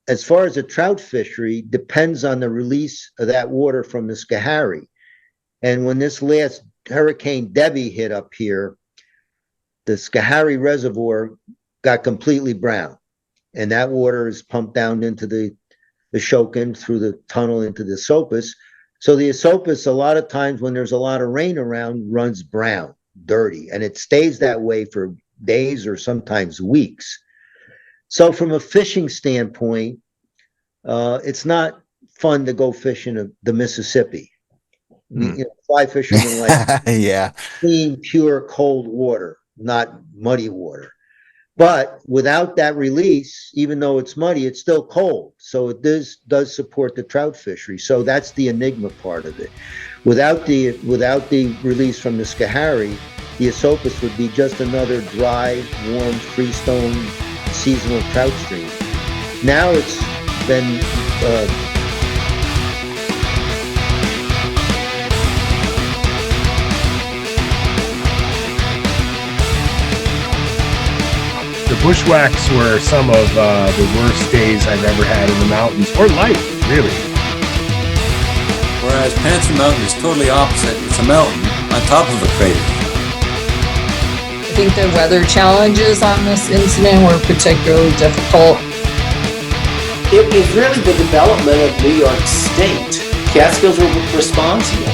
as far as the trout fishery, depends on the release of that water from the Schoharie. And when this last Hurricane Debbie hit up here, the Schoharie Reservoir got completely brown. And that water is pumped down into the Shokin through the tunnel into the Esopus. So the Esopus, a lot of times when there's a lot of rain around, runs brown, dirty, and it stays that way for days or sometimes weeks. So from a fishing standpoint, it's not fun to go fishing the Mississippi. Fly fishermen like clean, pure, cold water, not muddy water. But without that release, even though it's muddy, it's still cold. So it does support the trout fishery. So that's the enigma part of it. Without the release from the Schoharie, the Esopus would be just another dry, warm, freestone seasonal trout stream. Now it's been the bushwhacks were some of the worst days I've ever had in the mountains, or life, really. Whereas Panther Mountain is totally opposite. It's a mountain on top of a crater. I think the weather challenges on this incident were particularly difficult. It was really the development of New York State. Catskills were responsible.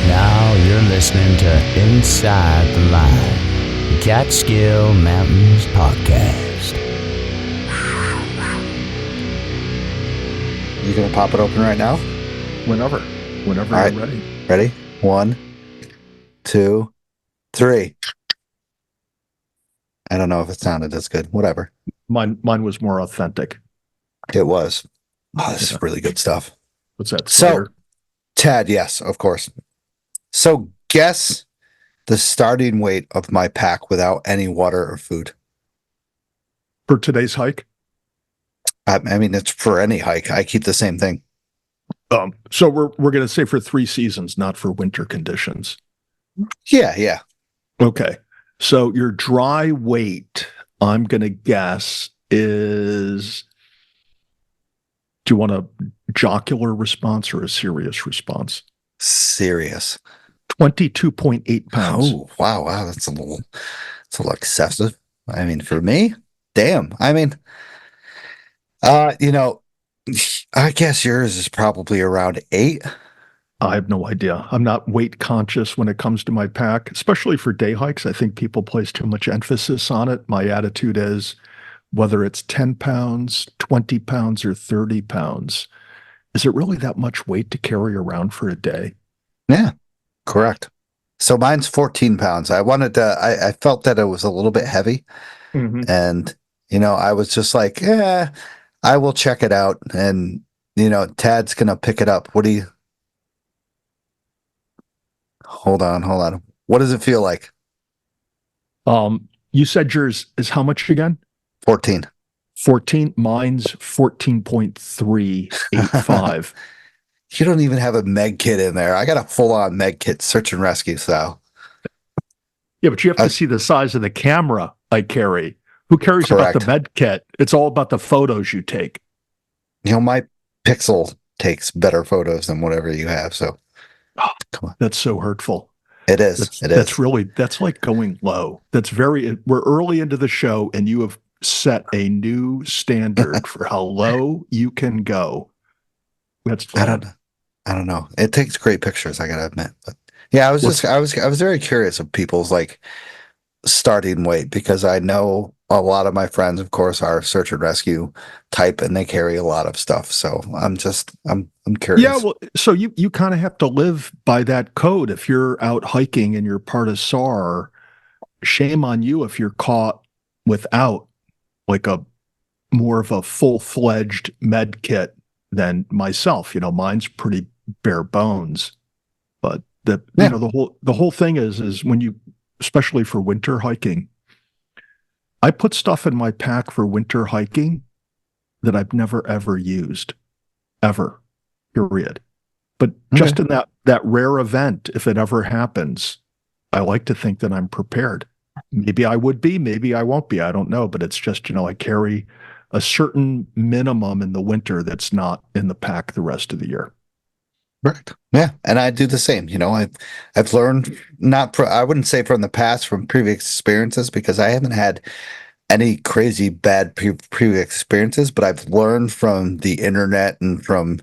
Now you're listening to Inside the Line, the Catskill Mountains podcast. You gonna pop it open right now? Whenever right. you're ready. Ready? 1, 2, 3. I don't know if it sounded as good. Whatever. Mine was more authentic. It was. Oh, this is really good stuff. What's that? So, Tad, yes, of course. So, guess the starting weight of my pack without any water or food. For today's hike? I mean, it's for any hike. I keep the same thing. So we're going to say for 3 seasons, not for winter conditions. Yeah. Okay. So your dry weight, I'm going to guess, is... Do you want a jocular response or a serious response? Serious. 22.8 pounds. Oh, wow. That's a little excessive. I mean, for me, damn. I mean, I guess yours is probably around 8. I have no idea. I'm not weight conscious when it comes to my pack, especially for day hikes. I think people place too much emphasis on it. My attitude is whether it's 10 pounds, 20 pounds, or 30 pounds, is it really that much weight to carry around for a day? Yeah, correct. So mine's 14 pounds. I felt that it was a little bit heavy. Mm-hmm. And, I was just like, I will check it out. And, Tad's going to pick it up. What do you... Hold on. What does it feel like? You said yours is how much again? 14. 14. Mine's 14.385. You don't even have a med kit in there. I got a full-on med kit, search and rescue style. Yeah, but you have to see the size of the camera I carry. Who cares about the med kit? It's all about the photos you take. My Pixel takes better photos than whatever you have. So, come on. That's so hurtful. It is. That's like going low. We're early into the show and you have set a new standard for how low you can go. I don't know. It takes great pictures, I gotta admit. But yeah, I was very curious of people's starting weight, because I know a lot of my friends, of course, are search and rescue type, and they carry a lot of stuff. So I'm curious. Yeah, well, so you kind of have to live by that code. If you're out hiking and you're part of SAR, shame on you if you're caught without more of a full-fledged med kit than myself. Mine's pretty bare bones. But the whole thing is when you, especially for winter hiking, I put stuff in my pack for winter hiking that I've never ever used, ever, period. But just in that rare event, if it ever happens, I like to think that I'm prepared. Maybe I would be, maybe I won't be. I don't know. But it's just, I carry a certain minimum in the winter that's not in the pack the rest of the year. Right. Yeah. And I do the same. I've learned I wouldn't say from the past, from previous experiences, because I haven't had any crazy bad previous experiences, but I've learned from the internet and from,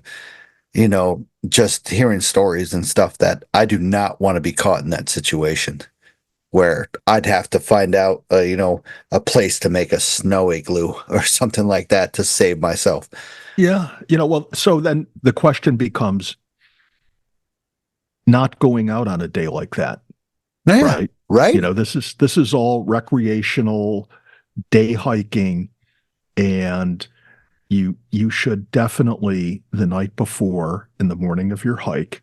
just hearing stories and stuff that I do not want to be caught in that situation where I'd have to find out, a place to make a snow igloo or something like that to save myself. Yeah. Well, so then the question becomes not going out on a day like that. Yeah. Right. Right. This is all recreational day hiking, and you should definitely the night before, in the morning of your hike,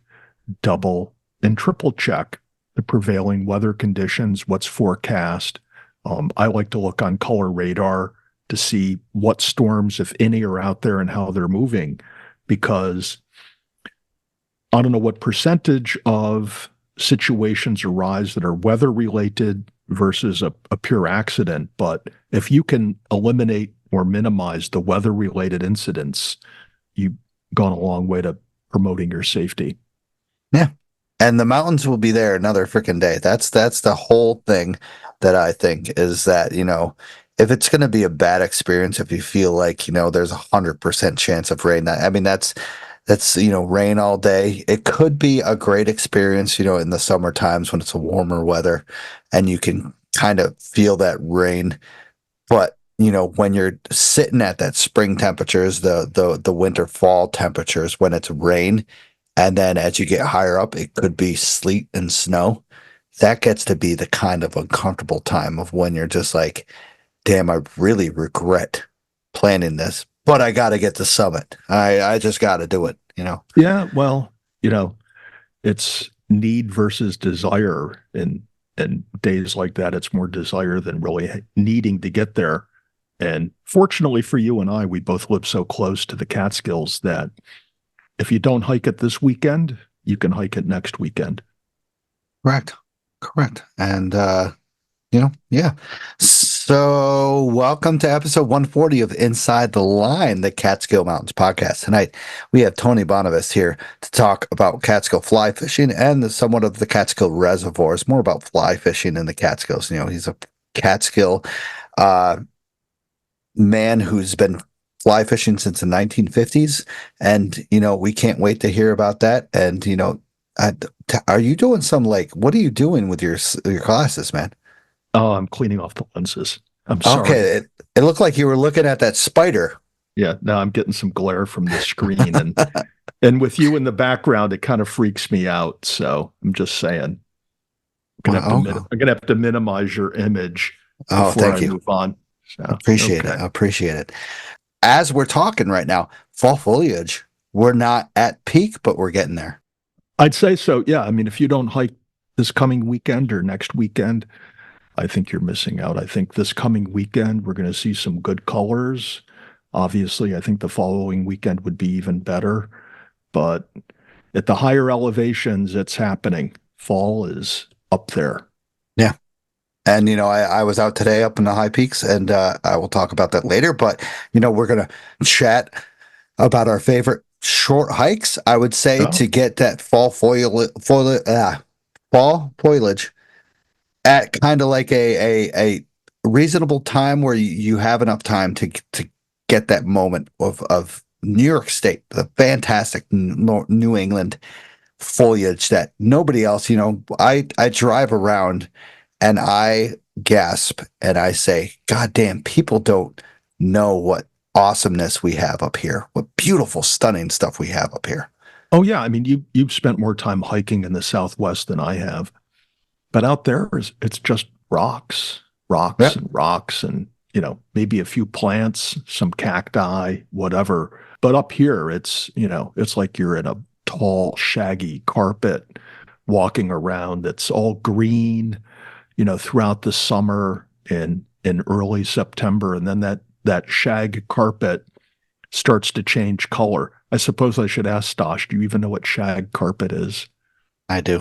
double and triple check the prevailing weather conditions, what's forecast. I like to look on color radar to see what storms, if any, are out there and how they're moving, because I don't know what percentage of situations arise that are weather related versus a pure accident. But if you can eliminate or minimize the weather related incidents, you've gone a long way to promoting your safety. Yeah. And the mountains will be there another freaking day. That's the whole thing that I think is that, if it's going to be a bad experience, if you feel like, there's 100% chance of rain, that's rain all day. It could be a great experience, in the summer times when it's a warmer weather and you can kind of feel that rain. But, when you're sitting at that spring temperatures, the winter fall temperatures, when it's rain, and then as you get higher up, it could be sleet and snow. That gets to be the kind of uncomfortable time of when you're just like, damn, I really regret planning this, but I got to get the summit. I just got to do it, Yeah, well, it's need versus desire. And days like that, it's more desire than really needing to get there. And fortunately for you and I, we both live so close to the Catskills that if you don't hike it this weekend, you can hike it next weekend. Correct. And, yeah. So welcome to episode 140 of Inside the Line, the Catskill Mountains podcast. Tonight, we have Tony Bonavist here to talk about Catskill fly fishing and somewhat of the Catskill reservoirs, more about fly fishing in the Catskills. He's a Catskill man who's been fly fishing since the 1950s. And, we can't wait to hear about that. And, are you doing what are you doing with your classes, man? Oh, I'm cleaning off the lenses. I'm sorry. Okay, it looked like you were looking at that spider. Yeah, now I'm getting some glare from the screen, and with you in the background, it kind of freaks me out. So I'm just saying, I'm gonna have to minimize your image before I move on. So, Appreciate it. I appreciate it. As we're talking right now, fall foliage, we're not at peak, but we're getting there. I'd say so. Yeah, I mean, if you don't hike this coming weekend or next weekend, I think you're missing out. I think this coming weekend, we're going to see some good colors. Obviously, I think the following weekend would be even better. But at the higher elevations, it's happening. Fall is up there. Yeah. And, I was out today up in the high peaks, and I will talk about that later. But, we're going to chat about our favorite short hikes, I would say, to get that fall foliage at kind of like a reasonable time where you have enough time to get that moment of New York State, the fantastic New England foliage that nobody else, I drive around and I gasp and I say, God damn, people don't know what awesomeness we have up here, what beautiful, stunning stuff we have up here. Oh yeah. I mean, you've spent more time hiking in the Southwest than I have. But out there, it's just rocks, Yep. and rocks, and, maybe a few plants, some cacti, whatever. But up here, it's like you're in a tall, shaggy carpet walking around that's all green, throughout the summer and in early September. And then that shag carpet starts to change color. I suppose I should ask Stosh, do you even know what shag carpet is? I do.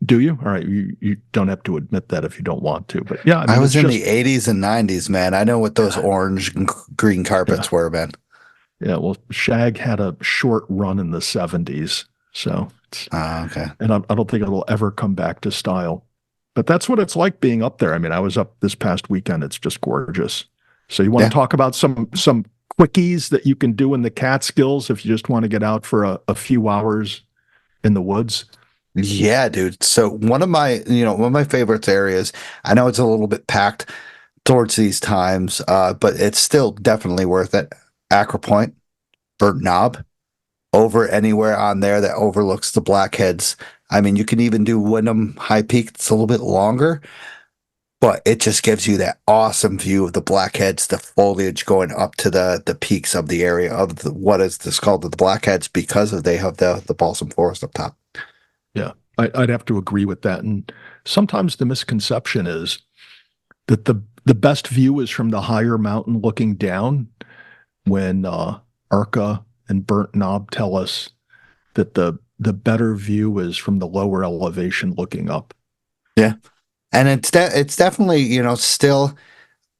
Do you? All right. You don't have to admit that if you don't want to, but yeah, I mean, I was it's in just, the 80s and 90s, man. I know what those orange and green carpets yeah. were, man. Yeah. Well, Shag had a short run in the 70s. So it's, Okay. and I don't think it'll ever come back to style. But that's what it's like being up there. I mean, I was up this past weekend. It's just gorgeous. So you want Yeah. to talk about some quickies that you can do in the Catskills if you just want to get out for a few hours in the woods? Yeah, dude. So one of my favorite areas, I know it's a little bit packed towards these times, but it's still definitely worth it. Acro Point, Burnt Knob, over anywhere on there that overlooks the Blackheads. I mean, you can even do Wyndham High Peak. It's a little bit longer, but it just gives you that awesome view of the Blackheads, the foliage going up to the peaks of the area of what is this called the Blackheads because they have the balsam forest up top. Yeah, I'd have to agree with that. And sometimes the misconception is that the best view is from the higher mountain looking down, when Arca and Burnt Knob tell us that the better view is from the lower elevation looking up. Yeah. And it's definitely, still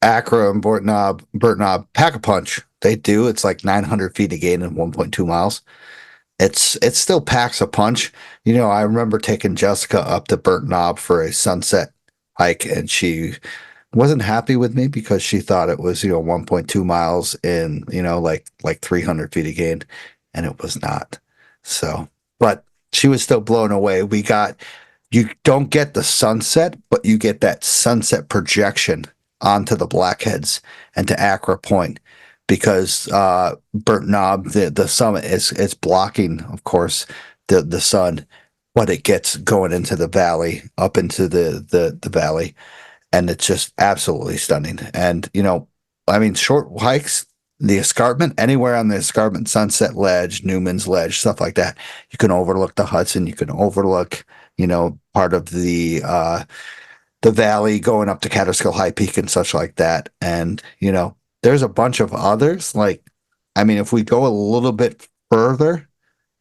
Acro and Burnt Knob pack a punch. They do. It's like 900 feet a gain in 1.2 miles. It still packs a punch. I remember taking Jessica up to Burnt Knob for a sunset hike, and she wasn't happy with me because she thought it was 1.2 miles in like 300 feet a gain, and it was not. So, but she was still blown away. You don't get the sunset, but you get that sunset projection onto the Blackheads and to Acro Point, because Burnt Knob, the summit is blocking, of course, the sun, but it gets going into the valley, up into the valley, and it's just absolutely stunning. And I mean, short hikes, the escarpment, anywhere on the escarpment, Sunset Ledge, Newman's Ledge, stuff like that, you can overlook the Hudson, you can overlook part of the valley going up to Catskill High Peak and such like that. And there's a bunch of others. Like, I mean, if we go a little bit further,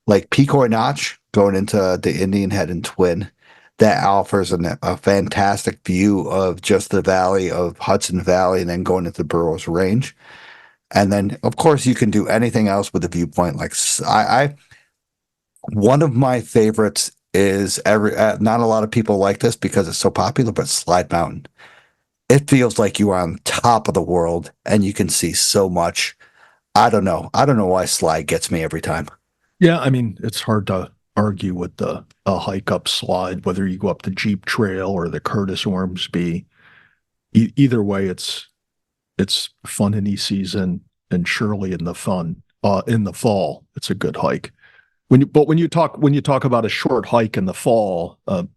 like Pecoy Notch going into the Indian Head and Twin, that offers a fantastic view of just the valley of Hudson Valley and then going into the Burroughs Range. And then, of course, you can do anything else with the viewpoint. Like one of my favorites is not a lot of people like this because it's so popular, but Slide Mountain. It feels like you are on top of the world and you can see so much. I don't know why Slide gets me every time. Yeah, I mean, it's hard to argue with a hike up Slide, whether you go up the Jeep Trail or the Curtis Ormsby. Either way, it's fun any season, and surely in the fall, it's a good hike. When you talk about a short hike in the fall, a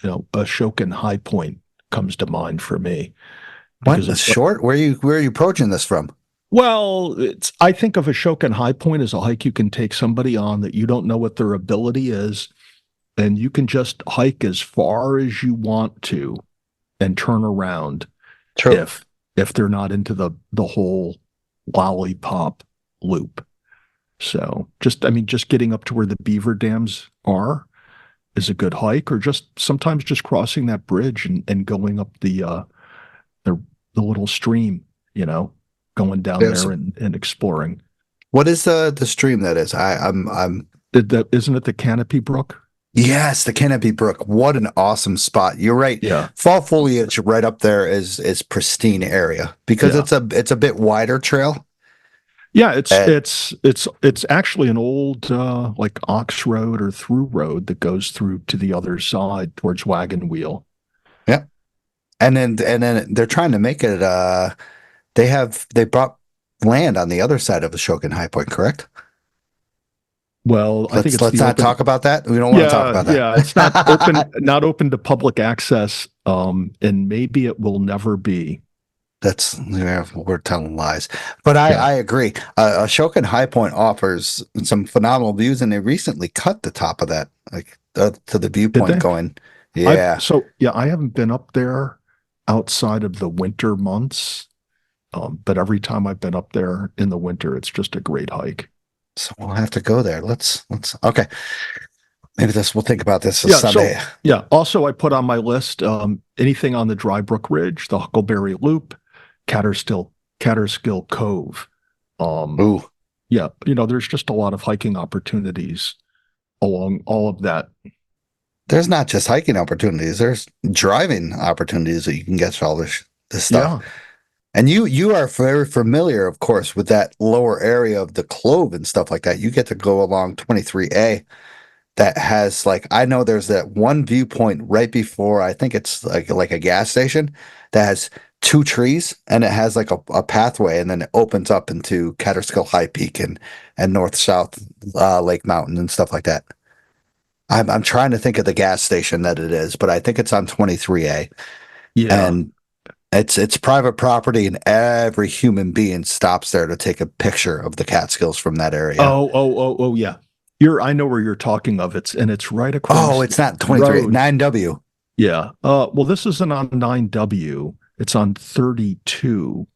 Ashokan High Point comes to mind for me. What? It's short? Where are you approaching this from? Well, I think of Ashokan High Point as a hike you can take somebody on that you don't know what their ability is, and you can just hike as far as you want to and turn around. True. If they're not into the whole lollipop loop. So just getting up to where the beaver dams are is a good hike, or sometimes just crossing that bridge and going up the little stream, going down there and exploring. What is the stream that is? Isn't it the Canopy Brook? Yes, the Canopy Brook. What an awesome spot. You're right. Yeah. Fall foliage right up there is pristine area because it's a bit wider trail. Yeah, it's actually an old like ox road or through road that goes through to the other side towards Wagon Wheel. Yeah. And then they're trying to make it they brought land on the other side of Ashokan High Point, correct? Well, I think let's not talk about that. We don't want to talk about that. Yeah, it's not open to public access, and maybe it will never be. We're telling lies, but I agree. Ashokan High Point offers some phenomenal views, and they recently cut the top of that, like to the viewpoint going. Yeah. I haven't been up there outside of the winter months, but every time I've been up there in the winter, it's just a great hike. So we'll have to go there. Let's okay. Maybe we'll think about this Yeah, Sunday. Yeah. Also, I put on my list anything on the Dry Brook Ridge, the Huckleberry Loop, Catskill Cove. Ooh, Yeah, there's just a lot of hiking opportunities along all of that. there's not just hiking opportunities. There's driving opportunities that you can get to all this stuff. Yeah. And you are very familiar, of course, with that lower area of the Clove and stuff like that. You get to go along 23A that has I know there's that one viewpoint right before, I think it's like a gas station that has two trees, and it has like a pathway, and then it opens up into Catskill High Peak and north-south Lake Mountain and stuff like that. I'm trying to think of the gas station that it is, but I think it's on 23A. Yeah. And it's private property, and every human being stops there to take a picture of the Catskills from that area. Oh, yeah. I know where you're talking of. It's right across. Oh, it's not 23, road. 9W. Yeah. Well, this isn't on 9W. It's on 32.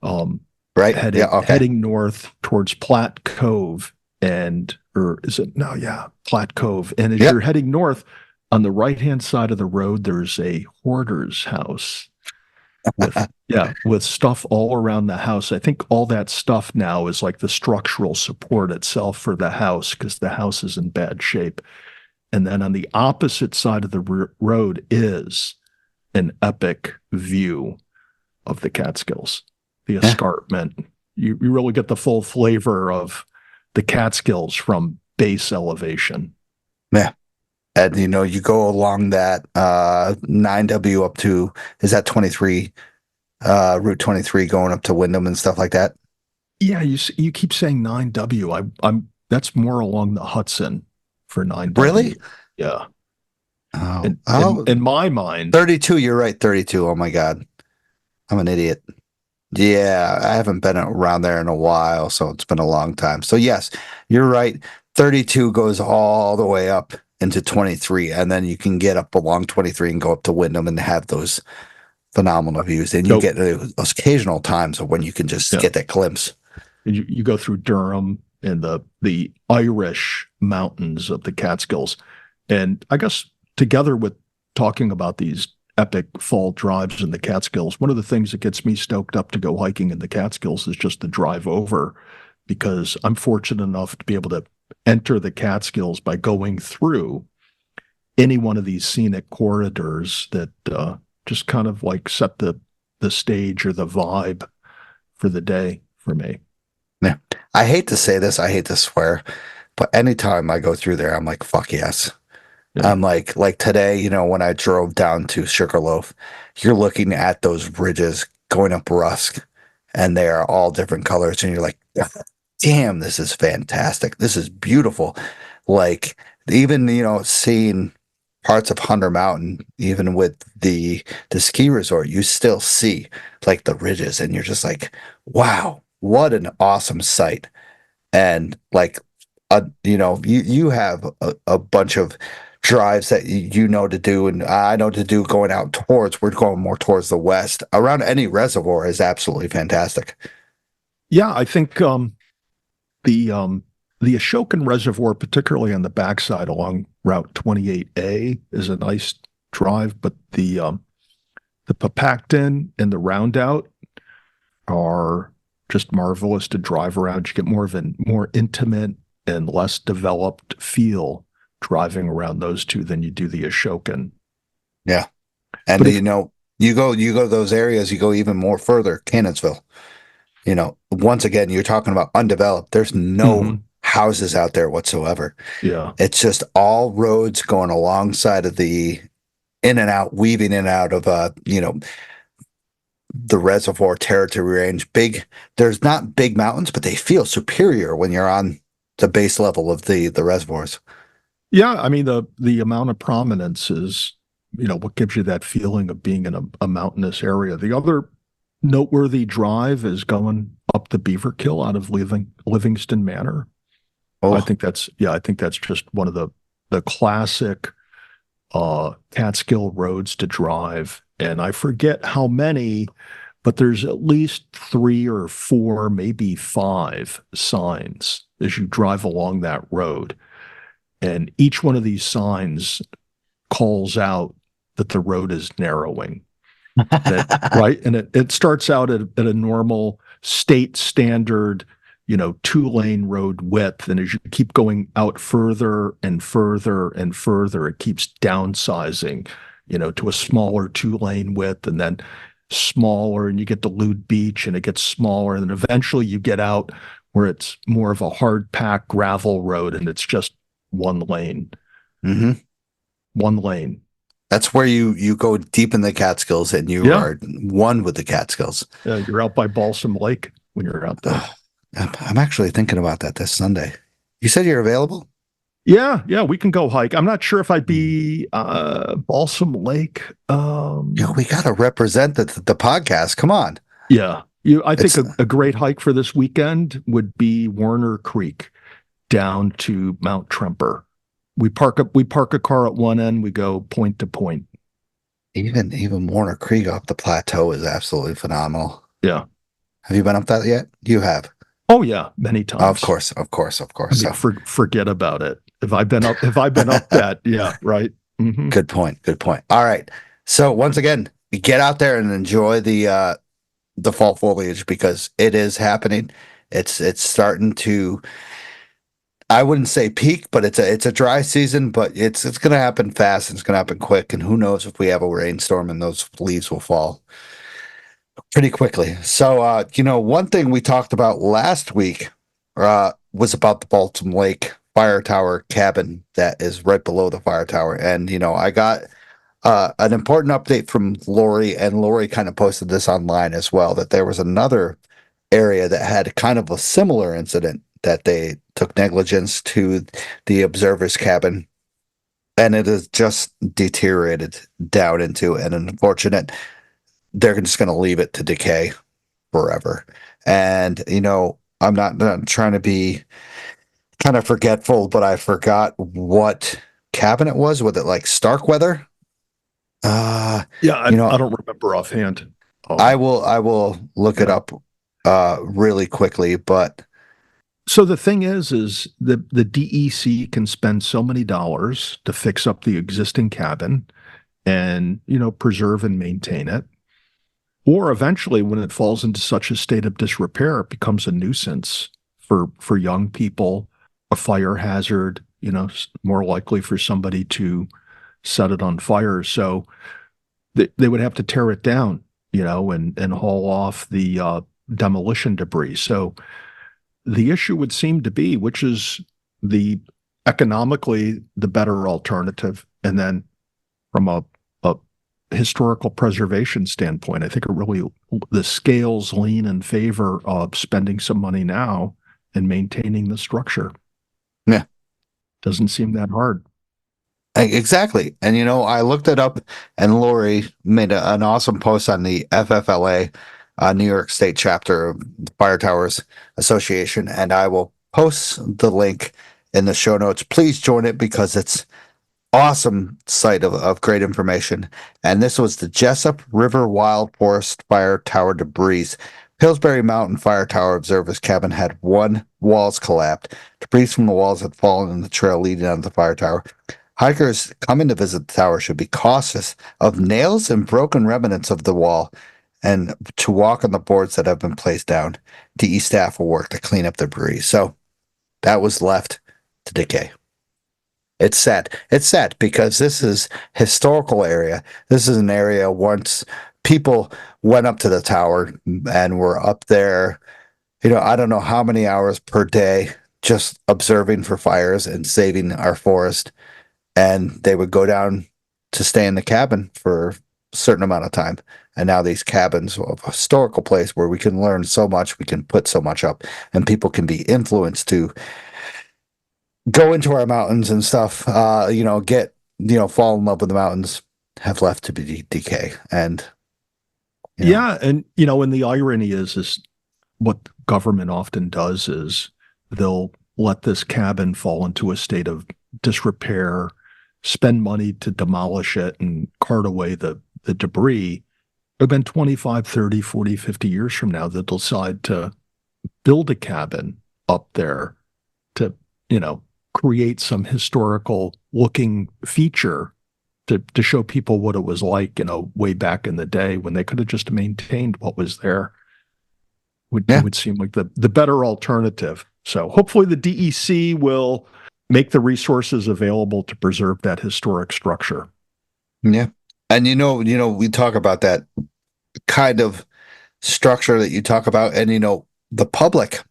Right. Heading north towards Platte Cove, Platte Cove. And as you're heading north, on the right-hand side of the road, there's a hoarder's house. With stuff all around the house. I think all that stuff now is like the structural support itself for the house, because the house is in bad shape. And then on the opposite side of the road is an epic view of the Catskills, the escarpment. You really get the full flavor of the Catskills from base elevation. Yeah. And, you go along that 9W up to, is that 23, Route 23 going up to Wyndham and stuff like that? Yeah, you keep saying 9W. I'm that's more along the Hudson for 9W. Really? Yeah. Oh, in my mind. 32, you're right, 32. Oh my God. I'm an idiot. Yeah, I haven't been around there in a while, so it's been a long time. So yes, you're right. 32 goes all the way up into 23, and then you can get up along 23 and go up to Wyndham and have those phenomenal views. And you get those occasional times of when you can just get that glimpse. You go through Durham and the Irish mountains of the Catskills. And I guess together with talking about these epic fall drives in the Catskills, one of the things that gets me stoked up to go hiking in the Catskills is just the drive over, because I'm fortunate enough to be able to enter the Catskills by going through any one of these scenic corridors that just kind of set the stage or the vibe for the day for me. Yeah. I hate to say this, I hate to swear, but anytime I go through there, I'm like, fuck yes. Yeah. I'm like today, when I drove down to Sugarloaf, you're looking at those ridges going up Rusk, and they are all different colors, and you're like, damn, this is fantastic. This is beautiful. Even, seeing parts of Hunter Mountain, even with the ski resort, you still see the ridges, and you're just like, wow, what an awesome sight. And you have a bunch of drives that to do, and I know to do going out we're going more towards the west around any reservoir is absolutely fantastic. Yeah, I think the Ashokan Reservoir, particularly on the backside along Route 28A, is a nice drive, but the Papacton and the Roundout are just marvelous to drive around. You get more of a more intimate and less developed feel driving around those two than you do the Ashokan. Yeah. And you go those areas, you go even more further, Cannonsville. Once again, you're talking about undeveloped. There's no houses out there whatsoever. Yeah. It's just all roads going alongside of the in and out, weaving in and out of the reservoir territory range. There's not big mountains, but they feel superior when you're on the base level of the reservoirs. Yeah, I mean, the amount of prominence is, what gives you that feeling of being in a mountainous area. The other noteworthy drive is going up the Beaverkill out of Livingston Manor. Oh. I think that's just one of the classic Catskill roads to drive. And I forget how many, but there's at least 3 or 4, maybe 5 signs as you drive along that road. And each one of these signs calls out that the road is narrowing. Right. And it starts out at a normal state standard, 2-lane road width. And as you keep going out further and further and further, it keeps downsizing, to a smaller 2-lane width, and then smaller, and you get to Lude Beach and it gets smaller. And then eventually you get out where it's more of a hard packed gravel road and it's just one lane. Mm-hmm. One lane. That's where you go deep in the Catskills and you are one with the Catskills. You're out by Balsam Lake when you're out there. I'm actually thinking about that this Sunday. You said you're available? Yeah, we can go hike. I'm not sure if I'd be Balsam Lake. We got to represent the podcast. Come on. Yeah. I think a great hike for this weekend would be Warner Creek down to Mount Tremper. We park a car at one end, we go point to point. Even Warner Creek up the plateau is absolutely phenomenal. Yeah. Have you been up that yet? You have. Oh yeah, many times. Of course. I mean, forget about it. Have I been up that? Yeah, right. Mm-hmm. Good point. All right. So once again, get out there and enjoy the fall foliage, because it is happening. It's starting to, I wouldn't say peak, but it's a dry season, but it's going to happen fast and it's going to happen quick. And who knows if we have a rainstorm and those leaves will fall pretty quickly. So, one thing we talked about last week was about the Balsam Lake fire tower cabin that is right below the fire tower. And, I got an important update from Lori, and Lori kind of posted this online as well, that there was another area that had kind of a similar incident, that they took negligence to the observer's cabin, and it has just deteriorated down into an unfortunate, they're just going to leave it to decay forever. And, I'm not trying to be kind of forgetful, but I forgot what cabin it was. Was it like Starkweather? I don't remember offhand. I will look it up really quickly, but so the thing is the DEC can spend so many dollars to fix up the existing cabin and, preserve and maintain it. Or eventually, when it falls into such a state of disrepair, it becomes a nuisance for young people, a fire hazard, more likely for somebody to set it on fire. So they would have to tear it down, and haul off the demolition debris. So the issue would seem to be, which is the economically the better alternative. And then from a historical preservation standpoint, I think the scales lean in favor of spending some money now and maintaining the structure. Yeah. Doesn't seem that hard. Exactly. And, I looked it up, and Lori made an awesome post on the FFLA, New York State chapter of the Fire Towers Association, and I will post the link in the show notes. Please join it, because it's awesome site of great information. And this was the Jessup River Wild Forest Fire Tower debris. Pillsbury Mountain Fire Tower observer's cabin had one walls collapsed. Debris from the walls had fallen in the trail leading onto the fire tower. Hikers coming to visit the tower should be cautious of nails and broken remnants of the wall, and to walk on the boards that have been placed down. DE staff will work to clean up the debris. So that was left to decay. It's sad. It's sad because this is historical area. This is an area once people went up to the tower and were up there, I don't know how many hours per day just observing for fires and saving our forest. And they would go down to stay in the cabin for a certain amount of time. And now these cabins are a historical place where we can learn so much, we can put so much up, and people can be influenced to go into our mountains and stuff, fall in love with the mountains, have left to be decay. And and the irony is what government often does is they'll let this cabin fall into a state of disrepair, spend money to demolish it and cart away the debris. And then 25, 30, 40, 50 years from now, they'll decide to build a cabin up there to, create some historical looking feature to show people what it was like, way back in the day when they could have just maintained what was there. It would seem like the better alternative. So hopefully the DEC will make the resources available to preserve that historic structure. Yeah. And we talk about that kind of structure that you talk about, and the public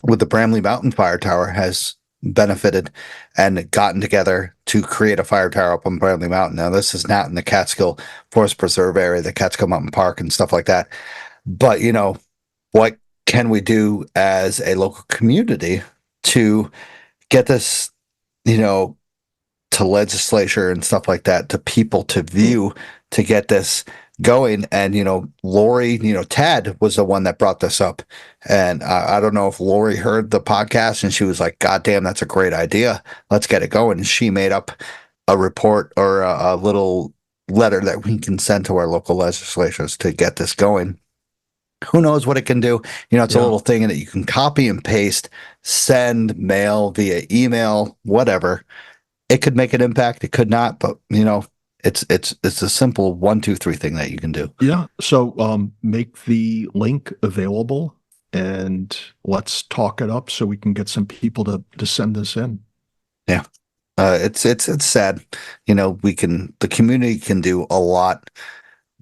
with the Bramley Mountain Fire Tower has benefited and gotten together to create a fire tower up on Bramley Mountain. Now, this is not in the Catskill Forest Preserve area, the Catskill Mountain Park and stuff like that. But, what can we do as a local community to get this, to legislature and stuff like that, to people to view, to get this going? And Lori, Tad was the one that brought this up, and I don't know if Lori heard the podcast and she was like, God damn, that's a great idea, let's get it going. And she made up a report or a little letter that we can send to our local legislatures to get this going. Who knows what it can do? It's a little thing that you can copy and paste, send, mail, via email, whatever. It could make an impact, it could not, but it's a simple 1, 2, 3 thing that you can do. Yeah. So make the link available and let's talk it up so we can get some people to send this in. Yeah. It's sad. The community can do a lot,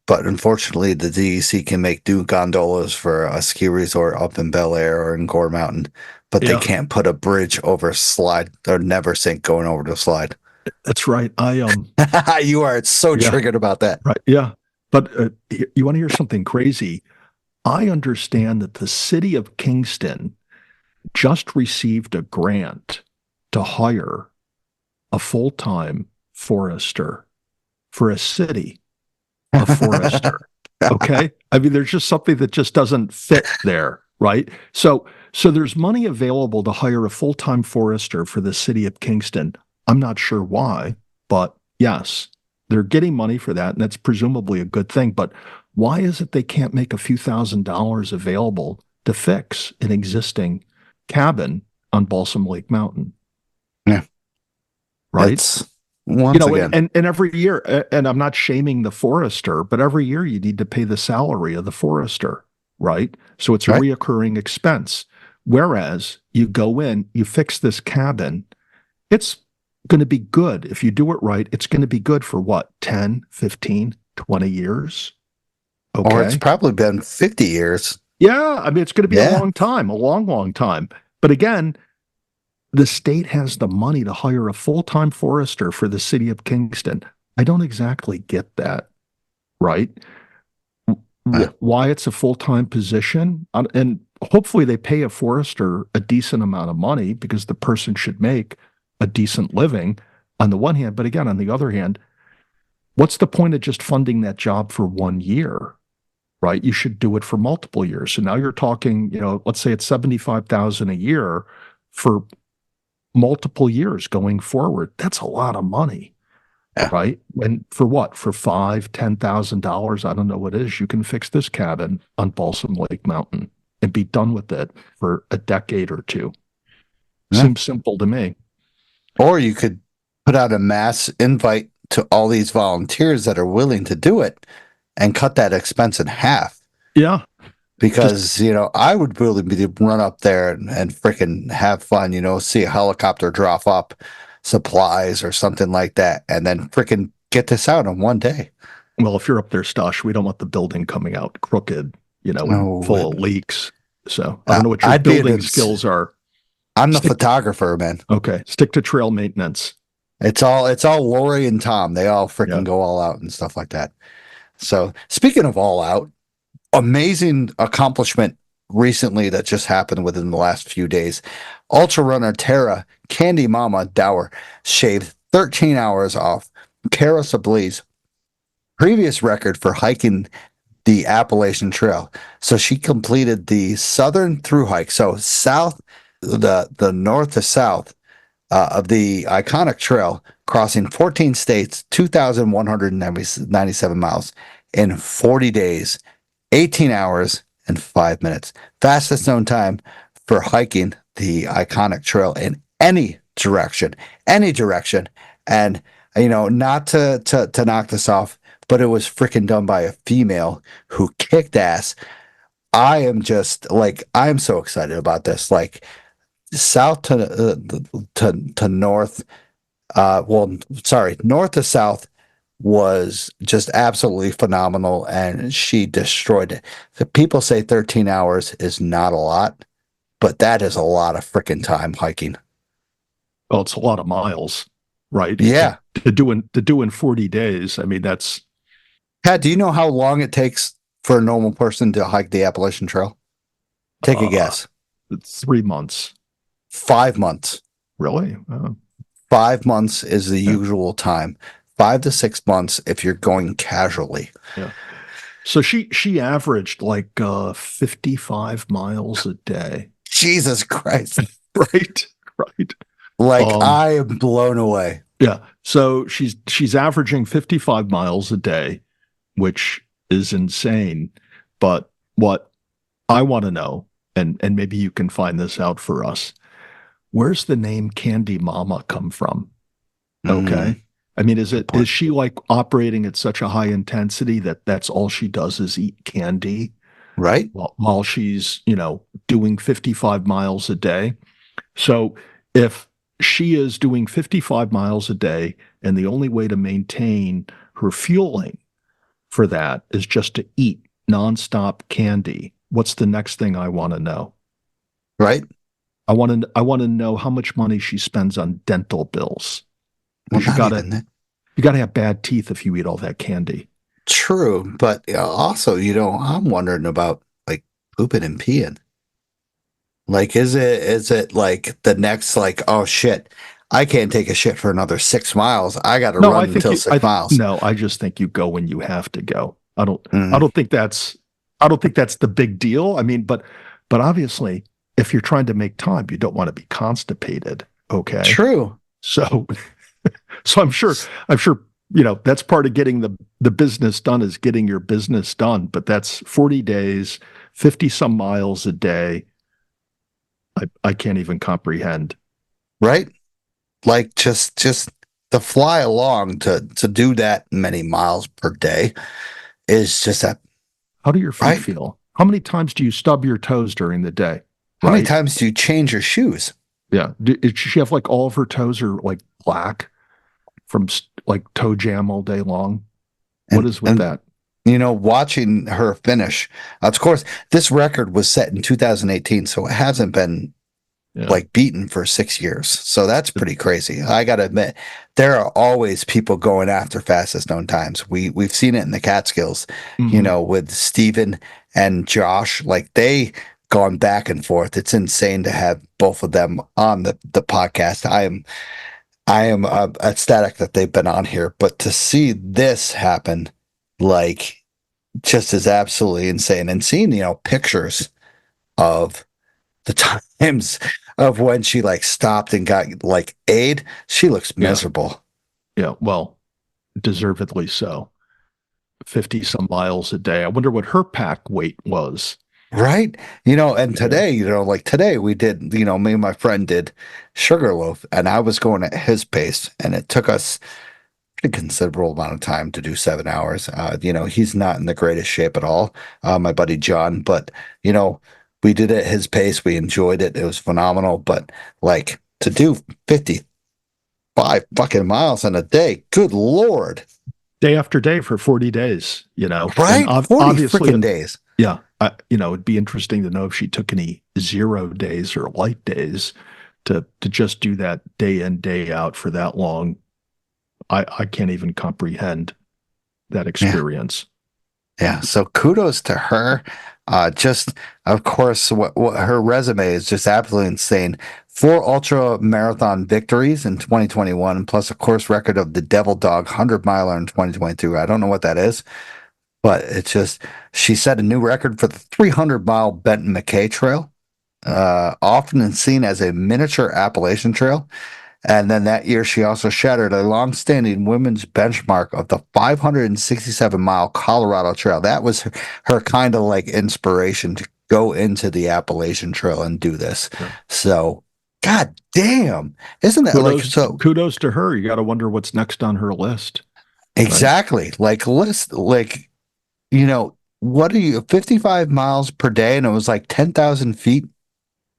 but unfortunately the DEC can make new gondolas for a ski resort up in Bel Air or in Gore Mountain, but they can't put a bridge over a slide or never sink going over the slide. That's right. You are so triggered about that. Right. Yeah. But you want to hear something crazy? I understand that the city of Kingston just received a grant to hire a full-time forester for a city, a forester. Okay. I mean, there's just something that just doesn't fit there. Right. So there's money available to hire a full-time forester for the city of Kingston. I'm not sure why, but yes, they're getting money for that, and that's presumably a good thing. But why is it they can't make a few $1,000s available to fix an existing cabin on Balsam Lake Mountain? Yeah. Right? It's, once again. And every year, and I'm not shaming the forester, but every year you need to pay the salary of the forester, right? So it's a reoccurring expense. Whereas you go in, you fix this cabin, it's going to be good. If you do it right, it's going to be good for what, 10, 15, 20 years? Okay. Or it's probably been 50 years. Yeah. I mean, it's going to be a long time, a long, long time. But again, the state has the money to hire a full-time forester for the city of Kingston. I don't exactly get that, right? Why it's a full-time position. And hopefully they pay a forester a decent amount of money because the person should make a decent living on the one hand. But again, on the other hand, what's the point of just funding that job for 1 year, right? You should do it for multiple years. So now you're talking, let's say it's $75,000 a year for multiple years going forward. That's a lot of money, right? And for what? For $5,000, $10,000, I don't know what it is. You can fix this cabin on Balsam Lake Mountain and be done with it for a decade or two. Seems simple to me. Or you could put out a mass invite to all these volunteers that are willing to do it and cut that expense in half. Yeah. Because, I would really run up there and freaking have fun, see a helicopter drop up supplies or something like that, and then freaking get this out in one day. Well, if you're up there, Stosh, we don't want the building coming out crooked, and full of leaks. So I don't know what your building skills are. I'm the photographer, man. Okay. Stick to trail maintenance. It's all Lori and Tom. They all freaking go all out and stuff like that. So speaking of all out, amazing accomplishment recently that just happened within the last few days. Ultra runner Tara Candy Mama Dower shaved 13 hours off Cara Sable's previous record for hiking the Appalachian Trail. So she completed the southern through hike. So the north to south of the iconic trail, crossing 14 states, 2,197 miles in 40 days, 18 hours and 5 minutes. Fastest known time for hiking the iconic trail in any direction, any direction. And, not to knock this off, but it was freaking done by a female who kicked ass. I am just like, I'm so excited about this. Like, south to north, north to south was just absolutely phenomenal, and she destroyed it. The people say 13 hours is not a lot, but that is a lot of freaking time hiking. Well, it's a lot of miles, right? Yeah. To do in 40 days. I mean, that's. Pat, do you know how long it takes for a normal person to hike the Appalachian Trail? Take a guess. It's 3 months. 5 months. Really? 5 months is the usual time. 5 to 6 months if you're going casually. Yeah. So she averaged like 55 miles a day. Jesus Christ. Right. Like, I am blown away. Yeah. So she's averaging 55 miles a day, which is insane. But what I want to know, and maybe you can find this out for us, where's the name Candy Mama come from? Okay. I mean, is she like operating at such a high intensity that that's all she does is eat candy? Right. While she's, doing 55 miles a day. So if she is doing 55 miles a day and the only way to maintain her fueling for that is just to eat nonstop candy, what's the next thing I want to know? Right. I want to know how much money she spends on dental bills. Well, you got to have bad teeth if you eat all that candy. True, but also, I'm wondering about like pooping and peeing. Like, is it like the next, like, oh shit, I can't take a shit for another 6 miles. I got to run until 6 miles. No, I just think you go when you have to go. I don't think that's the big deal. I mean, but obviously, if you're trying to make time, you don't want to be constipated. Okay. True. So I'm sure, that's part of getting the business done is getting your business done, but that's 40 days, 50 some miles a day. I can't even comprehend. Right? Like just to fly along to do that many miles per day is just that. How do your feet feel? How many times do you stub your toes during the day? How many times do you change your shoes? Yeah. Did she have like all of her toes are like black from like toe jam all day long? What is with that? Watching her finish, of course, this record was set in 2018, so it hasn't been like beaten for 6 years. So that's pretty crazy. I got to admit, there are always people going after fastest known times. We've seen it in the Catskills, with Steven and Josh, like they gone back and forth. It's insane to have both of them on the podcast. I am ecstatic that they've been on here, but to see this happen, like, just is absolutely insane. And seeing, pictures of the times of when she like stopped and got like aid, she looks miserable. Yeah, well, deservedly so. 50 some miles a day. I wonder what her pack weight was. Right. And today, like today we did, me and my friend did Sugarloaf, and I was going at his pace, and it took us a considerable amount of time to do 7 hours. He's not in the greatest shape at all, my buddy John, but we did it at his pace. We enjoyed it. It was phenomenal. But like to do 55 fucking miles in a day, good Lord. Day after day for 40 days, Right? 40 freaking days. Yeah. It'd be interesting to know if she took any 0 days or light days to just do that day in, day out for that long. I can't even comprehend that experience. Yeah. So kudos to her. Just, of course, what her resume is just absolutely insane. 4 ultra marathon victories in 2021, plus a course record of the Devil Dog 100 miler in 2022. I don't know what that is, but it's just, she set a new record for the 300 mile Benton McKay Trail, often seen as a miniature Appalachian Trail. And then that year, she also shattered a long-standing women's benchmark of the 567-mile Colorado Trail. That was her kind of like inspiration to go into the Appalachian Trail and do this. Sure. So God damn. Isn't that like so? Kudos to her. You got to wonder what's next on her list. Exactly. Like what are you 55 miles per day? And it was like 10,000 feet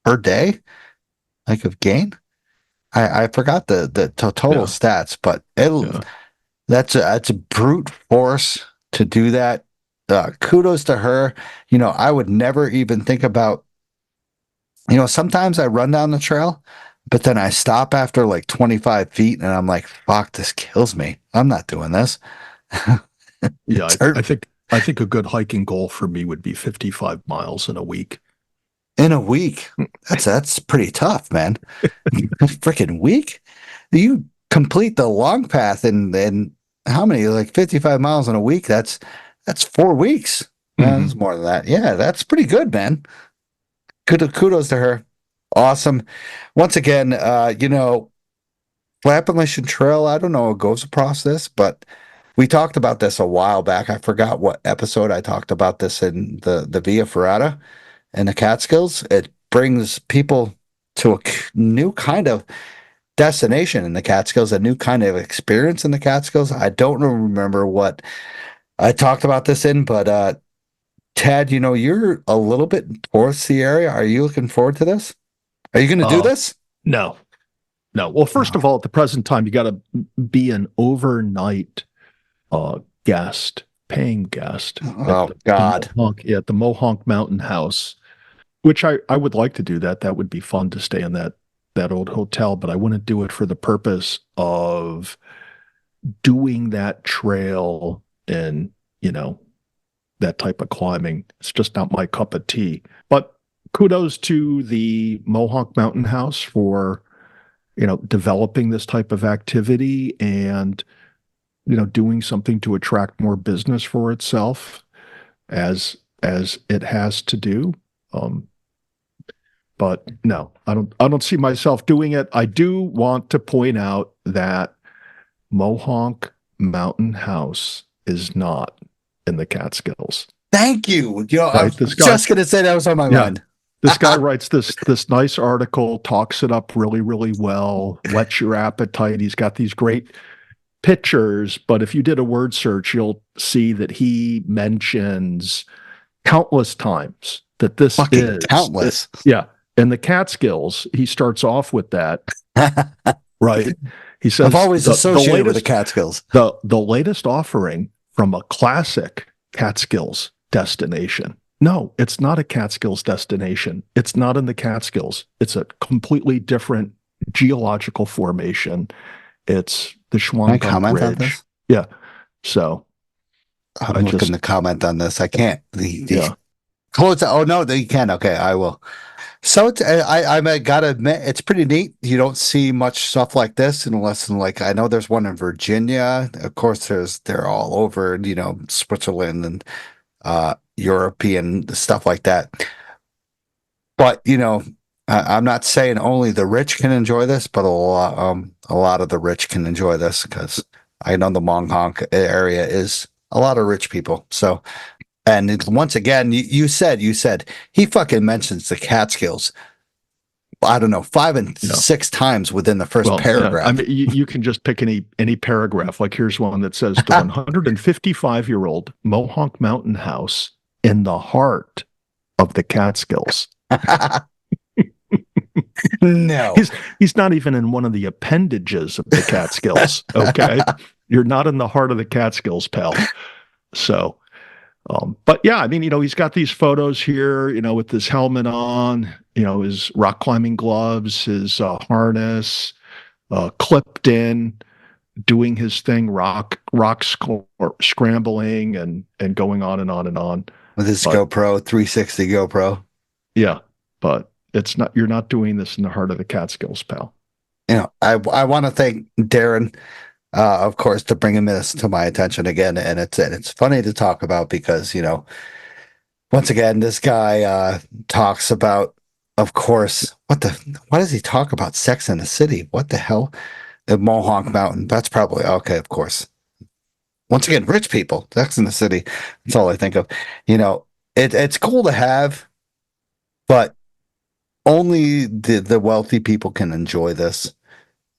per day, like of gain. I forgot the total stats, but that's a brute force to do that. Kudos to her. I would never even think about, sometimes I run down the trail, but then I stop after like 25 feet and I'm like, fuck, this kills me. I'm not doing this. Yeah, I think a good hiking goal for me would be 55 miles in a week. In a week. That's pretty tough, man. Freaking week. You complete the long path in how many? Like 55 miles in a week. That's 4 weeks. That's more than that. Yeah, that's pretty good, man. Kudos to her. Awesome. Once again, Appalachian Trail, I don't know what goes across this, but we talked about this a while back. I forgot what episode I talked about this in the Via Ferrata and the Catskills. It brings people to a new kind of destination in the Catskills, a new kind of experience in the Catskills. I don't remember what I talked about this in, but Tad, you're a little bit towards the area. Are you looking forward to this? Are you going to do this? No. Well, first of all, at the present time, you got to be an overnight paying guest. Oh, God. At the Mohonk Mountain House, which I would like to do that. That would be fun to stay in that old hotel, but I wouldn't do it for the purpose of doing that trail and, that type of climbing. It's just not my cup of tea. But kudos to the Mohonk Mountain House for, developing this type of activity and, doing something to attract more business for itself as it has to do. But no, I don't see myself doing it. I do want to point out that Mohonk Mountain House is not in the Catskills. Thank you. Right? I was just going to say that was on my mind. This guy writes this nice article, talks it up really, really well, whets your appetite. He's got these great pictures, but if you did a word search, you'll see that he mentions countless times that this is countless. In the Catskills, he starts off with that. Right. He says, I've always associated with the Catskills. The latest offering from a classic Catskills destination. No, it's not a Catskills destination. It's not in the Catskills. It's a completely different geological formation. It's the Schwangau Can I comment Bridge. on this? Yeah. So I'm looking to comment on this. I can't. Close. Oh no, you can. Okay, I will. So I gotta admit, it's pretty neat. You don't see much stuff like this unless I know there's one in Virginia. Of course, they're all over, Switzerland and European stuff like that. But I'm not saying only the rich can enjoy this, but a lot of the rich can enjoy this because I know the Mohonk area is a lot of rich people. So. And once again, you said he fucking mentions the Catskills. I don't know, 5 and 6 times within the first paragraph. Yeah. I mean, you can just pick any paragraph. Like here's one that says the 155-year-old Mohonk Mountain House in the heart of the Catskills. No, he's not even in one of the appendages of the Catskills. Okay, you're not in the heart of the Catskills, pal. So. But yeah, I mean, he's got these photos here, with his helmet on, his rock climbing gloves, his harness, clipped in, doing his thing, rock scrambling and going on and on and on. With his GoPro, 360 GoPro. Yeah, but you're not doing this in the heart of the Catskills, pal. I want to thank Darren. Of course, to bring this to my attention again, and it's funny to talk about because once again, this guy talks about, of course, why does he talk about Sex in the City? What the hell? The Mohonk Mountain. That's probably okay. Of course. Once again, rich people, Sex in the City. That's all I think of. It's cool to have, but only the wealthy people can enjoy this,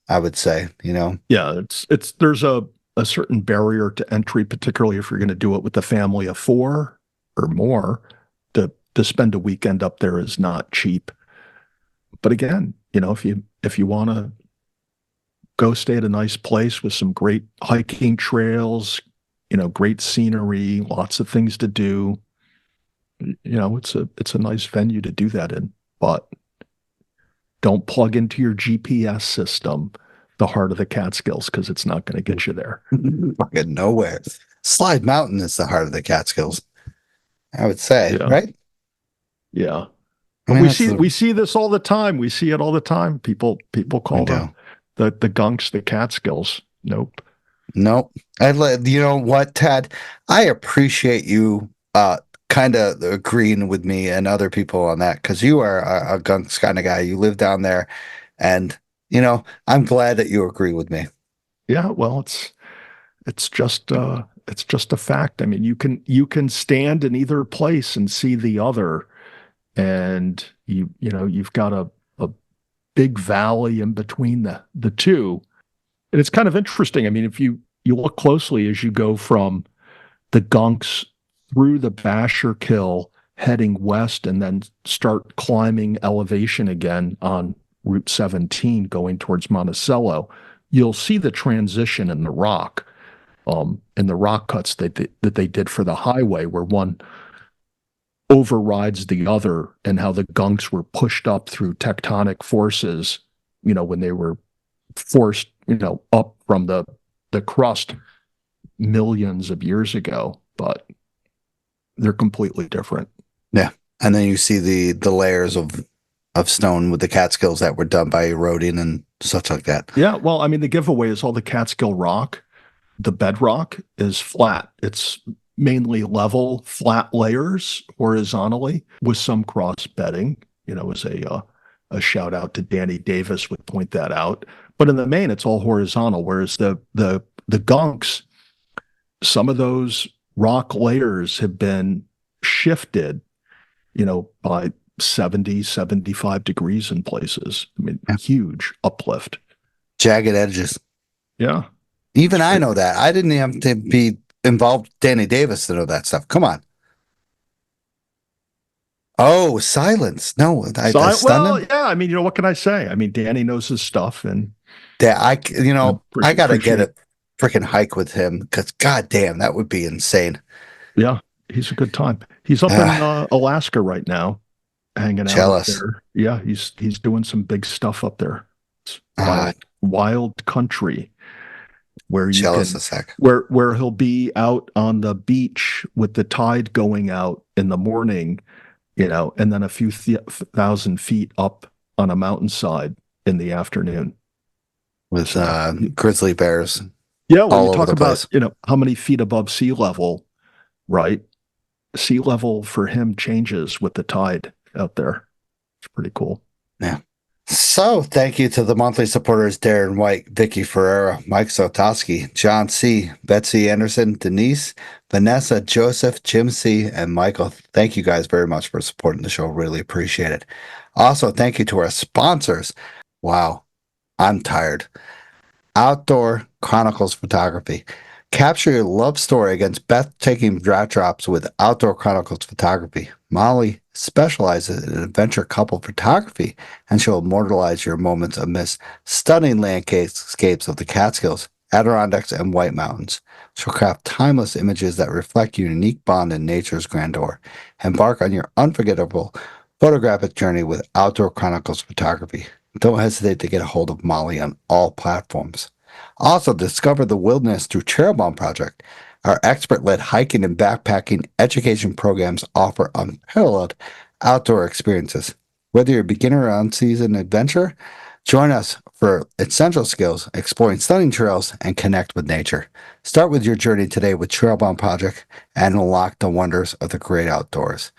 I would say, Yeah, there's a certain barrier to entry, particularly if you're going to do it with a family of 4 or more. To spend a weekend up there is not cheap. But again, if you want to go stay at a nice place with some great hiking trails, great scenery, lots of things to do, it's a nice venue to do that in. But don't plug into your GPS system the heart of the Catskills, because it's not going to get you there. Fucking nowhere. Slide Mountain is the heart of the Catskills, I would say, Yeah. right? Yeah. I mean, we see this all the time. We see it all the time. People call the gunks the Catskills. Nope. Nope. You know what, Ted? I appreciate you kind of agreeing with me and other people on that, because you are a gunks kind of guy. You live down there, and I'm glad that you agree with me. Yeah, well, it's just a fact. I mean, you can stand in either place and see the other, and you've got a big valley in between the two. And it's kind of interesting. I mean, if you look closely as you go from the gunks through the Basher Kill, heading west, and then start climbing elevation again on Route 17 going towards Monticello, you'll see the transition in the rock, in the rock cuts that they did for the highway, where one overrides the other, and how the gunks were pushed up through tectonic forces, when they were forced, up from the crust millions of years ago. But they're completely different. Yeah. And then you see the layers of stone with the Catskills that were done by eroding and such like that. Yeah. Well, I mean, the giveaway is all the Catskill rock. The bedrock is flat. It's mainly level, flat layers horizontally with some cross bedding, as a shout out to Danny Davis would point that out. But in the main, it's all horizontal, whereas the gunks, some of those rock layers have been shifted, by 70, 75 degrees in places. I mean, huge uplift. Jagged edges. Yeah. Even I know that. I didn't have to be involved with Danny Davis to know that stuff. Come on. Oh, silence. No, I stunned him. Yeah. I mean, what can I say? I mean, Danny knows his stuff, and Yeah, I got to get a freaking hike with him, because goddamn, that would be insane. Yeah, he's a good time. He's up in Alaska right now, hanging out up there. Yeah, he's doing some big stuff up there. It's wild country, where you jealous as heck. Where he'll be out on the beach with the tide going out in the morning, and then a few thousand feet up on a mountainside in the afternoon with grizzly bears. Yeah, when you talk about how many feet above sea level, right? Sea level for him changes with the tide out there. It's pretty cool. Yeah. So thank you to the monthly supporters: Darren White, Vicky Ferreira, Mike Sotoski, John C., Betsy Anderson, Denise, Vanessa, Joseph, Jim C., and Michael. Thank you guys very much for supporting the show. Really appreciate it. Also, thank you to our sponsors. Wow, I'm tired. Outdoor Chronicles Photography. Capture your love story against breathtaking backdrops with Outdoor Chronicles Photography. Molly specializes in adventure couple photography, and she'll immortalize your moments amidst stunning landscapes of the Catskills, Adirondacks, and White Mountains. She'll craft timeless images that reflect your unique bond in nature's grandeur. Embark on your unforgettable photographic journey with Outdoor Chronicles Photography. Don't hesitate to get a hold of Molly on all platforms. Also, discover the wilderness through Trail Bomb Project. Our expert-led hiking and backpacking education programs offer unparalleled outdoor experiences. Whether you're a beginner or unseasoned adventurer, join us for essential skills, exploring stunning trails, and connect with nature. Start with your journey today with Trail Bomb Project and unlock the wonders of the great outdoors.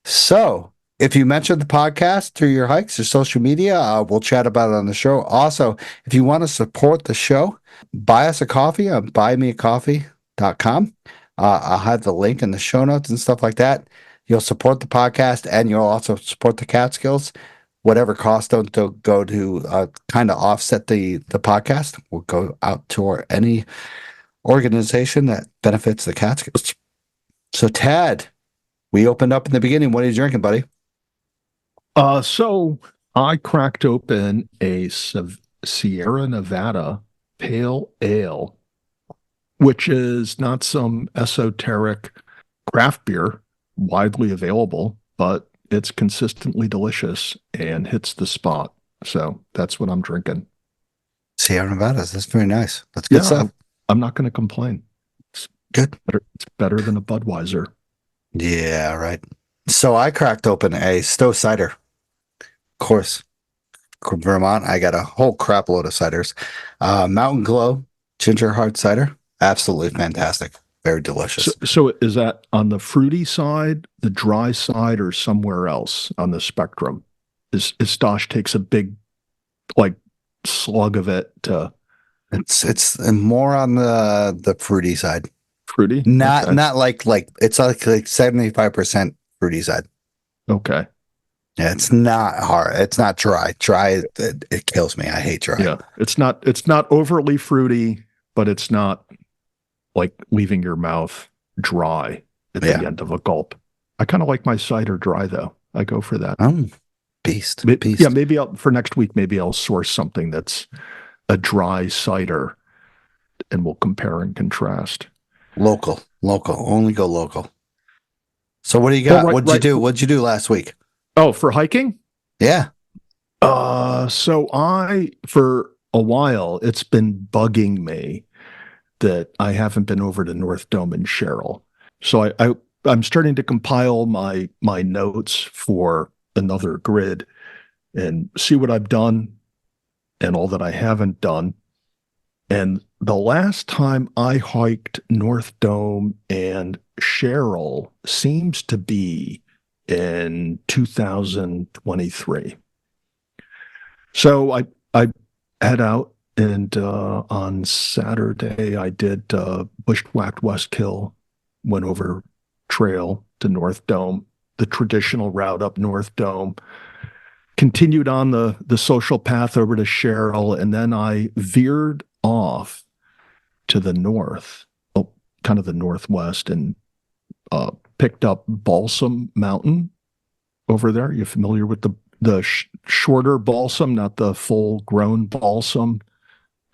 So, if you mention the podcast through your hikes or social media, we'll chat about it on the show. Also, if you want to support the show, buy us a coffee on buymeacoffee.com. I'll have the link in the show notes and stuff like that. you'll support the podcast and you'll also support the Catskills. Whatever costs don't go to kind of offset the podcast will go out to any organization that benefits the Catskills. So, Tad, we opened up in the beginning. What are you drinking, buddy? So I cracked open a Sierra Nevada Pale Ale, which is not some esoteric craft beer widely available, but it's consistently delicious and hits the spot. So that's what I'm drinking. Sierra Nevadas. That's very nice. That's good stuff. I'm not going to complain. It's good. It's better than a Budweiser. Yeah, right. So I cracked open a Stowe cider. Of course, Vermont, I got a whole crap load of ciders. Mountain Glow Ginger Hard Cider. Absolutely fantastic. Very delicious. So is that on the fruity side, the dry side, or somewhere else on the spectrum? Is Stosh takes a big, like, slug of it to... It's more on the fruity side. Fruity? Not Okay. not like it's like 75% fruity side. Okay. Yeah, it's not hard. It's not dry. Dry, it kills me. I hate dry. Yeah. It's not overly fruity, but it's not like leaving your mouth dry at the end of a gulp. I kind of like my cider dry, though. I go for that. Beast. Yeah, maybe for next week, maybe I'll source something that's a dry cider and we'll compare and contrast. Local. Only go local. So what do you got? What'd you do? What'd you do last week? Oh, for hiking? Yeah. So for a while, it's been bugging me that I haven't been over to North Dome and Sherrill. So I'm starting to compile my notes for another grid and see what I've done and all that I haven't done. And the last time I hiked North Dome and Sherrill seems to be in 2023. So I head out, and on Saturday I did bushwhacked Westkill, went over trail to North Dome, the traditional route up North Dome, continued on the social path over to Sherrill, and then I veered off to the north, kind of the northwest, and picked up Balsam Mountain over there. You familiar with the shorter balsam, not the full-grown balsam?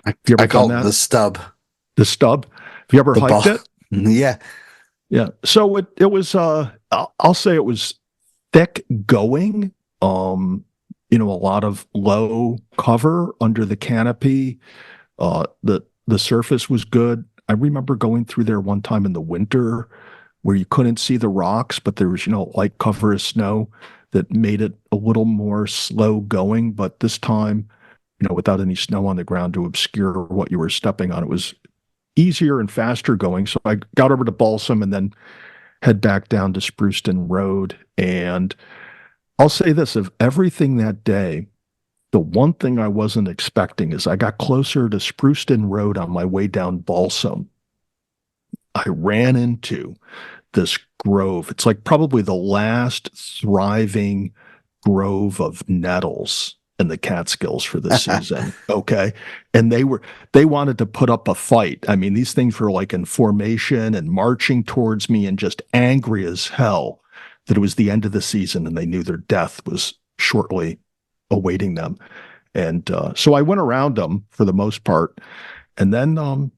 I call it the stub. The stub? Have you ever hiked it? Yeah. Yeah. So it was, I'll say it was thick going. A lot of low cover under the canopy. The surface was good. I remember going through there one time in the winter where you couldn't see the rocks, but there was, light cover of snow that made it a little more slow going. But this time, without any snow on the ground to obscure what you were stepping on, it was easier and faster going. So I got over to Balsam and then head back down to Spruceton Road. And I'll say this, of everything that day, the one thing I wasn't expecting is I got closer to Spruceton Road on my way down Balsam. I ran into this grove. It's like probably the last thriving grove of nettles in the Catskills for the season. Okay. And they wanted to put up a fight. I mean, these things were like in formation and marching towards me and just angry as hell that it was the end of the season and they knew their death was shortly awaiting them. And so I went around them for the most part. And then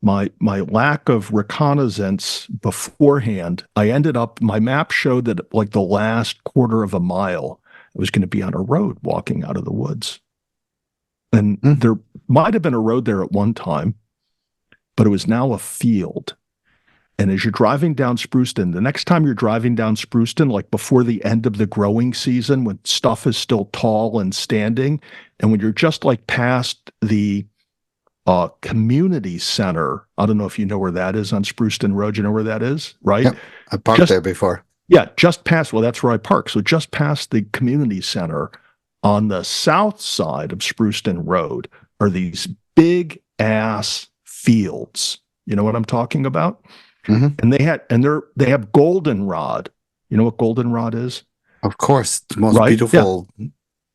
my lack of reconnaissance beforehand, I ended up, my map showed that like the last quarter of a mile, I was going to be on a road walking out of the woods. And there might have been a road there at one time, but it was now a field. And as you're driving down Spruceton, the next time you're driving down Spruceton, like before the end of the growing season, when stuff is still tall and standing, and when you're just like past the community center, I don't know if you know where that is on Spruceton Road. You know where that is, right? Yep. I parked there before. Yeah, just past, well, that's where I park. So just past the community center on the south side of Spruceton Road are these big ass fields. You know what I'm talking about? Mm-hmm. And they have goldenrod You know what goldenrod is? Of course, the most Right? beautiful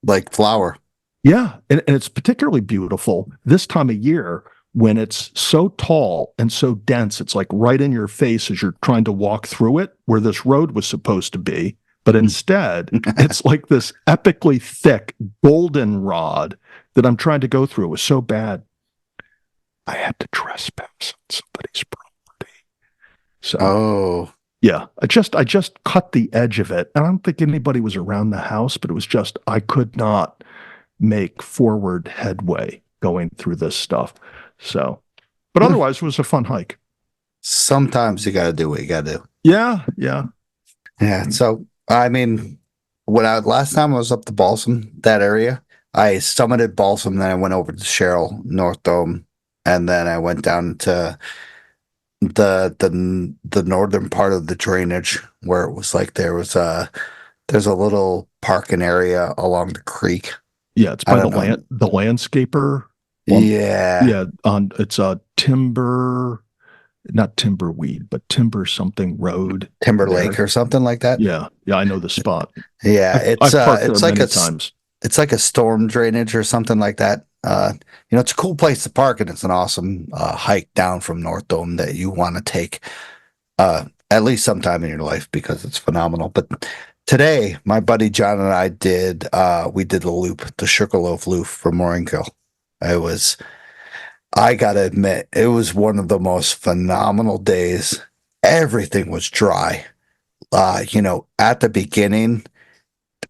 like flower. Yeah, and it's particularly beautiful this time of year when it's so tall and so dense. It's like right in your face as you're trying to walk through it, where this road was supposed to be. But instead, it's like this epically thick goldenrod that I'm trying to go through. It was so bad, I had to trespass on somebody's property. So, Oh, yeah, I just cut the edge of it. I don't think anybody was around the house, but it was just I could not make forward headway going through this stuff. So, but otherwise, it was a fun hike. sometimes you got to do what you got to do. Yeah. Yeah. So, I mean, last time I was up to Balsam, that area, I summited Balsam, then I went over to Sherrill, North Dome, and then I went down to the northern part of the drainage where it was like there's a little parking area along the creek. Yeah, it's by the landscaper. Yeah. Yeah, it's a not Timberweed, but Timber something road. Timber Lake or something like that. Yeah, I know the spot. Yeah, I've parked there many it's times. it's like a storm drainage or something like that. It's a cool place to park, and it's an awesome hike down from North Dome that you want to take at least sometime in your life because it's phenomenal. But today, my buddy John and I did the loop, the Sugarloaf Loop from Mooringkill. I gotta admit, it was one of the most phenomenal days. Everything was dry. At the beginning,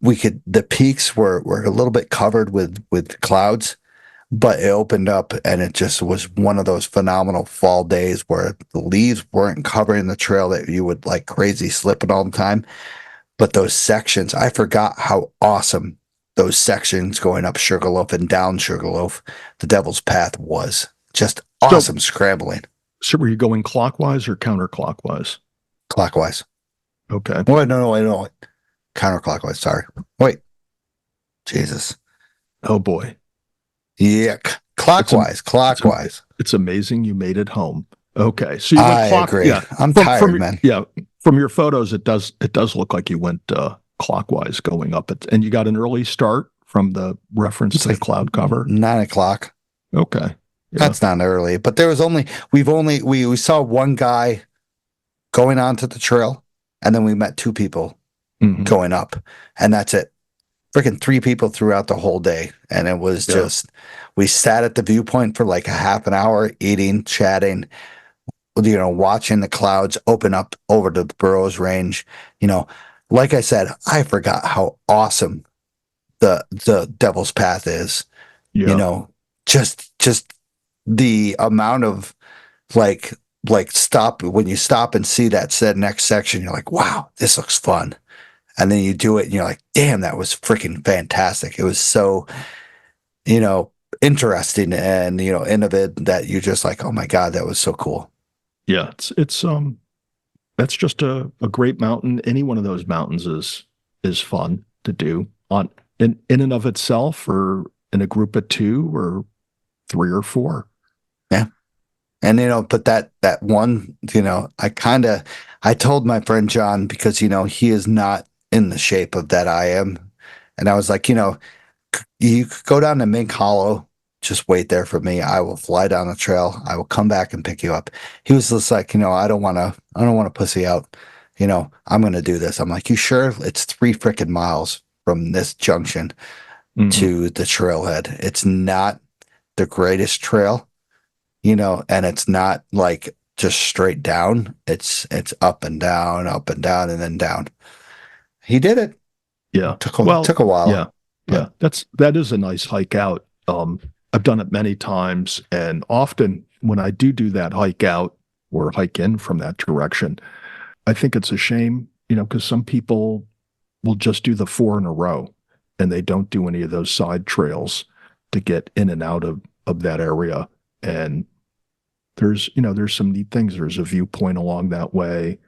the peaks were a little bit covered with clouds, but it opened up and it just was one of those phenomenal fall days where the leaves weren't covering the trail that you would like crazy slipping all the time. But those sections, I forgot how awesome those sections going up Sugarloaf and down Sugarloaf, the Devil's Path was. Just awesome scrambling. So were you going clockwise or counterclockwise? Clockwise. Okay. Wait, no. Counterclockwise, sorry. Wait. Jesus. Oh boy. Yeah. Clockwise. It's amazing you made it home. Okay. So you went I agree. Yeah. I'm tired, man. Yeah. From your photos, it does look like you went clockwise going up it, and you got an early start from the reference to the cloud cover. 9:00. Okay. Yeah. That's not early, but there was we saw one guy going onto the trail, and then we met two people going up, and that's it. Freaking 3 people throughout the whole day, and it was just we sat at the viewpoint for like a half an hour, eating, chatting, watching the clouds open up over to the Burroughs Range. Like I said, I forgot how awesome the Devil's Path is. Yeah. Just the amount of like stop when you stop and see that said next section, you're like, wow, this looks fun. And then you do it and you're like, damn, that was freaking fantastic. It was so, interesting and, innovative that you're just like, oh my God, that was so cool. Yeah. It's that's just a great mountain. Any one of those mountains is fun to do in and of itself, or in a group of 2 or 3 or 4. Yeah. And, but that one, I told my friend John, because, he is not in the shape of that I am. And I was like, you could go down to Mink Hollow, just wait there for me. I will fly down the trail. I will come back and pick you up. He was just like, I don't want to pussy out. I'm going to do this. I'm like, you sure? It's 3 freaking miles from this junction to the trailhead. It's not the greatest trail, and it's not like just straight down. It's up and down, and then down. He did it. Yeah. Took a while. Yeah. Yeah. That is a nice hike out. I've done it many times, and often when I do that hike out or hike in from that direction, I think it's a shame, because some people will just do the 4 in a row and they don't do any of those side trails to get in and out of that area. And there's some neat things. There's a viewpoint along that way.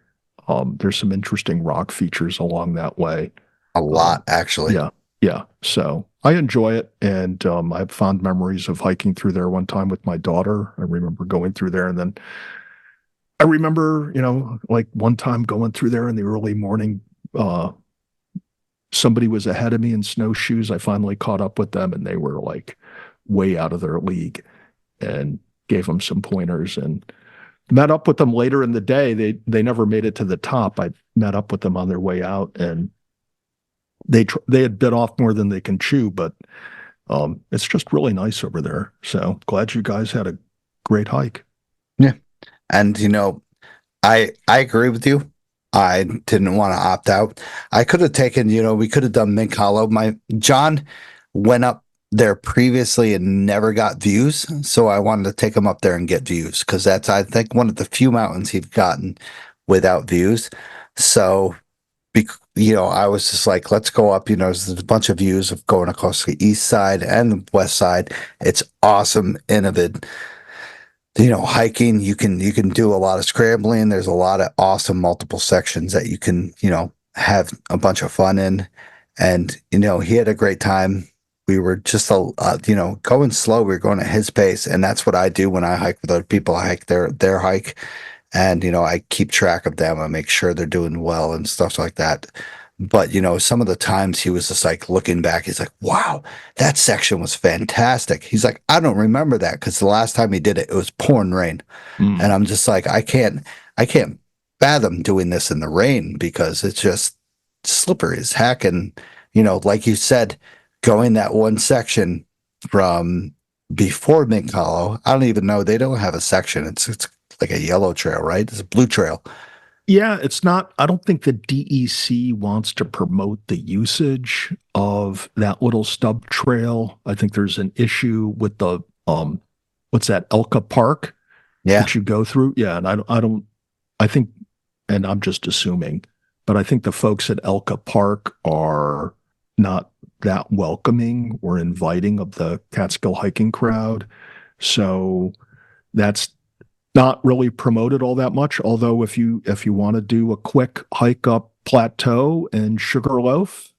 There's some interesting rock features along that way. A lot, actually. Yeah. Yeah. So I enjoy it. And I have fond memories of hiking through there one time with my daughter. I remember going through there, and then I remember, like one time going through there in the early morning somebody was ahead of me in snowshoes. I finally caught up with them, and they were like way out of their league, and gave them some pointers and met up with them later in the day. They never made it to the top. I met up with them on their way out, and they had bit off more than they can chew, but it's just really nice over there. So glad you guys had a great hike. Yeah. And, I agree with you. I didn't want to opt out. I could have taken, we could have done Mink Hollow. John went up there previously and never got views. So I wanted to take him up there and get views, because that's, I think, one of the few mountains he's gotten without views. So, I was just like, let's go up. There's a bunch of views of going across the east side and the west side. It's awesome, innovative. Hiking, you can do a lot of scrambling. There's a lot of awesome multiple sections that you can, have a bunch of fun in. And, he had a great time. We were just, going slow. We were going at his pace. And that's what I do when I hike with other people. I hike their hike, and, I keep track of them. I make sure they're doing well and stuff like that. But, some of the times he was just like looking back, he's like, wow, that section was fantastic. He's like, I don't remember that, because the last time he did it, it was pouring rain. And I'm just like, I can't fathom doing this in the rain, because it's just slippery as heck. And, like you said, going that one section from before Mink Hollow, I don't even know. They don't have a section. It's like a yellow trail, right? It's a blue trail. Yeah, it's not. I don't think the DEC wants to promote the usage of that little stub trail. I think there's an issue with the what's that, Elka Park? Yeah, that you go through. Yeah, and I think, and I'm just assuming, but I think the folks at Elka Park are not that welcoming or inviting of the Catskill hiking crowd. So that's not really promoted all that much. Although if you want to do a quick hike up Plateau and Sugarloaf,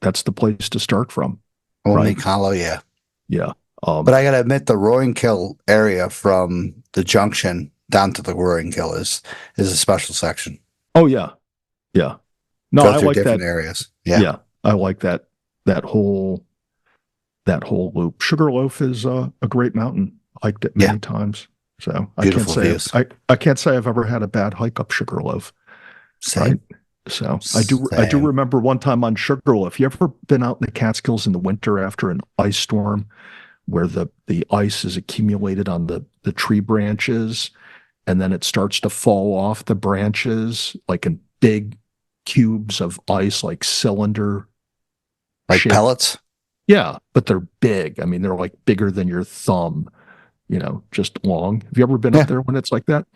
that's the place to start from. Well, Mink Hollow, yeah. Yeah. But I got to admit, the Roaring Kill area from the junction down to the Roaring Kill is a special section. Oh, yeah. Yeah. No, Go I through like different that. areas. Yeah. I like that whole loop. Sugarloaf is a great mountain. Hiked it many times. So Beautiful views. I can't say I've ever had a bad hike up Sugarloaf. Same. Right? So I do remember one time on Sugarloaf. You ever been out in the Catskills in the winter after an ice storm, where the ice is accumulated on the tree branches, and then it starts to fall off the branches like in big cubes of ice, like cylinder, like shape. pellets? Yeah, but they're big. I mean, they're like bigger than your thumb, just long. Have you ever been up there when it's like that?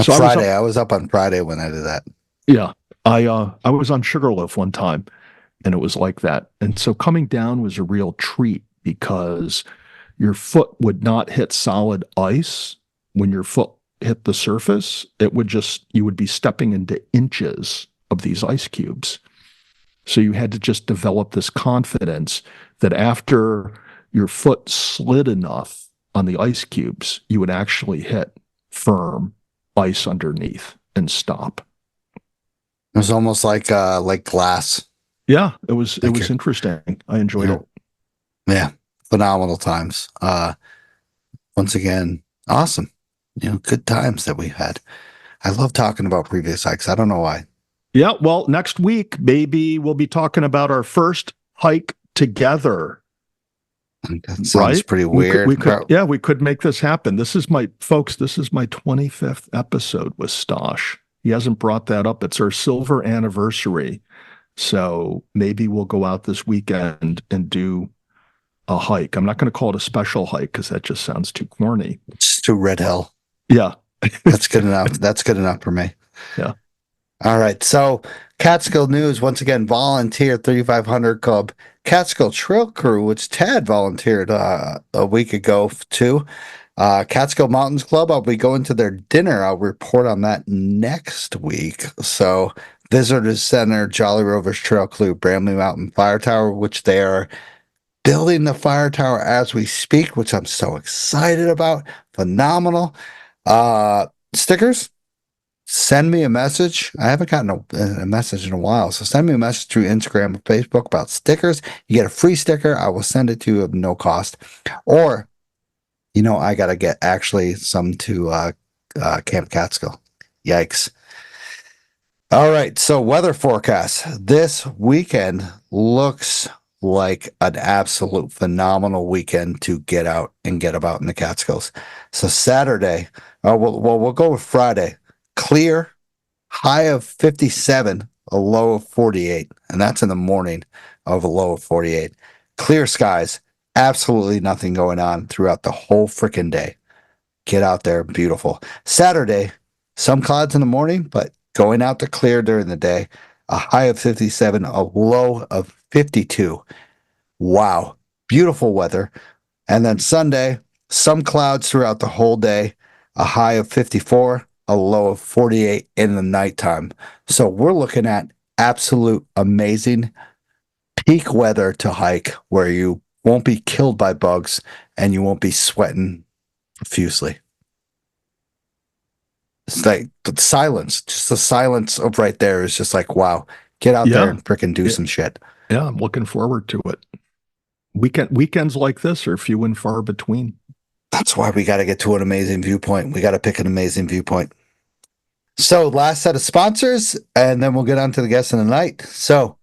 So I was up on Friday when I did that. Yeah. I was on Sugarloaf one time, and it was like that. And so coming down was a real treat, because your foot would not hit solid ice. When your foot hit the surface, you would be stepping into inches of these ice cubes. So you had to just develop this confidence that after your foot slid enough on the ice cubes, you would actually hit firm ice underneath and stop. It was almost like glass. Yeah, it was interesting. I enjoyed it. Yeah, phenomenal times. Once again, awesome. Good times that we've had. I love talking about previous hikes. I don't know why. Yeah, well, next week, maybe we'll be talking about our first hike together. That sounds pretty weird. We could make this happen. This is my 25th episode with Stosh. He hasn't brought that up. It's our silver anniversary. So maybe we'll go out this weekend and do a hike. I'm not going to call it a special hike, because that just sounds too corny. It's too Red Hill. Yeah. That's good enough. That's good enough for me. Yeah. All right. So Catskill News, once again, volunteer 3500 Club, Catskill Trail Crew, which Tad volunteered a week ago too. Catskill Mountains Club, I'll be going to their dinner. I'll report on that next week. So Visitors Center, Jolly Rovers Trail Crew, Bramley Mountain Fire Tower, which they are building the fire tower as we speak, which I'm so excited about. Phenomenal. Stickers. send me a message. I haven't gotten a message in a while. So send me a message through Instagram or Facebook about stickers. You get a free sticker. I will send it to you at no cost. Or, I got to get actually some to Camp Catskill. Yikes. All right. So weather forecast. This weekend looks like an absolute phenomenal weekend to get out and get about in the Catskills. So Saturday, we'll go with Friday. Clear, high of 57, a low of 48. And that's in the morning of a low of 48. Clear skies, absolutely nothing going on throughout the whole freaking day. Get out there, beautiful. Saturday, some clouds in the morning, but going out to clear during the day. A high of 57, a low of 52. Wow, beautiful weather. And then Sunday, some clouds throughout the whole day, a high of 54, a low of 48 in the nighttime. So we're looking at absolute amazing peak weather to hike where you won't be killed by bugs and you won't be sweating profusely. It's like the silence, just the silence of right there is just like, wow, get out there and freaking do some shit. Yeah, I'm looking forward to it. Weekends like this are few and far between. That's why we got to get to an amazing viewpoint. We got to pick an amazing viewpoint. So last set of sponsors, and then we'll get on to the guest of the night. So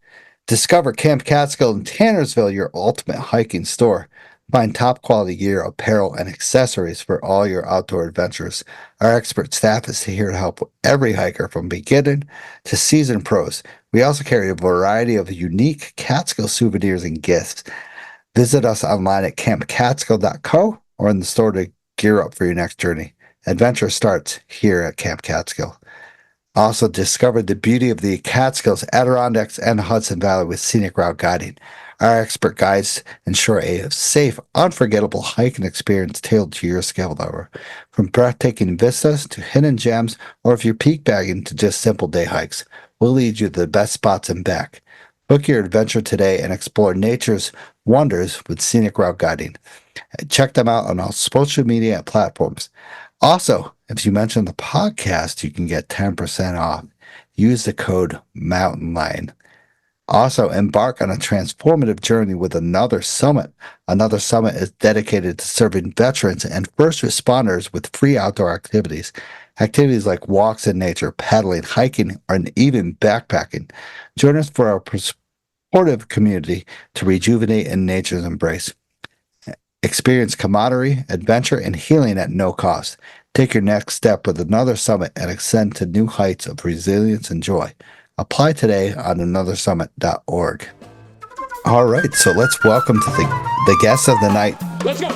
discover Camp Catskill in Tannersville, your ultimate hiking store. Find top quality gear, apparel, and accessories for all your outdoor adventures. Our expert staff is here to help every hiker from beginner to seasoned pros. We also carry a variety of unique Catskill souvenirs and gifts. Visit us online at campcatskill.co or in the store to gear up for your next journey. Adventure starts here at Camp Catskill. Also discover the beauty of the Catskills, Adirondacks, and Hudson Valley with scenic route guiding. Our expert guides ensure a safe, unforgettable hiking experience tailored to your skill level. From breathtaking vistas to hidden gems, or if you're peak bagging to just simple day hikes, we'll lead you to the best spots and back. Book your adventure today and explore nature's wonders with scenic route guiding. Check them out on all social media platforms. Also, if you mention the podcast, you can get 10% off. Use the code Mountain Lion. Also, embark on a transformative journey with Another Summit. Another Summit is dedicated to serving veterans and first responders with free outdoor activities. Activities like walks in nature, paddling, hiking, and even backpacking. Join us for our supportive community to rejuvenate in nature's embrace. Experience camaraderie, adventure, and healing at no cost. Take your next step with Another Summit and ascend to new heights of resilience and joy. Apply today on anothersummit.org. All right, so let's welcome to the guest of the night. Let's go.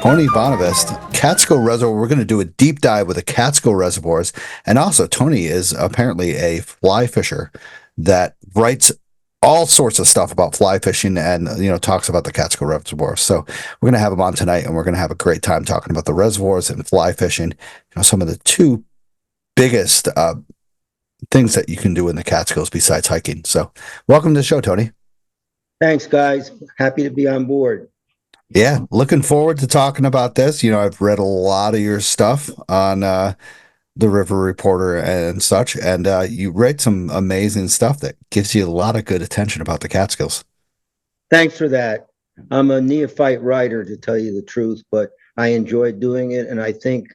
Tony Bonavist, Catskill Reservoir. We're going to do a deep dive with the Catskill Reservoirs. And also, Tony is apparently a fly fisher that writes all sorts of stuff about fly fishing and, talks about the Catskill Reservoir. So we're going to have him on tonight and we're going to have a great time talking about the reservoirs and fly fishing, some of the two biggest things that you can do in the Catskills besides hiking. So welcome to the show, Tony. Thanks, guys. Happy to be on board. Yeah, looking forward to talking about this. I've read a lot of your stuff on the River Reporter and such, and you write some amazing stuff that gives you a lot of good attention about the Catskills. Thanks for that. I'm a neophyte writer, to tell you the truth, but I enjoy doing it, and I think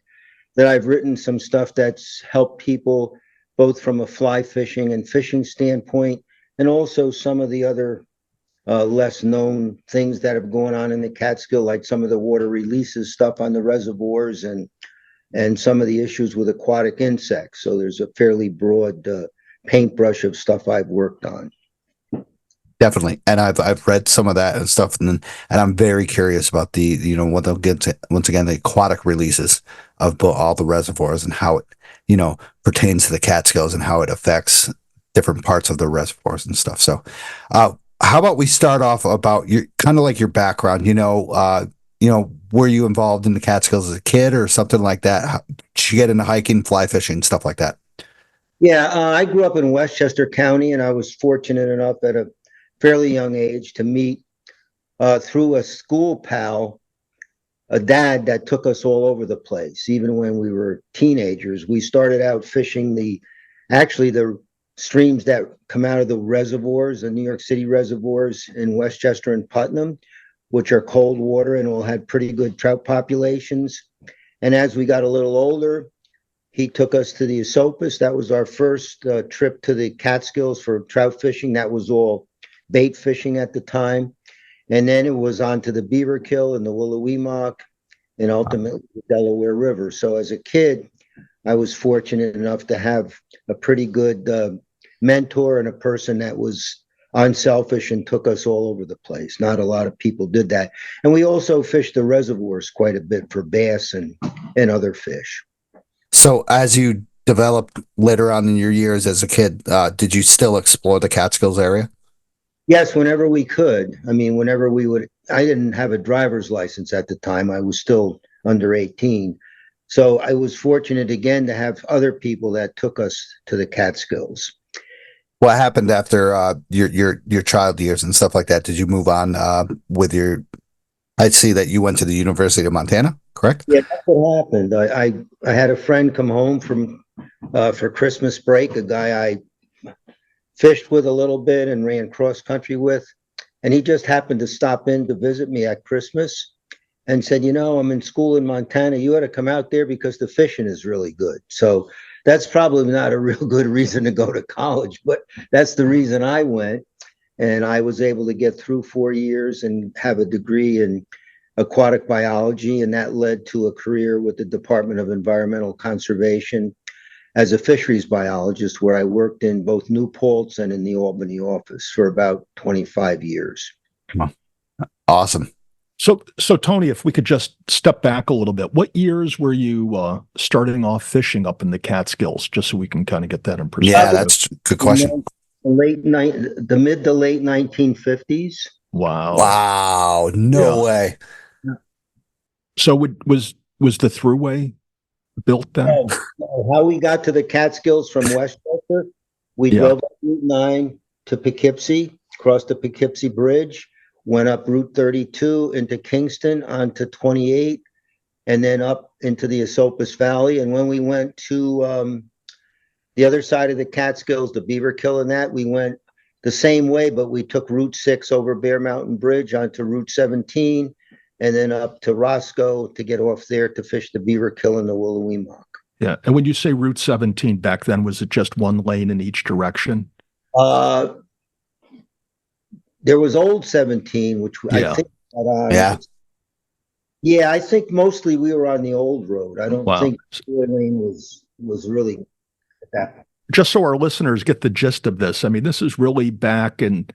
that I've written some stuff that's helped people both from a fly fishing and fishing standpoint, and also some of the other less known things that have gone on in the Catskill, like some of the water releases stuff on the reservoirs and some of the issues with aquatic insects. So there's a fairly broad paintbrush of stuff I've worked on. Definitely, and I've read some of that and stuff, and I'm very curious about the what they'll get to, once again, the aquatic releases of all the reservoirs and how it pertains to the Catskills and how it affects different parts of the reservoirs and stuff. So, how about we start off about your kind of like your background? Were you involved in the Catskills as a kid or something like that? How did you get into hiking, fly fishing, stuff like that? Yeah, I grew up in Westchester County, and I was fortunate enough at a fairly young age to meet through a school pal a dad that took us all over the place. Even when we were teenagers, we started out fishing the streams that come out of the reservoirs, the New York City reservoirs in Westchester and Putnam, which are cold water and all had pretty good trout populations. And as we got a little older, he took us to the Esopus. That was our first trip to the Catskills for trout fishing. That was all bait fishing at the time. And then it was on to the Beaverkill and the Willowwemoc and ultimately the Delaware River. So as a kid, I was fortunate enough to have a pretty good mentor and a person that was unselfish and took us all over the place. Not a lot of people did that. And we also fished the reservoirs quite a bit for bass and other fish. So as you developed later on in your years as a kid, did you still explore the Catskills area? Yes, whenever we could. I mean, whenever we would. I didn't have a driver's license at the time. I was still under 18. So I was fortunate again to have other people that took us to the Catskills. What happened after your child years and stuff like that? Did you move on with your? I see that you went to the University of Montana, correct? Yeah, that's what happened. I had a friend come home from for Christmas break, a guy I fished with a little bit and ran cross country with, and he just happened to stop in to visit me at Christmas and said, I'm in school in Montana. You ought to come out there because the fishing is really good. So that's probably not a real good reason to go to college, but that's the reason I went. And I was able to get through 4 years and have a degree in aquatic biology. And that led to a career with the Department of Environmental Conservation as a fisheries biologist, where I worked in both New Paltz and in the Albany office for about 25 years. Awesome. So Tony, if we could just step back a little bit, what years were you starting off fishing up in the Catskills, just so we can kind of get that in perspective? Yeah, that's a good question. The mid to late 1950s. Wow. Wow. No way. So was the thruway built then? How we got to the Catskills from Westchester, we drove up Route 9 to Poughkeepsie, crossed the Poughkeepsie Bridge, went up Route 32 into Kingston onto 28, and then up into the Esopus Valley. And when we went to the other side of the Catskills, the Beaverkill and that, we went the same way, but we took Route 6 over Bear Mountain Bridge onto Route 17, and then up to Roscoe to get off there to fish the Beaverkill and the Willowwemoc. Yeah. And when you say Route 17 back then, was it just one lane in each direction? There was Old 17, which I think. Yeah, I think mostly we were on the old road. I don't think the lane was really that. Just so our listeners get the gist of this, I mean, this is really back in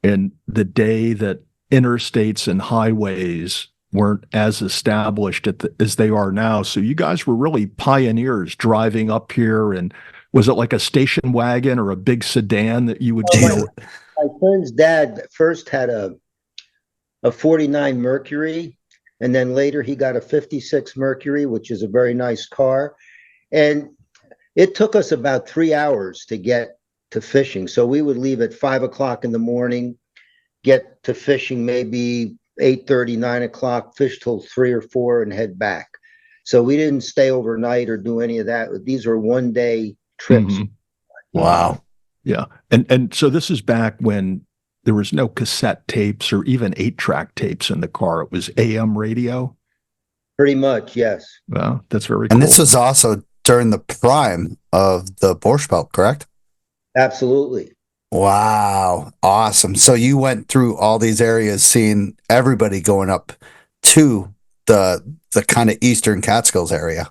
the day that interstates and highways weren't as established as they are now. So you guys were really pioneers driving up here. And was it like a station wagon or a big sedan that you would go? My friend's dad first had a 49 Mercury, and then later he got a 56 Mercury, which is a very nice car. And it took us about 3 hours to get to fishing. So we would leave at 5 o'clock in the morning, get to fishing maybe 8:30, 9 o'clock, fish till 3 or 4 and head back. So we didn't stay overnight or do any of that. These were one-day trips. Mm-hmm. Wow. Yeah. And so this is back when there was no cassette tapes or even 8-track tapes in the car. It was AM radio. Pretty much, yes. Well, that's very cool. And this was also during the prime of the Borscht Belt, correct? Absolutely. Wow. Awesome. So you went through all these areas, seeing everybody going up to the kind of Eastern Catskills area.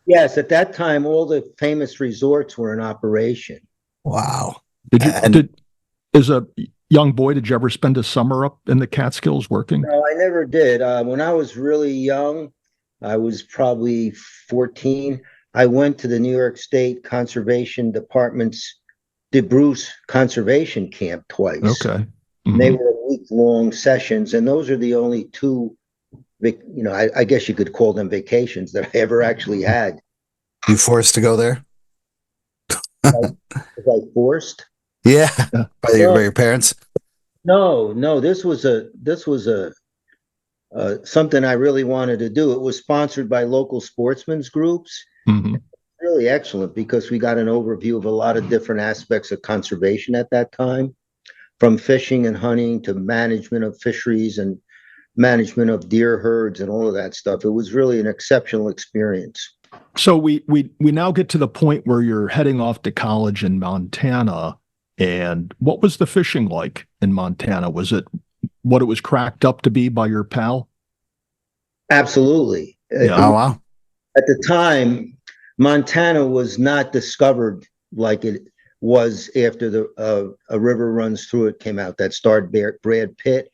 Yes. At that time, all the famous resorts were in operation. Wow. As a young boy, did you ever spend a summer up in the Catskills working? No, I never did. When I was really young, I was probably 14. I went to the New York State Conservation Department's DeBruce Conservation Camp twice. Okay. Mm-hmm. They were week-long sessions, and those are the only two, I guess you could call them vacations that I ever actually had. You forced to go there? Was I forced? Yeah, by your parents. No. This was something I really wanted to do. It was sponsored by local sportsmen's groups. Mhm. Really excellent because we got an overview of a lot of different aspects of conservation at that time, from fishing and hunting to management of fisheries and management of deer herds and all of that stuff. It was really an exceptional experience. So we now get to the point where you're heading off to college in Montana. And what was the fishing like in Montana? Was it what it was cracked up to be by your pal? Absolutely. Yeah. Oh wow. At the time, Montana was not discovered like it was after A River Runs Through It came out, that starred Brad Pitt.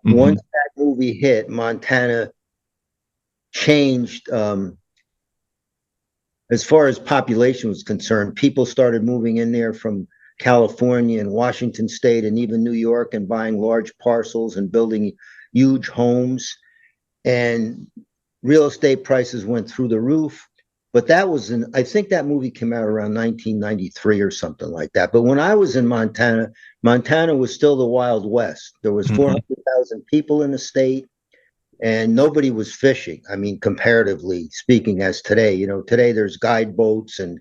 Mhm. Once that movie hit, Montana changed. As far as population was concerned, people started moving in there from California and Washington State and even New York and buying large parcels and building huge homes. And real estate prices went through the roof. But that was I think that movie came out around 1993 or something like that. But when I was in Montana, Montana was still the Wild West. There was 400,000 people in the state. And nobody was fishing. I mean, comparatively speaking, as today, today there's guide boats and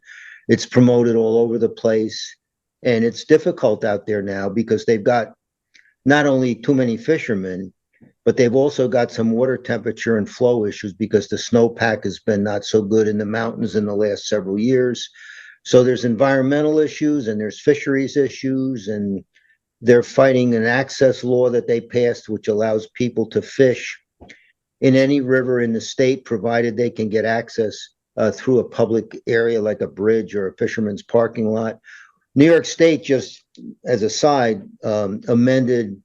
it's promoted all over the place. And it's difficult out there now because they've got not only too many fishermen, but they've also got some water temperature and flow issues because the snowpack has been not so good in the mountains in the last several years. So there's environmental issues and there's fisheries issues, and they're fighting an access law that they passed, which allows people to fish in any river in the state, provided they can get access through a public area like a bridge or a fisherman's parking lot. New York State, just as a side, amended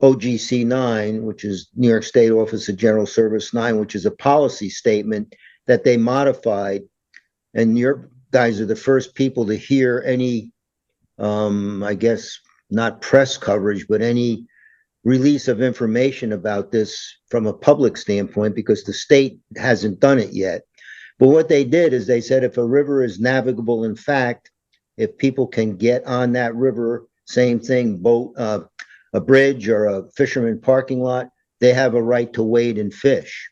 OGC 9, which is New York State Office of General Service 9, which is a policy statement that they modified. And your guys are the first people to hear any, I guess, not press coverage, but any release of information about this from a public standpoint, because the state hasn't done it yet. But what they did is they said if a river is navigable, in fact, if people can get on that river, same thing, boat, a bridge or a fisherman parking lot, they have a right to wade and fish.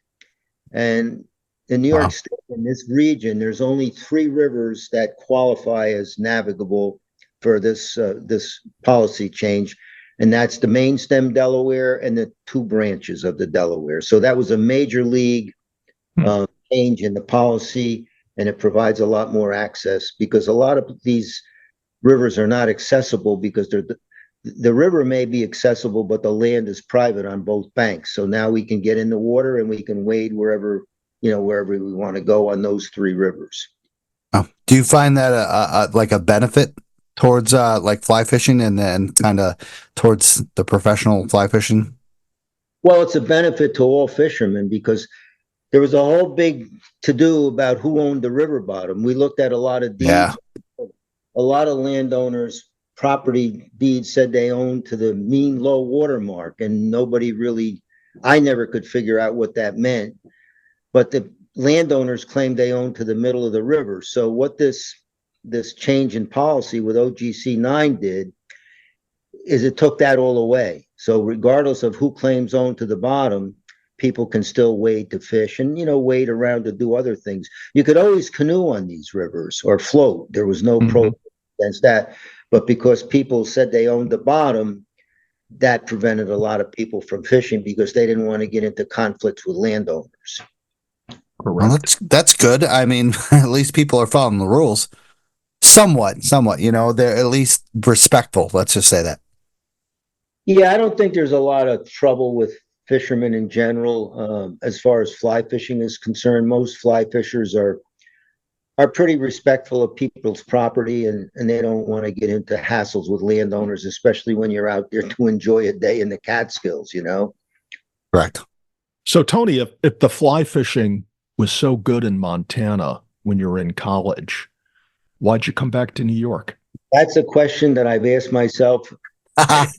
And in New York State, in this region, there's only 3 rivers that qualify as navigable for this policy change. And that's the main stem Delaware and the 2 branches of the Delaware. So that was a major league change in the policy, and it provides a lot more access because a lot of these rivers are not accessible because the river may be accessible, but the land is private on both banks. So now we can get in the water and we can wade wherever we want to go on those 3 rivers. Oh. Do you find that like a benefit towards like fly fishing and then kind of towards the professional fly fishing? Well, it's a benefit to all fishermen because there was a whole big to-do about who owned the river bottom. We looked at a lot of deeds. Yeah. A lot of landowners' property deeds said they owned to the mean low water mark, and I never could figure out what that meant. But the landowners claimed they owned to the middle of the river. So what this change in policy with OGC 9 did is it took that all away. So regardless of who claims own to the bottom, people can still wade to fish and, wade around to do other things. You could always canoe on these rivers or float. There was no prohibition against that. But because people said they owned the bottom, that prevented a lot of people from fishing because they didn't want to get into conflicts with landowners. Well, that's good. I mean, at least people are following the rules. Somewhat, they're at least respectful. Let's just say that. Yeah, I don't think there's a lot of trouble with fishermen in general. As far as fly fishing is concerned, most fly fishers are pretty respectful of people's property and they don't want to get into hassles with landowners, especially when you're out there to enjoy a day in the Catskills, Correct. So Tony, if the fly fishing was so good in Montana when you were in college, why'd you come back to New York? That's a question that I've asked myself because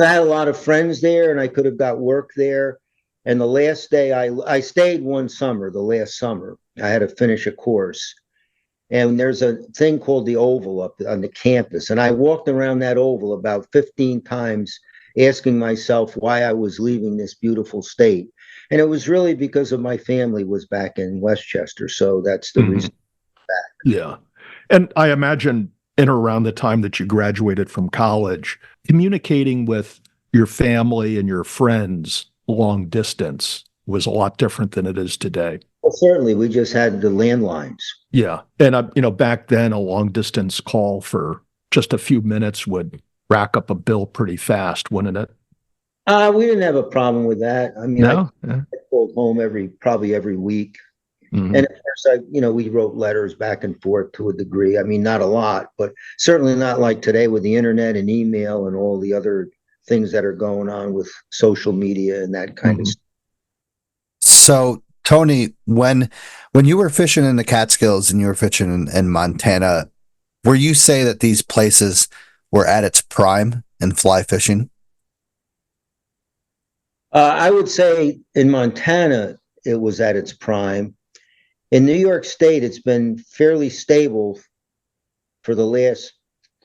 I had a lot of friends there and I could have got work there. And the last day I stayed one summer, the last summer, I had to finish a course. And there's a thing called the Oval up on the campus. And I walked around that Oval about 15 times asking myself why I was leaving this beautiful state. And it was really because of my family was back in Westchester. So that's the reason. Yeah. And I imagine in or around the time that you graduated from college, communicating with your family and your friends long distance was a lot different than it is today. Well, certainly, we just had the landlines. Yeah. And, back then, a long distance call for just a few minutes would rack up a bill pretty fast, wouldn't it? We didn't have a problem with that. I mean, No? I called home probably every week. Mhm. And of course, we wrote letters back and forth to a degree. I mean, not a lot, but certainly not like today with the internet and email and all the other things that are going on with social media and that kind of stuff. So, Tony, when you were fishing in the Catskills and you were fishing in Montana, were you say that these places were at its prime in fly fishing? I would say in Montana, it was at its prime. In New York State, it's been fairly stable for the last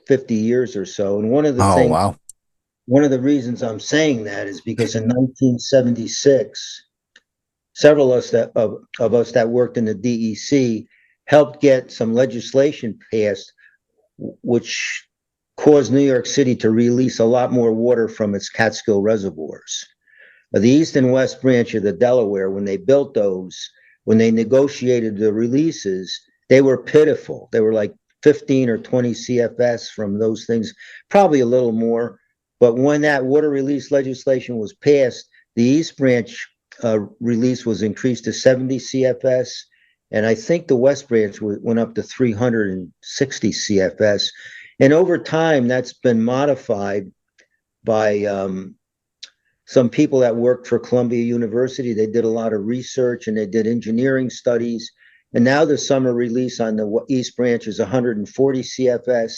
50 years or so. And one of the reasons I'm saying that is because in 1976, several of us that worked in the DEC helped get some legislation passed, which caused New York City to release a lot more water from its Catskill reservoirs. The East and West branch of the Delaware, when they built those, when they negotiated the releases, they were pitiful. They were like 15 or 20 CFS from those things, probably a little more. But when that water release legislation was passed, the East branch release was increased to 70 CFS. And I think the West branch went up to 360 CFS. And over time, that's been modified by some people that worked for Columbia University. They did a lot of research and they did engineering studies. And now the summer release on the East branch is 140 CFS.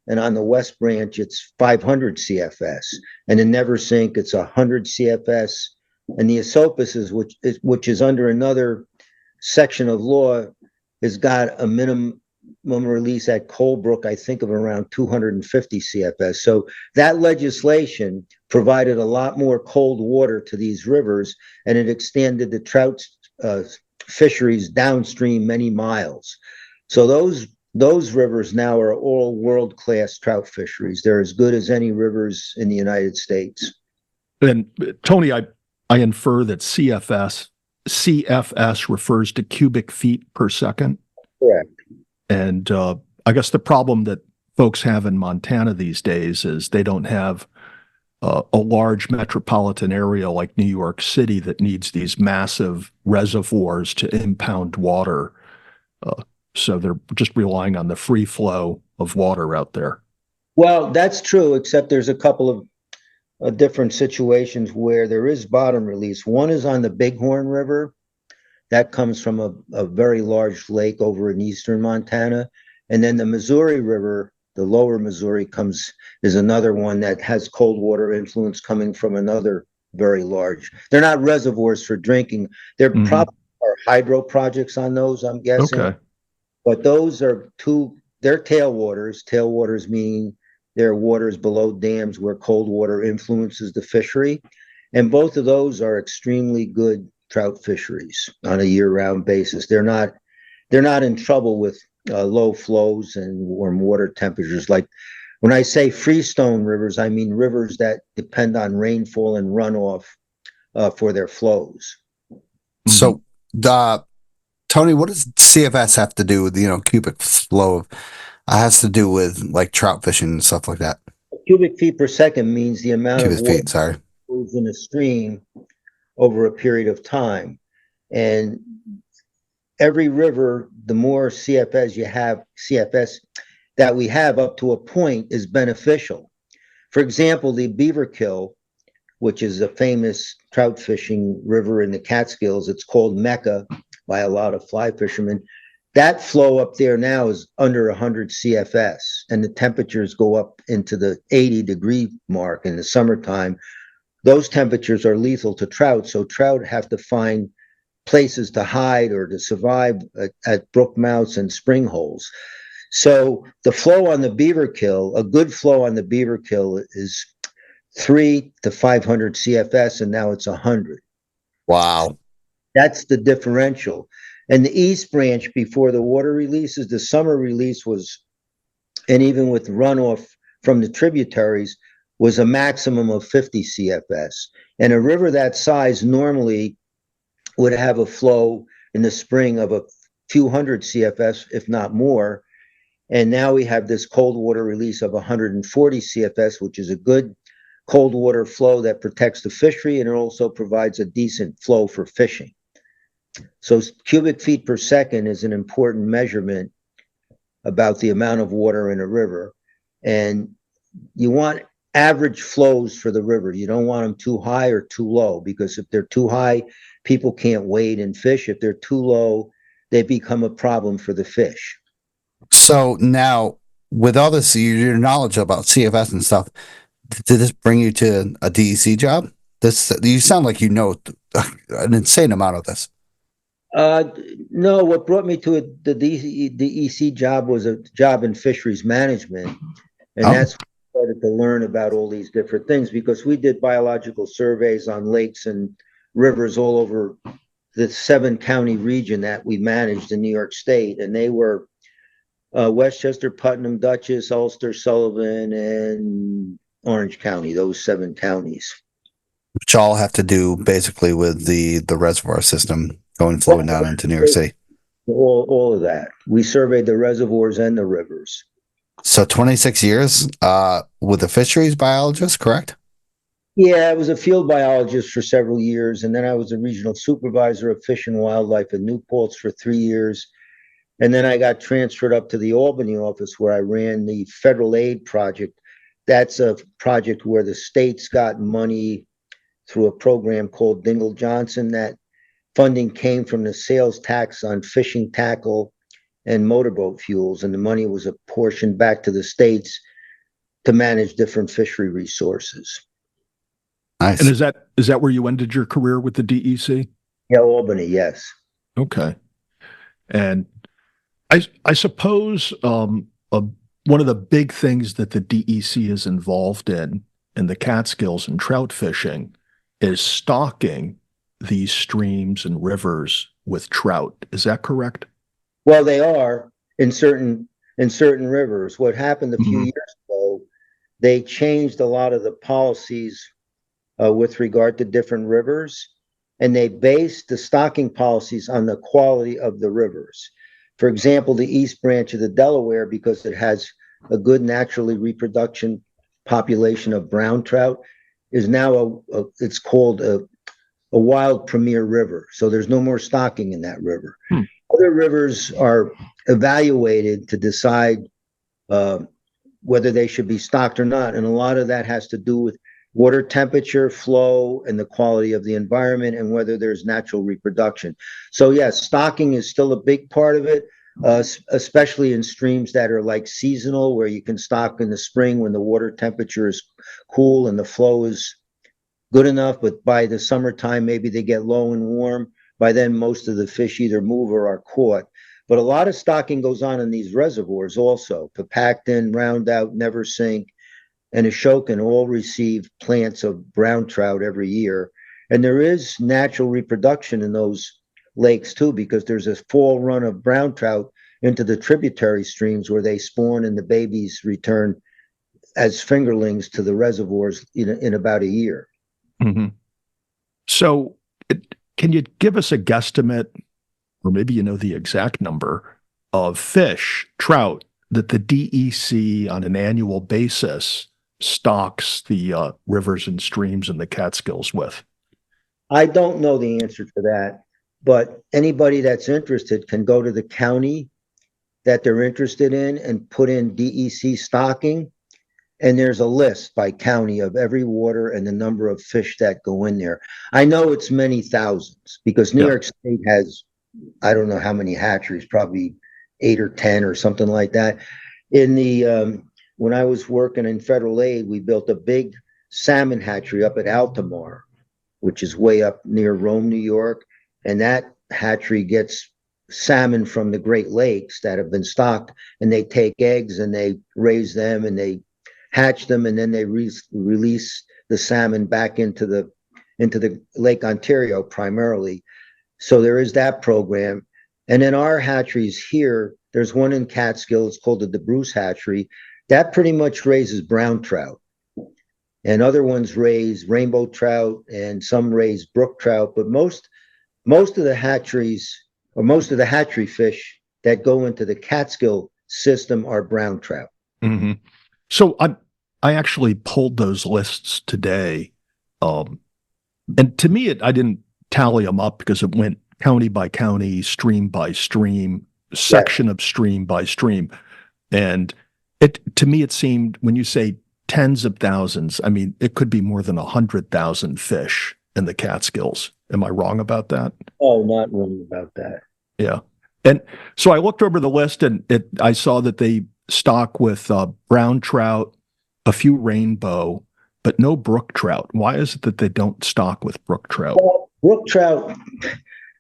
And on the West branch, it's 500 CFS. And in Neversink, it's 100 CFS. And the Esopus, which is under another section of law, has got a minimum release at Colebrook, I think, of around 250 CFS. So that legislation provided a lot more cold water to these rivers, and it extended the trout fisheries downstream many miles. So those rivers now are all world-class trout fisheries. They're as good as any rivers in the United States. And Tony, I infer that CFS refers to cubic feet per second. Correct. And I guess the problem that folks have in Montana these days is they don't have a large metropolitan area like New York City that needs these massive reservoirs to impound water. So they're just relying on the free flow of water out there. Well, that's true, except there's a couple of different situations where there is bottom release. One is on the Bighorn River. That comes from a very large lake over in eastern Montana. And then the Missouri River, the lower Missouri is another one that has cold water influence coming from another very large. They're not reservoirs for drinking. There probably are hydro projects on those, I'm guessing. Okay. But those are they're tailwaters. Tailwaters meaning they're waters below dams where cold water influences the fishery. And both of those are extremely good trout fisheries on a year-round basis. They're not in trouble with low flows and warm water temperatures. Like when I say freestone rivers, I mean rivers that depend on rainfall and runoff for their flows. So, Tony, what does CFS have to do with cubic flow? It has to do with like trout fishing and stuff like that. Cubic feet per second means the amount of water that moves in a stream over a period of time. And every river, the more CFS that we have up to a point is beneficial. For example, the Beaverkill, which is a famous trout fishing river in the Catskills, it's called Mecca by a lot of fly fishermen. That flow up there now is under 100 CFS, and the temperatures go up into the 80-degree mark in the summertime. Those temperatures are lethal to trout, so trout have to find places to hide or to survive at brook mouths and spring holes. So the flow on the Beaverkill, a good flow on the Beaverkill is 3 to 500 CFS, and now it's 100. Wow. That's the differential. And the East Branch, before the water releases, the summer release was, and even with runoff from the tributaries, was a maximum of 50 CFS. And a river that size normally would have a flow in the spring of a few hundred CFS, if not more. And now we have this cold water release of 140 CFS, which is a good cold water flow that protects the fishery, and it also provides a decent flow for fishing. So cubic feet per second is an important measurement about the amount of water in a river. And you want average flows for the river. You don't want them too high or too low, because if they're too high, people can't wade and fish. If they're too low, they become a problem for the fish. So now, with all this, your knowledge about CFS and stuff, did this bring you to a DEC job? This, you sound like you know an insane amount of this. No, what brought me to the DEC job was a job in fisheries management. And that's when I started to learn about all these different things, because we did biological surveys on lakes and rivers all over the 7-county region that we managed in New York State. And they were Westchester, Putnam, Dutchess, Ulster, Sullivan, and Orange County, those 7 counties. Which all have to do basically with the reservoir system flowing down into New York City. All of that. We surveyed the reservoirs and the rivers. So 26 years with a fisheries biologist, correct? Yeah, I was a field biologist for several years, and then I was a regional supervisor of fish and wildlife in New Paltz for 3 years. And then I got transferred up to the Albany office, where I ran the federal aid project. That's a project where the states got money through a program called Dingell-Johnson. That funding came from the sales tax on fishing tackle and motorboat fuels, and the money was apportioned back to the states to manage different fishery resources. Nice. And is that where you ended your career with the DEC? Yeah, Albany, yes. Okay. And I suppose one of the big things that the DEC is involved in the Catskills and trout fishing is stocking these streams and rivers with trout. Is that correct? Well, they are in certain rivers. What happened a few years ago, they changed a lot of the policies with regard to different rivers, and they based the stocking policies on the quality of the rivers. For example, the East Branch of the Delaware, because it has a good naturally reproduction population of brown trout, is now it's called a wild premier river. So there's no more stocking in that river. Other rivers are evaluated to decide whether they should be stocked or not. And a lot of that has to do with water temperature, flow, and the quality of the environment, and whether there's natural reproduction. So yes, stocking is still a big part of it, especially in streams that are like seasonal, where you can stock in the spring when the water temperature is cool and the flow is good enough. But by the summertime, maybe they get low and warm. By then, most of the fish either move or are caught. But a lot of stocking goes on in these reservoirs also. Papacton, Roundout, Neversink, and Ashokan all receive plants of brown trout every year. And there is natural reproduction in those lakes too, because there's a fall run of brown trout into the tributary streams where they spawn, and the babies return as fingerlings to the reservoirs in about a year. Mm-hmm. So can you give us a guesstimate, or maybe you know the exact number, of fish, trout, that the DEC on an annual basis stocks the rivers and streams in the Catskills with? I don't know the answer to that, but anybody that's interested can go to the county that they're interested in and put in DEC stocking, and there's a list by county of every water and the number of fish that go in there. I know it's many thousands, because New York State has, I don't know how many hatcheries, probably 8 or 10 or something like that. In the when I was working in federal aid, we built a big salmon hatchery up at Altamar, which is way up near Rome, New York. And that hatchery gets salmon from the Great Lakes that have been stocked, and they take eggs and they raise them, and they hatch them, and then they release the salmon back into the Lake Ontario primarily. So there is that program. And then our hatcheries here, there's one in Catskill, it's called the Bruce Hatchery. That pretty much raises brown trout. And other ones raise rainbow trout, and some raise brook trout. But most of the hatcheries, or most of the hatchery fish that go into the Catskill system, are brown trout. Mm-hmm. So I actually pulled those lists today. And to me, I didn't tally them up because it went county by county, stream by stream, section of stream by stream. And to me, it seemed, when you say tens of thousands, I mean, it could be more than 100,000 fish in the Catskills. Am I wrong about that? Oh, not wrong about that. Yeah. And so I looked over the list, and I saw that they stock with brown trout, a few rainbow, but no brook trout. Why is it that they don't stock with brook trout? Well, brook trout,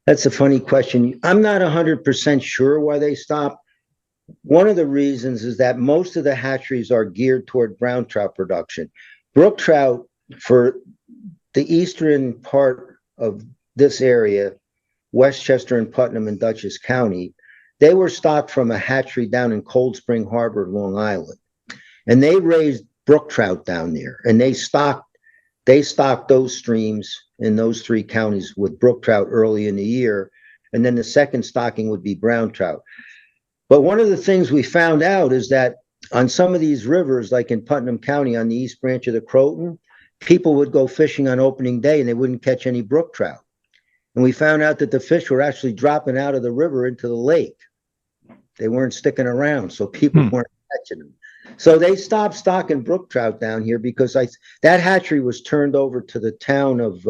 that's a funny question. I'm not 100% sure why they stop. One of the reasons is that most of the hatcheries are geared toward brown trout production. Brook trout, for the eastern part of this area, Westchester and Putnam and Dutchess County, they were stocked from a hatchery down in Cold Spring Harbor, Long Island. And they raised brook trout down there, and they stocked those streams in those three counties with brook trout early in the year. And then the second stocking would be brown trout. But one of the things we found out is that on some of these rivers, like in Putnam County on the east branch of the Croton, people would go fishing on opening day and they wouldn't catch any brook trout. And we found out that the fish were actually dropping out of the river into the lake. They weren't sticking around, so people weren't catching them. So they stopped stocking brook trout down here because that hatchery was turned over to the town of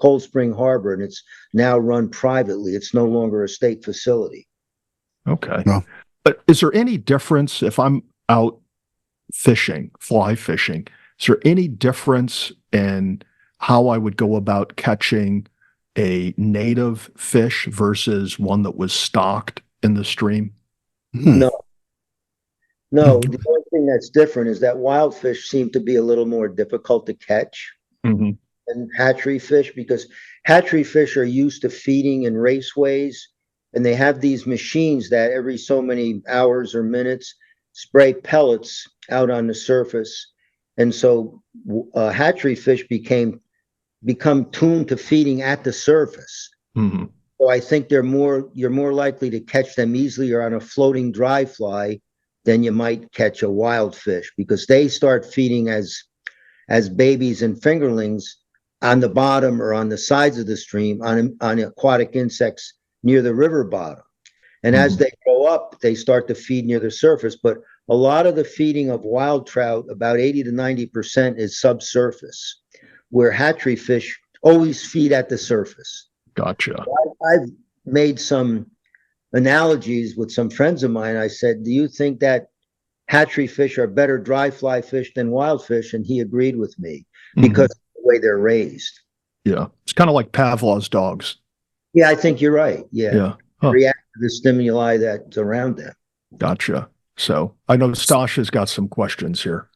Cold Spring Harbor, and it's now run privately. It's no longer a state facility. Okay. No. But is there any difference if I'm out fishing, fly fishing? Is there any difference in how I would go about catching a native fish versus one that was stocked in the stream? No. No, the only thing that's different is that wild fish seem to be a little more difficult to catch than hatchery fish, because hatchery fish are used to feeding in raceways, and they have these machines that every so many hours or minutes spray pellets out on the surface. And so hatchery fish become tuned to feeding at the surface. So I think you're more likely to catch them easily or on a floating dry fly than you might catch a wild fish, because they start feeding as babies and fingerlings on the bottom or on the sides of the stream on aquatic insects near the river bottom. And as they grow up, they start to feed near the surface. But a lot of the feeding of wild trout, about 80 to 90%, is subsurface, where hatchery fish always feed at the surface. Gotcha. I've made some analogies with some friends of mine. I said, do you think that hatchery fish are better dry fly fish than wild fish? And he agreed with me because of the way they're raised. Yeah. It's kind of like Pavlov's dogs. Yeah, I think you're right. Yeah. Huh. React to the stimuli that's around them. Gotcha. So I know Stasha's got some questions here.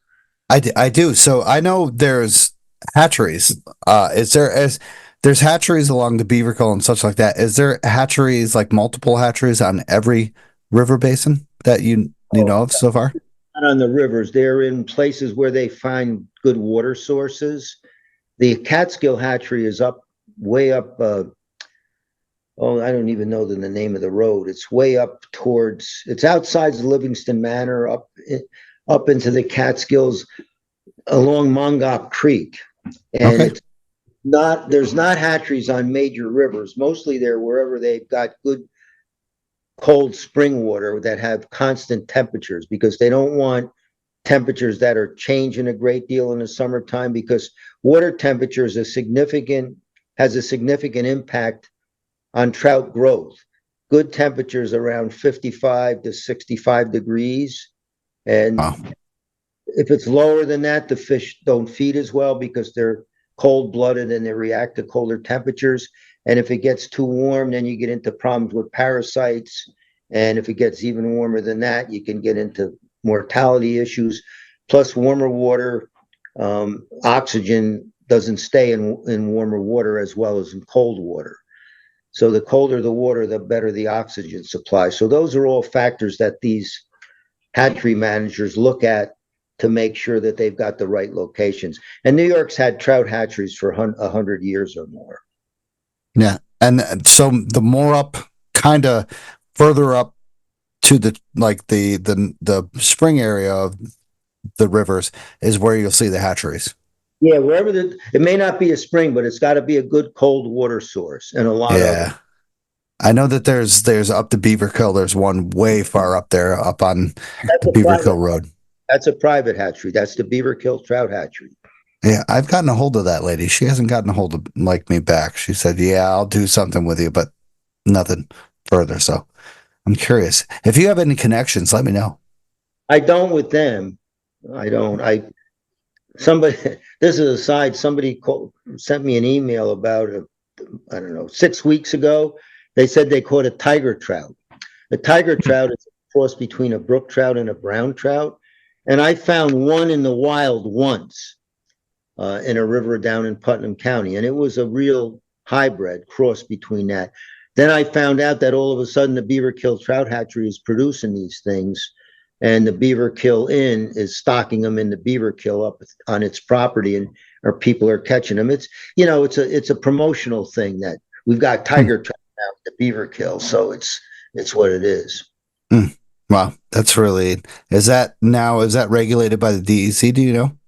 I do. So I know there's hatcheries. There's hatcheries along the Beaverville and such like that. Is there hatcheries, like multiple hatcheries on every river basin that you know of so far? Not on the rivers. They're in places where they find good water sources. The Catskill hatchery is way up. I don't even know the name of the road. It's way up it's outside Livingston Manor, up into the Catskills along Mongauk Creek. And there's not hatcheries on major rivers. Mostly they're wherever they've got good cold spring water that have constant temperatures, because they don't want temperatures that are changing a great deal in the summertime, because water temperature has a significant impact on trout growth. Good temperatures around 55 to 65 degrees. And if it's lower than that, the fish don't feed as well because they're cold-blooded and they react to colder temperatures. And if it gets too warm, then you get into problems with parasites. And if it gets even warmer than that, you can get into mortality issues. plus warmer water, oxygen doesn't stay in warmer water as well as in cold water. So the colder the water, the better the oxygen supply. So those are all factors that these hatchery managers look at to make sure that they've got the right locations. And New York's had trout hatcheries for 100 years or more. Yeah. And so the more up, kind of further up to the spring area of the rivers is where you'll see the hatcheries. Yeah, wherever it may not be a spring, but it's got to be a good cold water source, and a lot of. I know that there's up to Beaverkill. There's one way far up there, up on the Beaverkill Road. That's a private hatchery. That's the Beaverkill Trout Hatchery. Yeah, I've gotten a hold of that lady. She hasn't gotten a hold of me back. She said, "Yeah, I'll do something with you," but nothing further. So I'm curious. If you have any connections, let me know. I don't with them. I don't. Somebody. This is a side. Somebody sent me an email about I don't know, 6 weeks ago. They said they caught a tiger trout. A tiger trout is a cross between a brook trout and a brown trout. And I found one in the wild once in a river down in Putnam County. And it was a real hybrid cross between that. Then I found out that all of a sudden the Beaverkill Trout Hatchery is producing these things. And the Beaverkill Inn is stocking them in the Beaverkill up on its property, and or people are catching them. It's it's a promotional thing that we've got tiger trout now at the Beaverkill, so it's what it is. Wow, that's really is that regulated by the DEC? Do you know?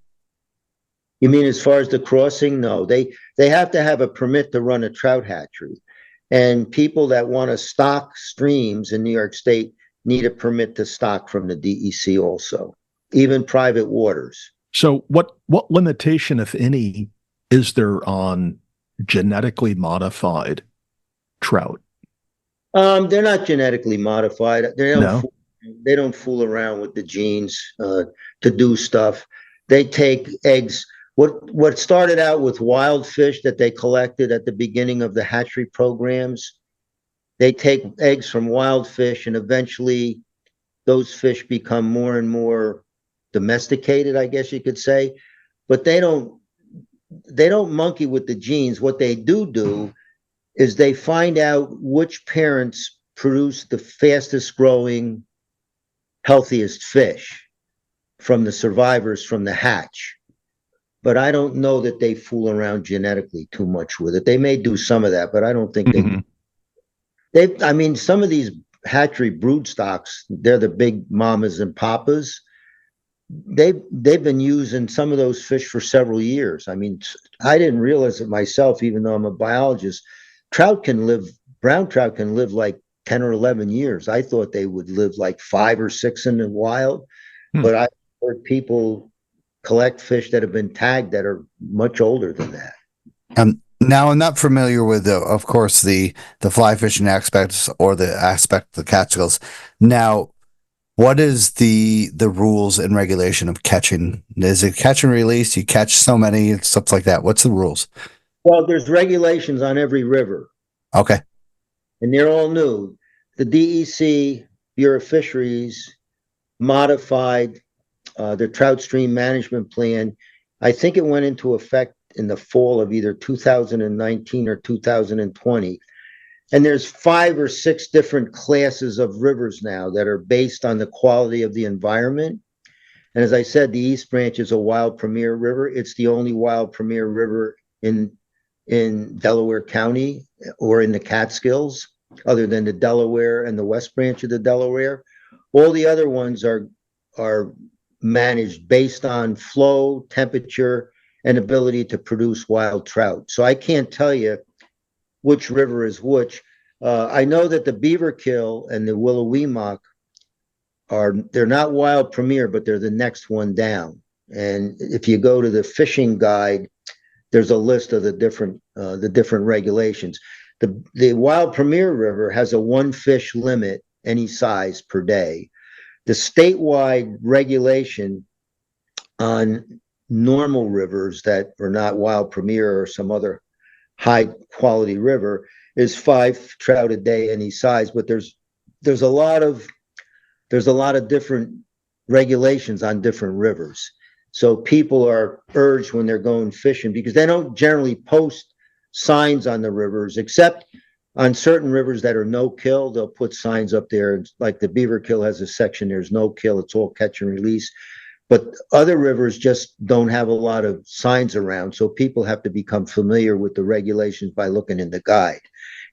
You mean as far as the crossing? No, they have to have a permit to run a trout hatchery, and people that want to stock streams in New York State need a permit to stock from the DEC also, even private waters. So what limitation, if any, is there on genetically modified trout? They're not genetically modified. They don't fool around with the genes to do stuff. They take eggs. What started out with wild fish that they collected at the beginning of the hatchery programs, they take eggs from wild fish, and eventually those fish become more and more domesticated, I guess you could say. But they don't monkey with the genes. What they do is they find out which parents produce the fastest growing, healthiest fish from the survivors from the hatch. But I don't know that they fool around genetically too much with it. They may do some of that, but I don't think they do. I mean, some of these hatchery brood stocks, they're the big mamas and papas. They've been using some of those fish for several years. I mean, I didn't realize it myself, even though I'm a biologist. Brown trout can live like 10 or 11 years. I thought they would live like 5 or 6 in the wild, but I heard people collect fish that have been tagged that are much older than that. Now, I'm not familiar with, of course, the fly fishing aspects or the aspect of the Catskills. Now, what is the rules and regulation of catching? Is it catch and release? You catch so many, stuff like that. What's the rules? Well, there's regulations on every river. Okay. And they're all new. The DEC, Bureau of Fisheries, modified their trout stream management plan. I think it went into effect in the fall of either 2019 or 2020. And there's 5 or 6 different classes of rivers now that are based on the quality of the environment. And as I said, the East Branch is a wild premier river. It's the only wild premier river in Delaware County or in the Catskills, other than the Delaware and the West Branch of the Delaware. All the other ones are managed based on flow, temperature, and ability to produce wild trout. So I can't tell you which river is which. I know that the Beaverkill and the Willowemoc they're not wild premier, but they're the next one down. And if you go to the fishing guide, there's a list of the different regulations. The wild premier river has a 1 fish limit, any size per day. The statewide regulation on normal rivers that are not wild premier or some other high quality river is 5 trout a day, any size. But there's a lot of different regulations on different rivers. So people are urged when they're going fishing, because they don't generally post signs on the rivers, except on certain rivers that are no kill. They'll put signs up there, like the Beaver Kill has a section, there's no kill, it's all catch and release. But other rivers just don't have a lot of signs around, so people have to become familiar with the regulations by looking in the guide.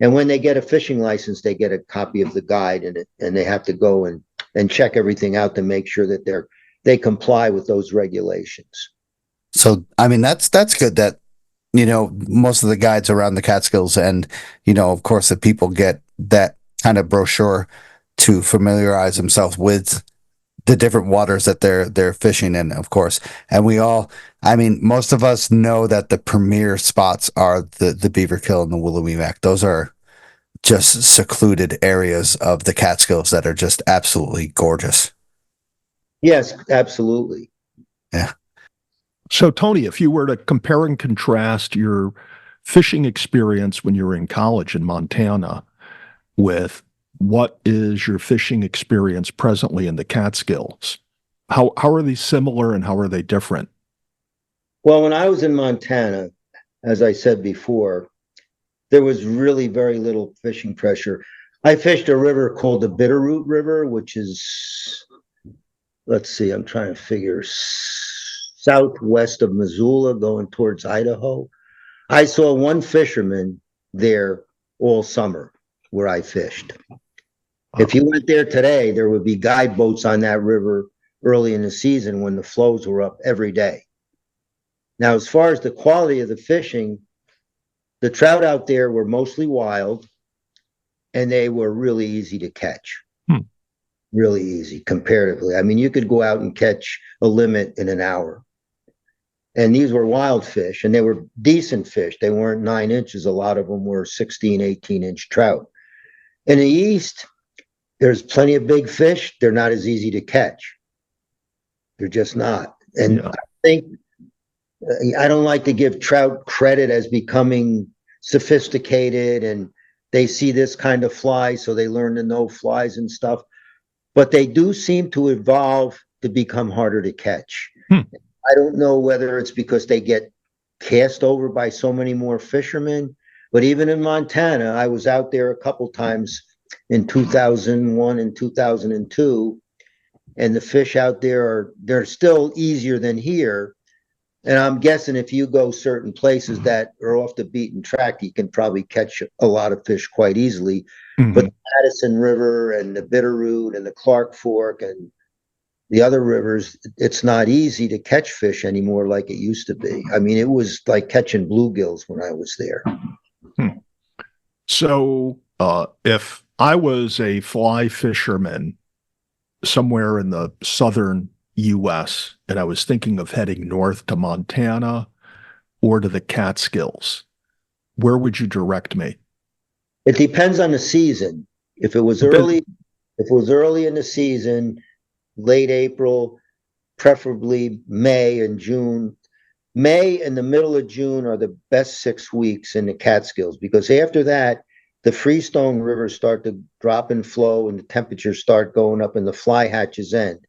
And when they get a fishing license, they get a copy of the guide, and they have to go and check everything out to make sure that they comply with those regulations. So, I mean, that's good that, you know, most of the guides around the Catskills and, you know, of course, that people get that kind of brochure to familiarize themselves with the different waters that they're fishing in, of course. And I mean, most of us know that the premier spots are the Beaver Kill and the Willowmeac. Those are just secluded areas of the Catskills that are just absolutely gorgeous. Yes, absolutely. Yeah. So, Tony, if you were to compare and contrast your fishing experience when you were in college in Montana with what is your fishing experience presently in the Catskills, how are these similar and how are they different? Well, when I was in Montana, as I said before, there was really very little fishing pressure. I fished a river called the Bitterroot River, which is, let's see, I'm trying to figure, southwest of Missoula going towards Idaho. I saw one fisherman there all summer where I fished. If you went there today, there would be guide boats on that river early in the season when the flows were up every day. Now, as far as the quality of the fishing, the trout out there were mostly wild, and they were really easy to catch. Really easy comparatively. I mean, you could go out and catch a limit in an hour. And these were wild fish, and they were decent fish. They weren't 9 inches. A lot of them were 16, 18-inch trout. In the East, there's plenty of big fish. They're not as easy to catch. They're just not. And I think I don't like to give trout credit as becoming sophisticated, and they see this kind of fly, so they learn to know flies and stuff. But they do seem to evolve to become harder to catch. I don't know whether it's because they get cast over by so many more fishermen, but even in Montana, I was out there a couple times in 2001 and 2002, and the fish out there they're still easier than here. And I'm guessing if you go certain places that are off the beaten track, you can probably catch a lot of fish quite easily. But the Madison River and the Bitterroot and the Clark Fork and the other rivers, it's not easy to catch fish anymore like it used to be. I mean, it was like catching bluegills when I was there. So if I was a fly fisherman somewhere in the southern U.S. and I was thinking of heading north to Montana or to the Catskills, where would you direct me? It depends on the season. If it was early in the season, late April, preferably May and June. May and the middle of June are the best 6 weeks in the Catskills, because after that, the freestone rivers start to drop in flow and the temperatures start going up and the fly hatches end.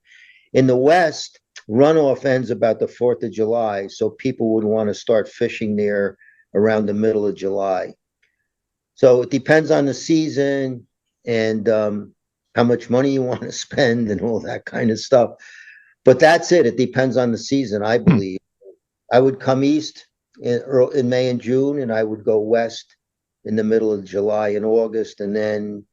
In the West, runoff ends about the 4th of July, so people would want to start fishing there around the middle of July. So it depends on the season and how much money you want to spend and all that kind of stuff. But that's it. It depends on the season, I believe. I would come east in May and June, and I would go west in the middle of July and August. And then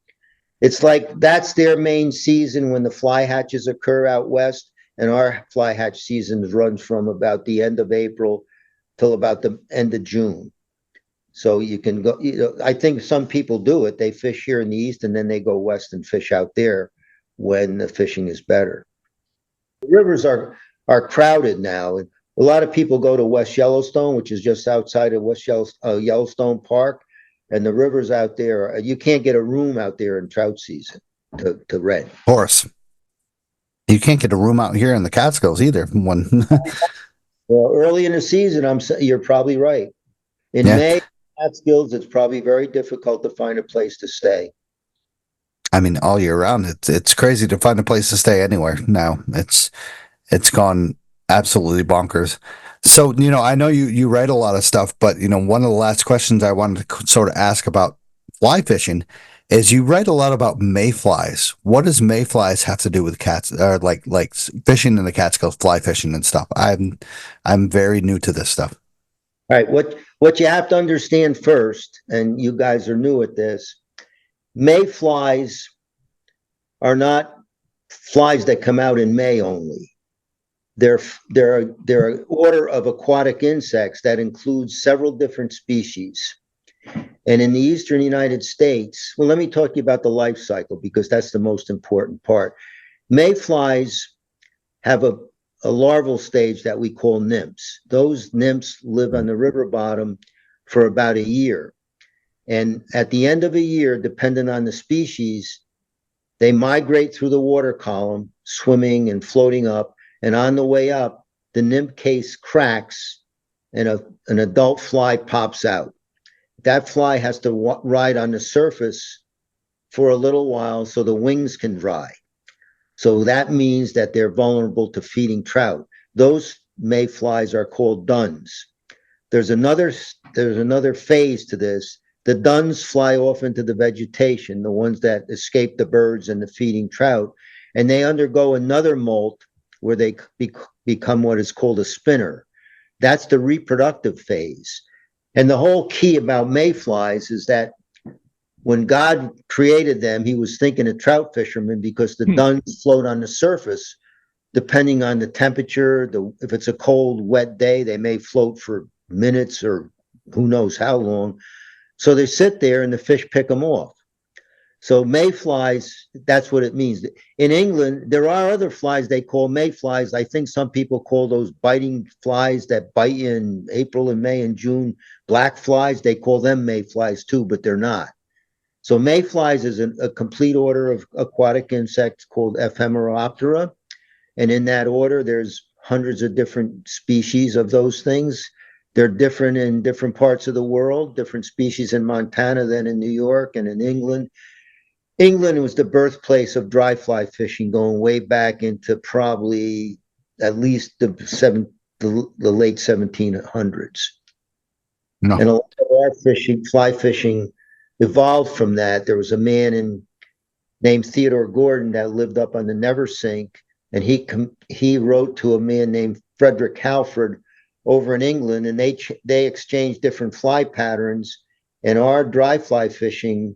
it's like that's their main season when the fly hatches occur out west. And our fly hatch season runs from about the end of April till about the end of June. So you can go, I think some people do it. They fish here in the east and then they go west and fish out there when the fishing is better. The rivers are crowded now. And a lot of people go to West Yellowstone, which is just outside of Yellowstone Park. And the rivers out there, you can't get a room out there in trout season to rent. Of course. You can't get a room out here in the Catskills either. Well, early in the season, you're probably right. In May, Catskills, it's probably very difficult to find a place to stay. I mean, all year round. It's crazy to find a place to stay anywhere now. It's gone absolutely bonkers. So, I know you write a lot of stuff, but one of the last questions I wanted to sort of ask about fly fishing is you write a lot about mayflies. What does mayflies have to do with cats, or like fishing in the Catskills, fly fishing and stuff? I'm very new to this stuff. All right, what you have to understand first, and you guys are new at this, mayflies are not flies that come out in May only. They're an order of aquatic insects that includes several different species. And in the eastern United States, well, let me talk to you about the life cycle because that's the most important part. Mayflies have a larval stage that we call nymphs. Those nymphs live on the river bottom for about a year. And at the end of a year, depending on the species, they migrate through the water column, swimming and floating up. And on the way up, the nymph case cracks and an adult fly pops out. That fly has to ride on the surface for a little while so the wings can dry. So that means that they're vulnerable to feeding trout. Those mayflies are called duns. There's another phase to this. The duns fly off into the vegetation, the ones that escape the birds and the feeding trout, and they undergo another molt where they become what is called a spinner. That's the reproductive phase. And the whole key about mayflies is that when God created them, he was thinking of trout fishermen because the duns float on the surface, depending on the temperature. If it's a cold, wet day, they may float for minutes or who knows how long. So they sit there and the fish pick them off. So mayflies, that's what it means. In England, there are other flies they call mayflies. I think some people call those biting flies that bite you in April and May and June, black flies. They call them mayflies too, but they're not. So mayflies is a complete order of aquatic insects called Ephemeroptera. And in that order, there's hundreds of different species of those things. They're different in different parts of the world, different species in Montana than in New York and in England. England was the birthplace of dry fly fishing going way back into probably at least the late 1700s. No. And a lot of our fly fishing evolved from that. There was a man named Theodore Gordon that lived up on the Neversink, and he wrote to a man named Frederick Halford over in England, and they exchanged different fly patterns, and our dry fly fishing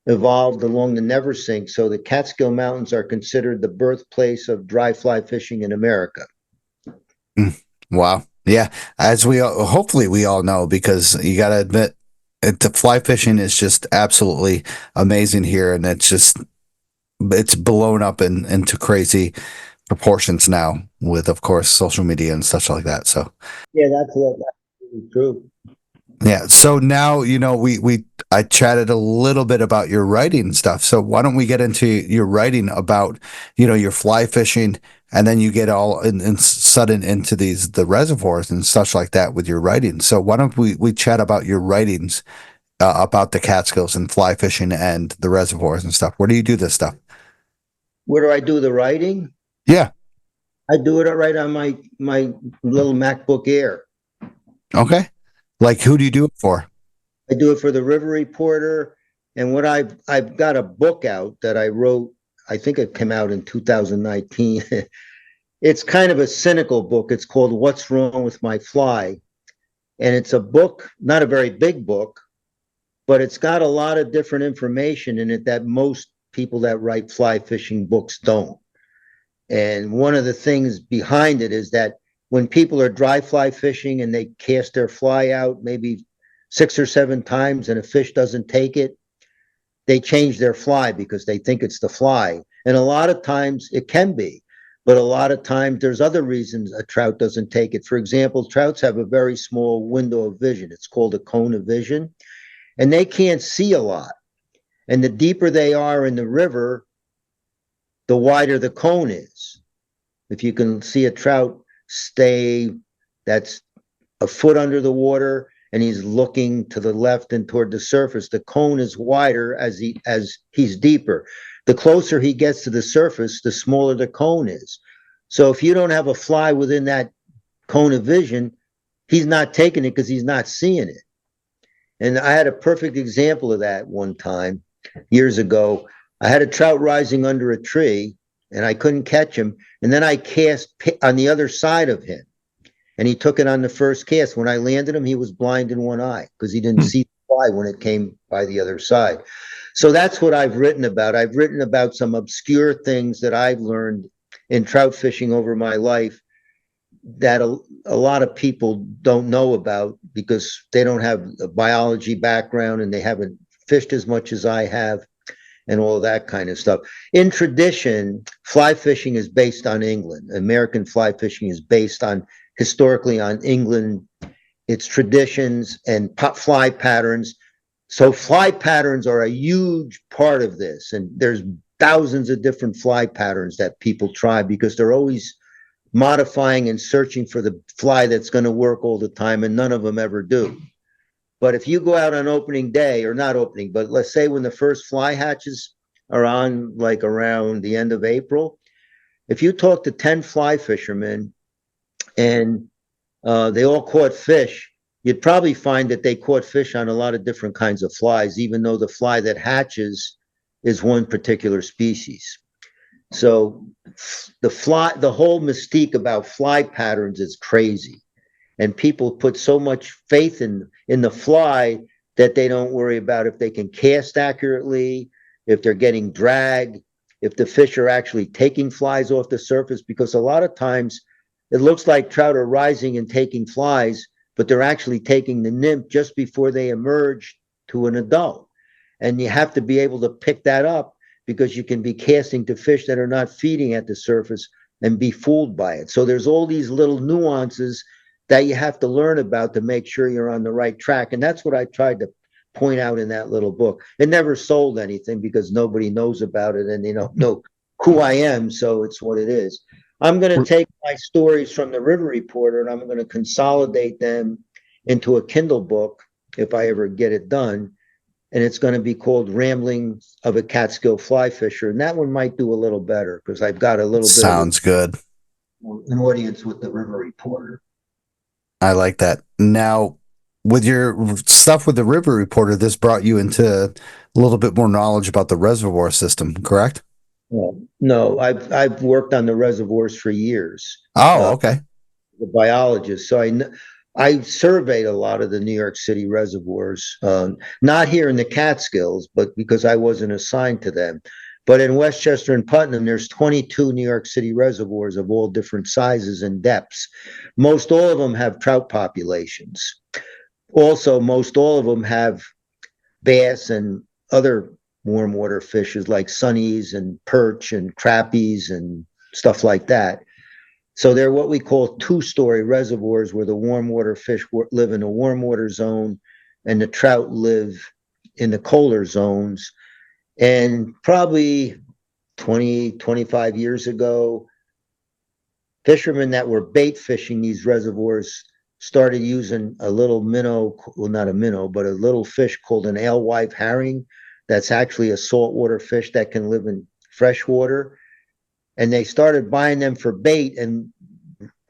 evolved along the Neversink. So the Catskill Mountains are considered the birthplace of dry fly fishing in America. Wow. Yeah. As hopefully we all know, because you got to admit, the fly fishing is just absolutely amazing here. And it's blown up into crazy proportions now with, of course, social media and such like that. So, yeah, that's really true. Yeah. So now, I chatted a little bit about your writing stuff. So why don't we get into your writing about, your fly fishing, and then you get all sudden into the reservoirs and such like that with your writing. So why don't we chat about your writings about the Catskills and fly fishing and the reservoirs and stuff? Where do you do this stuff? Where do I do the writing? Yeah. I do it right on my little MacBook Air. Okay. Like, who do you do it for? I do it for the River Reporter, and what I've got a book out that I wrote. I think it came out in 2019. It's kind of a cynical book. It's called "What's Wrong with My Fly," and it's a book, not a very big book, but it's got a lot of different information in it that most people that write fly fishing books don't. And one of the things behind it is that when people are dry fly fishing and they cast their fly out maybe 6 or 7 times and a fish doesn't take it, they change their fly because they think it's the fly. And a lot of times it can be, but a lot of times there's other reasons a trout doesn't take it. For example, trouts have a very small window of vision. It's called a cone of vision, and they can't see a lot. And the deeper they are in the river, the wider the cone is. If you can see a trout stay that's a foot under the water, and he's looking to the left and toward the surface, the cone is wider as he's deeper. The closer he gets to the surface, the smaller the cone is. So if you don't have a fly within that cone of vision, he's not taking it because he's not seeing it. And I had a perfect example of that one time years ago. I had a trout rising under a tree and I couldn't catch him. And then I cast on the other side of him and he took it on the first cast. When I landed him, he was blind in one eye because he didn't see the fly when it came by the other side. So that's what I've written about. I've written about some obscure things that I've learned in trout fishing over my life that a lot of people don't know about because they don't have a biology background and they haven't fished as much as I have and all of that kind of stuff. In tradition, fly fishing is based on England. American fly fishing is based on historically on England, its traditions and fly patterns. So fly patterns are a huge part of this. And there's thousands of different fly patterns that people try because they're always modifying and searching for the fly that's going to work all the time, and none of them ever do. But if you go out on opening day, or not opening, but let's say when the first fly hatches are on, like around the end of April, if you talk to 10 fly fishermen and they all caught fish, you'd probably find that they caught fish on a lot of different kinds of flies, even though the fly that hatches is one particular species. So the whole mystique about fly patterns is crazy. And people put so much faith in the fly that they don't worry about if they can cast accurately, if they're getting dragged, if the fish are actually taking flies off the surface, because a lot of times it looks like trout are rising and taking flies, but they're actually taking the nymph just before they emerge to an adult. And you have to be able to pick that up because you can be casting to fish that are not feeding at the surface and be fooled by it. So there's all these little nuances that you have to learn about to make sure you're on the right track. And that's what I tried to point out in that little book. It never sold anything because nobody knows about it and they don't know who I am. So it's what it is. I'm going to take my stories from the River Reporter and I'm going to consolidate them into a Kindle book if I ever get it done. And it's going to be called Ramblings of a Catskill Fly Fisher. And that one might do a little better because I've got a little Sounds good. An audience with the River Reporter. I like that. Now, with your stuff with the River Reporter, this brought you into a little bit more knowledge about the reservoir system, correct? No, I've worked on the reservoirs for years. Oh, okay. The biologist. So I surveyed a lot of the New York City reservoirs, not here in the Catskills, but because I wasn't assigned to them. But in Westchester and Putnam, there's 22 New York City reservoirs of all different sizes and depths. Most all of them have trout populations. Also, most all of them have bass and other warm water fishes like sunnies and perch and crappies and stuff like that. So they're what we call two-story reservoirs where the warm water fish live in a warm water zone and the trout live in the colder zones. And probably 20, 25 years ago, fishermen that were bait fishing these reservoirs started using a little minnow, well, not a minnow, but a little fish called an alewife herring. That's actually a saltwater fish that can live in fresh water. And they started buying them for bait and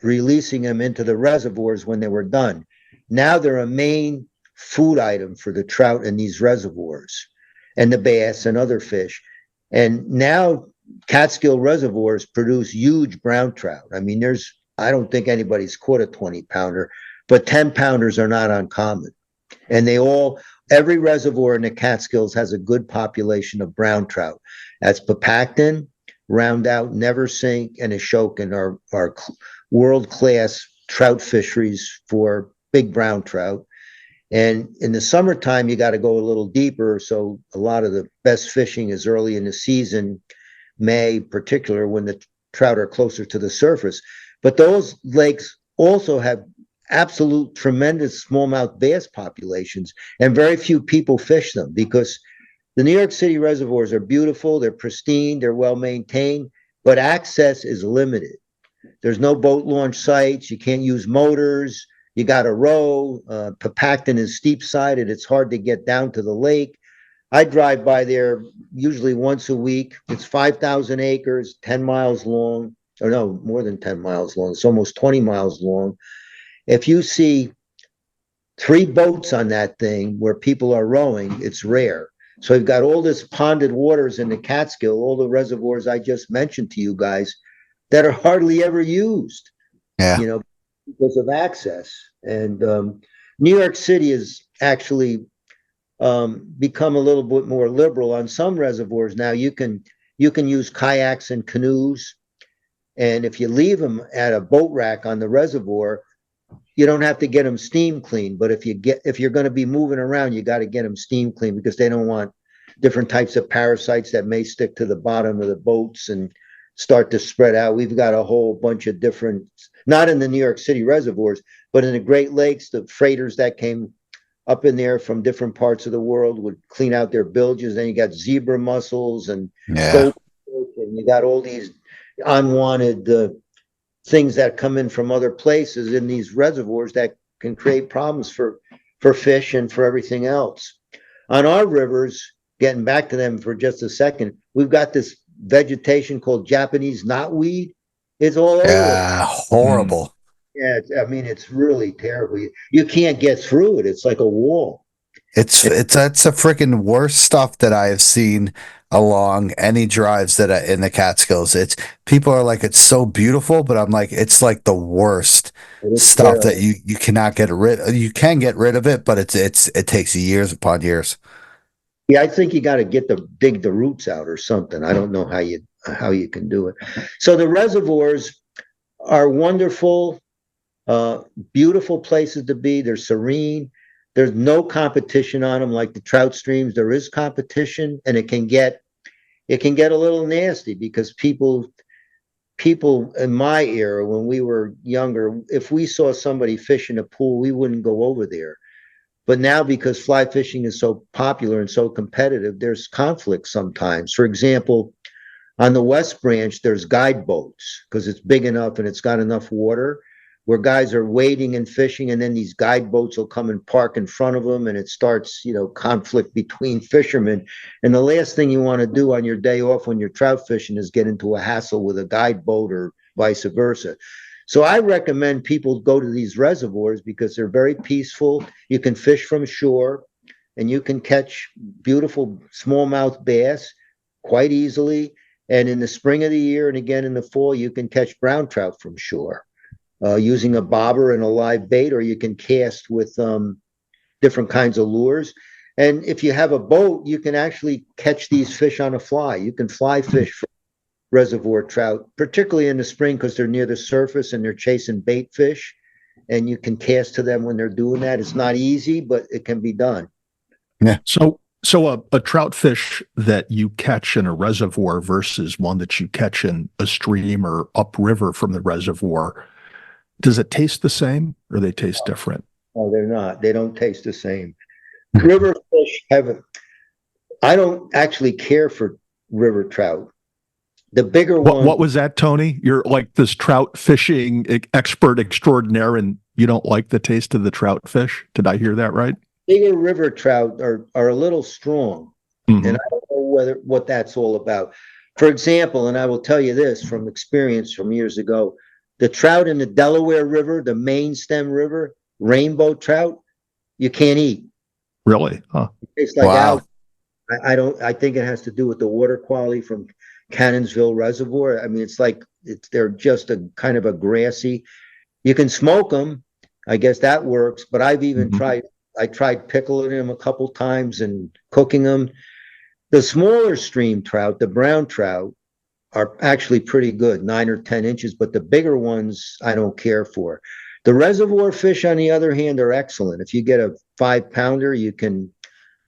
releasing them into the reservoirs when they were done. Now they're a main food item for the trout in these reservoirs and the bass and other fish. And now Catskill reservoirs produce huge brown trout. I mean, I don't think anybody's caught a 20-pounder, but 10-pounders are not uncommon. And every reservoir in the Catskills has a good population of brown trout. That's Papacton, Roundout, Never Sink, and Ashokan are world-class trout fisheries for big brown trout. And in the summertime, you got to go a little deeper. So a lot of the best fishing is early in the season, May, particular when the trout are closer to the surface. But those lakes also have absolute tremendous smallmouth bass populations, and very few people fish them because the New York City reservoirs are beautiful, they're pristine, they're well maintained, but access is limited. There's no boat launch sites, you can't use motors, You got to row. Papacton is steep sided. It's hard to get down to the lake. I drive by there usually once a week. It's 5,000 acres, 10 miles long, or no, more than 10 miles long. It's almost 20 miles long. If you see 3 boats on that thing where people are rowing, it's rare. So we've got all this ponded waters in the Catskill, all the reservoirs I just mentioned to you guys that are hardly ever used, Yeah. because of access. And New York City has actually become a little bit more liberal on some reservoirs. Now you can use kayaks and canoes, and if you leave them at a boat rack on the reservoir, you don't have to get them steam cleaned. But if you're going to be moving around, you got to get them steam cleaned, because they don't want different types of parasites that may stick to the bottom of the boats and start to spread out. We've got a whole bunch of different, not in the New York City reservoirs, but in the Great Lakes, the freighters that came up in there from different parts of the world would clean out their bilges. Then you got zebra mussels and goldfish, and you got all these unwanted things that come in from other places in these reservoirs that can create problems for fish and for everything else. On our rivers, getting back to them for just a second, we've got this vegetation called Japanese knotweed. It's all over. Yeah, horrible. Yeah, it's really terrible. You can't get through it. It's like a wall. That's the freaking worst stuff that I have seen along any drives that in the Catskills. It's people are like, it's so beautiful, but I'm like, it's like the worst stuff that you cannot get rid. You can get rid of it, but it takes years upon years. Yeah, I think you got to dig the roots out or something. I don't know how you can do it. So the reservoirs are wonderful, beautiful places to be. They're serene. There's no competition on them like the trout streams. There is competition, and it can get a little nasty, because people in my era, when we were younger, if we saw somebody fish in a pool, we wouldn't go over there. But now, because fly fishing is so popular and so competitive, there's conflict sometimes. For example, on the West Branch, there's guide boats, because it's big enough and it's got enough water, where guys are wading and fishing, and then these guide boats will come and park in front of them, and it starts, conflict between fishermen. And the last thing you want to do on your day off when you're trout fishing is get into a hassle with a guide boat or vice versa. So I recommend people go to these reservoirs because they're very peaceful. You can fish from shore, and you can catch beautiful smallmouth bass quite easily. And in the spring of the year and again in the fall, you can catch brown trout from shore using a bobber and a live bait, or you can cast with different kinds of lures. And if you have a boat, you can actually catch these fish on a fly. You can fly fish for reservoir trout, particularly in the spring, because they're near the surface and they're chasing bait fish, and you can cast to them when they're doing that. It's not easy, but it can be done. Yeah. So a trout fish that you catch in a reservoir versus one that you catch in a stream or upriver from the reservoir, does it taste the same, or they taste different? No, they're not. They don't taste the same. River fish I don't actually care for river trout. The bigger one. What was that, Tony? You're like this trout fishing expert extraordinaire, and you don't like the taste of the trout fish? Did I hear that right? Bigger river trout are a little strong, and I don't know what that's all about. For example, and I will tell you this from experience from years ago, the trout in the Delaware River, the main stem river, rainbow trout, you can't eat. Really? Huh. It tastes like algae. I think it has to do with the water quality from Cannonsville Reservoir. They're just a kind of a grassy. You can smoke them. I guess that works, but I've even tried pickling them a couple times and cooking them. The smaller stream trout, the brown trout, are actually pretty good, 9 or 10 inches, but the bigger ones I don't care for. The reservoir fish, on the other hand, are excellent. If you get a 5-pounder, you can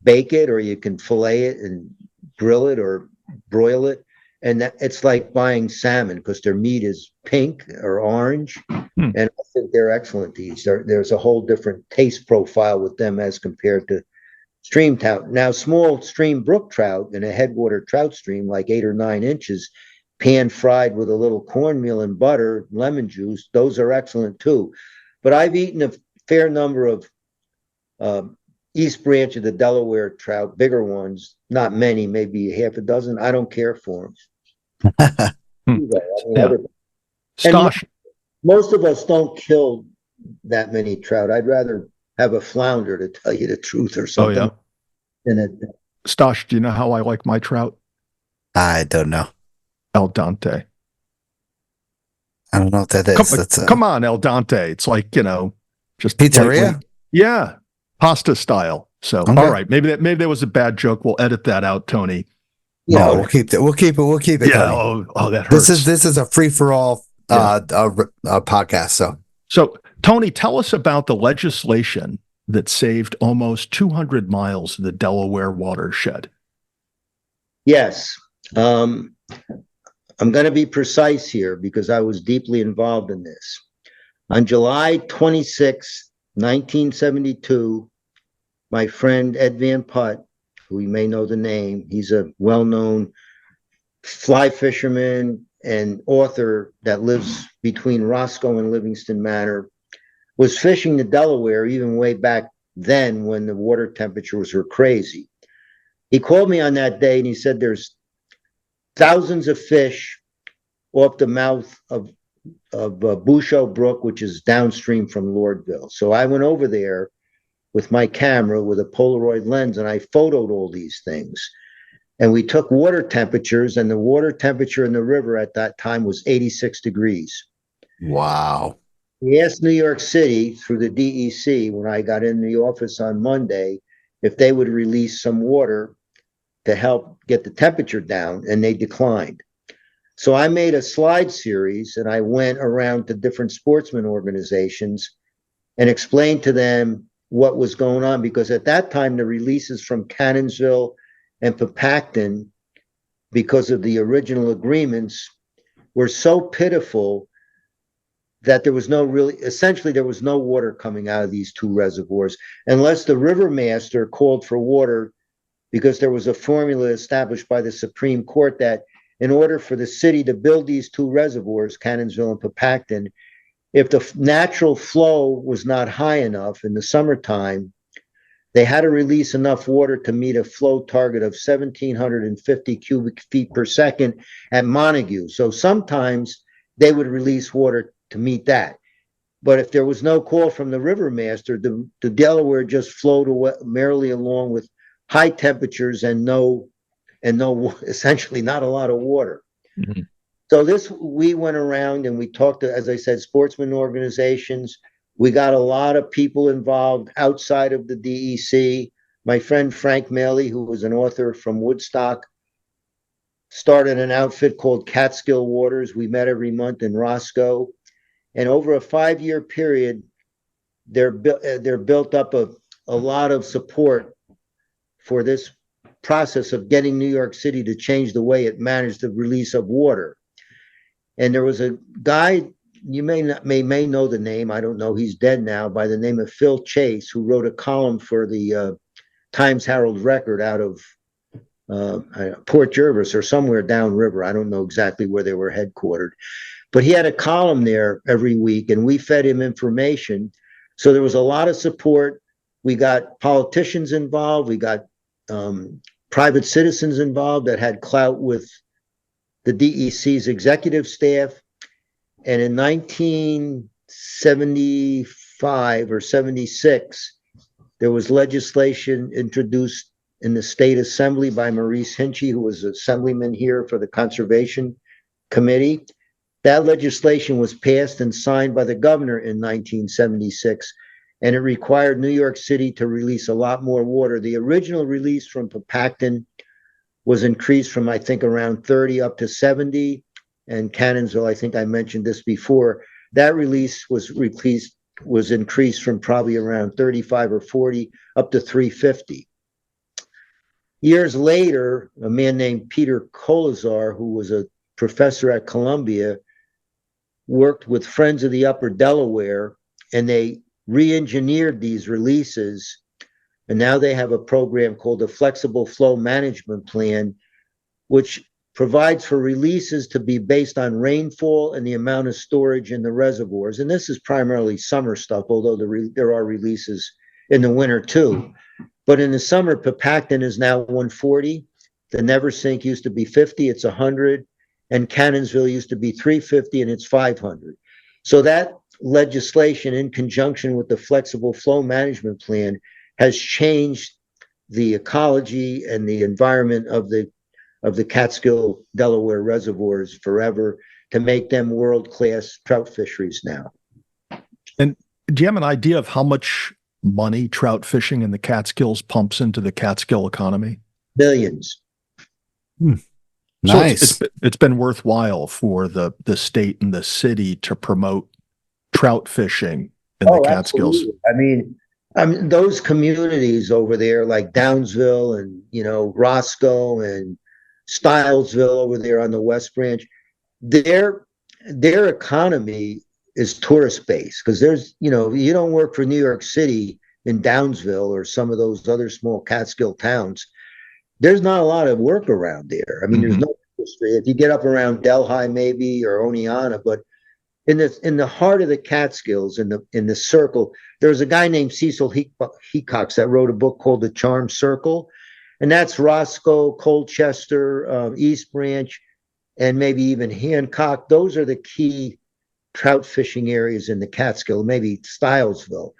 bake it, or you can fillet it and grill it or broil it. And it's like buying salmon, because their meat is pink or orange. And I think they're excellent to eat. There's a whole different taste profile with them as compared to stream trout. Now, small stream brook trout in a headwater trout stream, like 8 or 9 inches, pan fried with a little cornmeal and butter, lemon juice, those are excellent too. But I've eaten fair number of East Branch of the Delaware trout, bigger ones, not many, maybe half a dozen. I don't care for them. Yeah. Stosh, Most of us don't kill that many trout. I'd rather have a flounder, to tell you the truth, or something. Oh, yeah. Than Stosh, do you know how I like my trout? I don't know. El Dante. I don't know what that is. Come on, El Dante. It's like, just Pizzeria? lightly- Yeah. Pasta style. So, Okay. all right. Maybe that was a bad joke. We'll edit that out, Tony. No, we'll keep it. We'll keep it. Yeah. Tony. Oh, that hurts. This is a free for all podcast. So Tony, tell us about the legislation that saved almost 200 miles of the Delaware watershed. Yes. I'm going to be precise here because I was deeply involved in this. On July 26, 1972, my friend Ed Van Putt, who you may know the name, he's a well-known fly fisherman and author that lives between Roscoe and Livingston Manor, was fishing the Delaware even way back then when the water temperatures were crazy. He called me on that day and he said there's thousands of fish off the mouth of Bouchot Brook, which is downstream from Lordville. So I went over there with my camera with a Polaroid lens and I photoed all these things. And we took water temperatures, and the water temperature in the river at that time was 86 degrees. wow. We asked New York City through the DEC when I got in the office on Monday if they would release some water to help get the temperature down, and they declined. So I made a slide series and I went around to different sportsman organizations and explained to them what was going on, because at that time the releases from Cannonsville and Papacton, because of the original agreements, were so pitiful that there was essentially there was no water coming out of these two reservoirs unless the river master called for water, because there was a formula established by the Supreme Court that in order for the city to build these two reservoirs, Cannonsville and Papacton, if the natural flow was not high enough in the summertime, they had to release enough water to meet a flow target of 1,750 cubic feet per second at Montague. So sometimes they would release water to meet that. But if there was no call from the river master, the Delaware just flowed merrily along with high temperatures and essentially not a lot of water. Mm-hmm. So we went around and we talked to, as I said, sportsman organizations. We got a lot of people involved outside of the DEC. My friend Frank Maley, who was an author from Woodstock, started an outfit called Catskill Waters. We met every month in Roscoe. And over a 5-year period, they're built up a lot of support for this process of getting New York City to change the way it managed the release of water. And there was a guy, you may know the name, I don't know, he's dead now, by the name of Phil Chase, who wrote a column for the Times Herald Record out of Port Jervis or somewhere downriver. I don't know exactly where they were headquartered. But he had a column there every week, and we fed him information. So there was a lot of support. We got politicians involved. We got private citizens involved that had clout with the DEC's executive staff. And in 1975 or 76, there was legislation introduced in the state assembly by Maurice Hinchey, who was assemblyman here for the Conservation Committee. That legislation was passed and signed by the governor in 1976, and it required New York City to release a lot more water. The original release from Papacton was increased from, I think, around 30 up to 70, and Cannonsville, I think I mentioned this before, that release was increased from probably around 35 or 40 up to 350. Years later, a man named Peter Kolazar, who was a professor at Columbia, worked with Friends of the Upper Delaware, and they re-engineered these releases. And now they have a program called the Flexible Flow Management Plan, which provides for releases to be based on rainfall and the amount of storage in the reservoirs. And this is primarily summer stuff, although there are releases in the winter too. But in the summer, Papacton is now 140. The Neversink used to be 50, it's 100. And Cannonsville used to be 350 and it's 500. So that legislation, in conjunction with the flexible flow management plan, has changed the ecology and the environment of the Catskill Delaware reservoirs forever to make them world-class trout fisheries now. And do you have an idea of how much money trout fishing in the Catskills pumps into the Catskill economy? Billions. Nice. So it's been worthwhile for the state and the city to promote trout fishing in the Catskills. Absolutely. I mean, those communities over there, like Downsville and, Roscoe and Stylesville over there on the West Branch, their economy is tourist based, because there's, you don't work for New York City in Downsville or some of those other small Catskill towns. There's not a lot of work around there. I mean, there's no industry. If you get up around Delhi maybe or Oneonta, but in the heart of the Catskills, in the circle, there's a guy named Cecil Hecox that wrote a book called The Charm Circle, and that's Roscoe, Colchester, East Branch, and maybe even Hancock. Those are the key trout fishing areas in the Catskill, maybe Stylesville.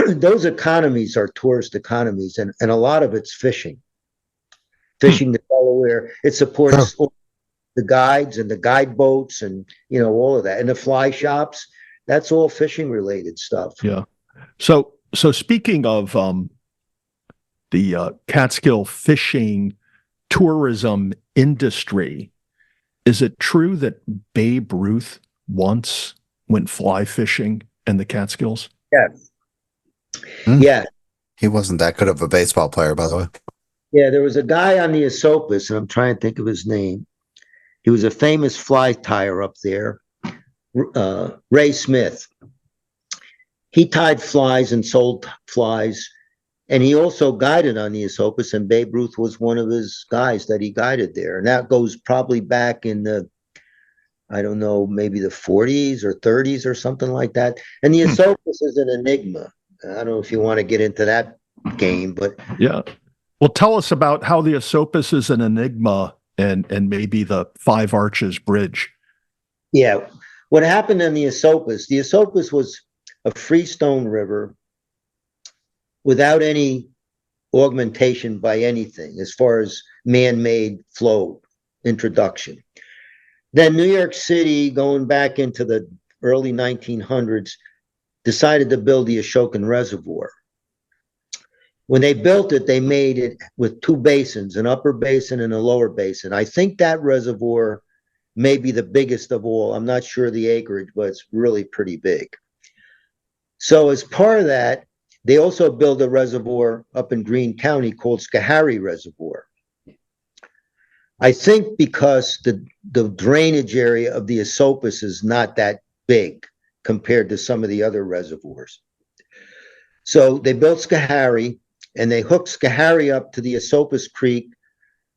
Those economies are tourist economies, and a lot of it's fishing the Delaware. It supports the guides and the guide boats and, all of that. And the fly shops, that's all fishing related stuff. Yeah. So speaking of the Catskill fishing tourism industry, is it true that Babe Ruth once went fly fishing in the Catskills? Yes. Yeah. He wasn't that good of a baseball player, by the way. Yeah, there was a guy on the Esopus, and I'm trying to think of his name. He was a famous fly tyer up there, Ray Smith. He tied flies and sold flies, and he also guided on the Esopus, and Babe Ruth was one of his guys that he guided there. And that goes probably back in the, I don't know, maybe the 40s or 30s or something like that. And the Esopus is an enigma. I don't know if you want to get into that game, but... Yeah. Well, tell us about how the Esopus is an enigma and maybe the Five Arches Bridge. Yeah. What happened in the Esopus was a freestone river without any augmentation by anything as far as man-made flow introduction. Then New York City, going back into the early 1900s, decided to build the Ashokan Reservoir. When they built it, they made it with two basins, an upper basin and a lower basin. I think that reservoir may be the biggest of all. I'm not sure the acreage, but it's really pretty big. So as part of that, they also built a reservoir up in Greene County called Schoharie Reservoir. I think because the drainage area of the Esopus is not that big compared to some of the other reservoirs. So they built Schoharie, and they hooked Schoharie up to the Esopus Creek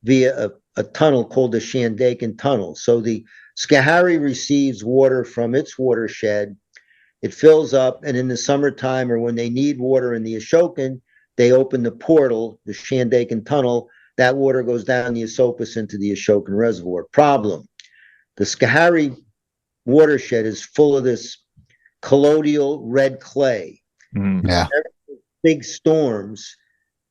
via a tunnel called the Shandaken Tunnel. So the Schoharie receives water from its watershed. It fills up, and in the summertime or when they need water in the Ashokan, they open the portal, the Shandaken Tunnel. That water goes down the Esopus into the Ashokan Reservoir. Problem: the Schoharie watershed is full of this colloidal red clay. Yeah. Big storms,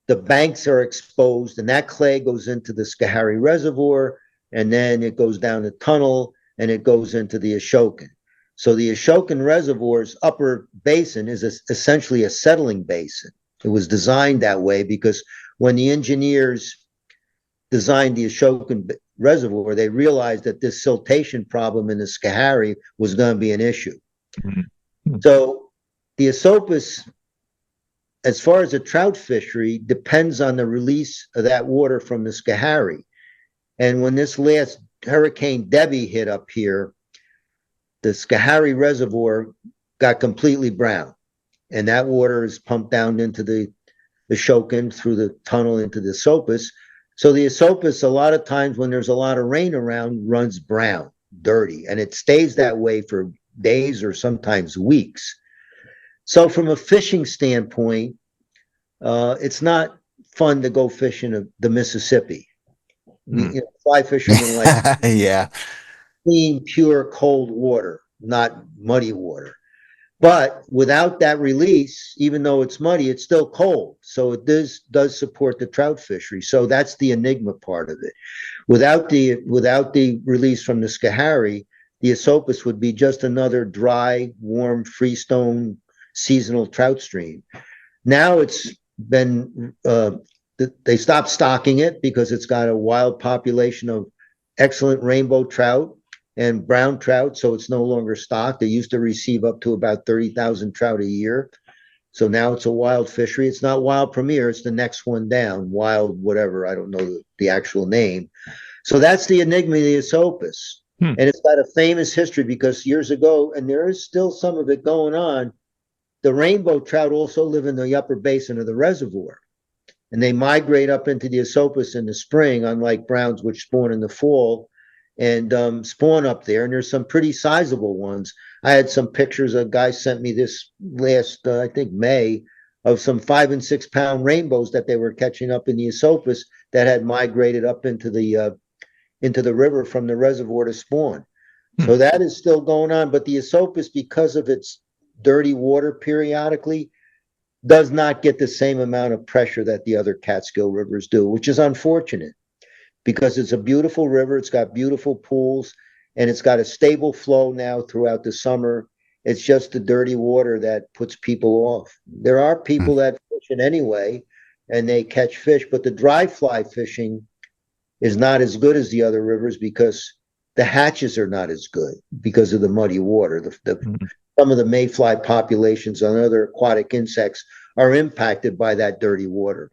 the banks are exposed, and that clay goes into the Schoharie Reservoir, and then it goes down the tunnel, and it goes into the Ashokan. So the Ashokan Reservoir's upper basin is essentially a settling basin. It was designed that way because when the engineers designed the Ashokan Reservoir, they realized that this siltation problem in the Schoharie was going to be an issue. So the Esopus, as far as the trout fishery, depends on the release of that water from the Schoharie. And when this last Hurricane Debbie hit up here, the Schoharie Reservoir got completely brown. And that water is pumped down into the Ashokan through the tunnel into the Esopus. So the Esopus, a lot of times when there's a lot of rain around, runs brown, dirty, and it stays that way for days or sometimes weeks. So from a fishing standpoint, it's not fun to go fishing the Mississippi. Fly fishermen like Yeah. clean, pure, cold water, not muddy water. But without that release, even though it's muddy, it's still cold. So it does support the trout fishery. So that's the enigma part of it. Without the release from the Schoharie, the Esopus would be just another dry, warm, freestone seasonal trout stream. Now it's been they stopped stocking it because it's got a wild population of excellent rainbow trout and brown trout, so it's no longer stocked. They used to receive up to about 30,000 trout a year. So now it's a wild fishery. It's not wild premier, it's the next one down, wild whatever, I don't know the actual name. So that's the enigma of the Esopus. And it's got a famous history because years ago, and there is still some of it going on, the rainbow trout also live in the upper basin of the reservoir. And they migrate up into the Esopus in the spring, unlike browns, which spawn in the fall, and spawn up there. And there's some pretty sizable ones. I had some pictures. A guy sent me this last, I think, May, of some 5 and 6 pound rainbows that they were catching up in the Esopus that had migrated up into the river from the reservoir to spawn. So that is still going on. But the Esopus, because of its dirty water periodically, does not get the same amount of pressure that the other Catskill rivers do, which is unfortunate because it's a beautiful river. It's got beautiful pools and it's got a stable flow now throughout the summer. It's just the dirty water that puts people off. There are people that fish it anyway and they catch fish, but the dry fly fishing is not as good as the other rivers because the hatches are not as good because of the muddy water. Some of the mayfly populations and other aquatic insects are impacted by that dirty water.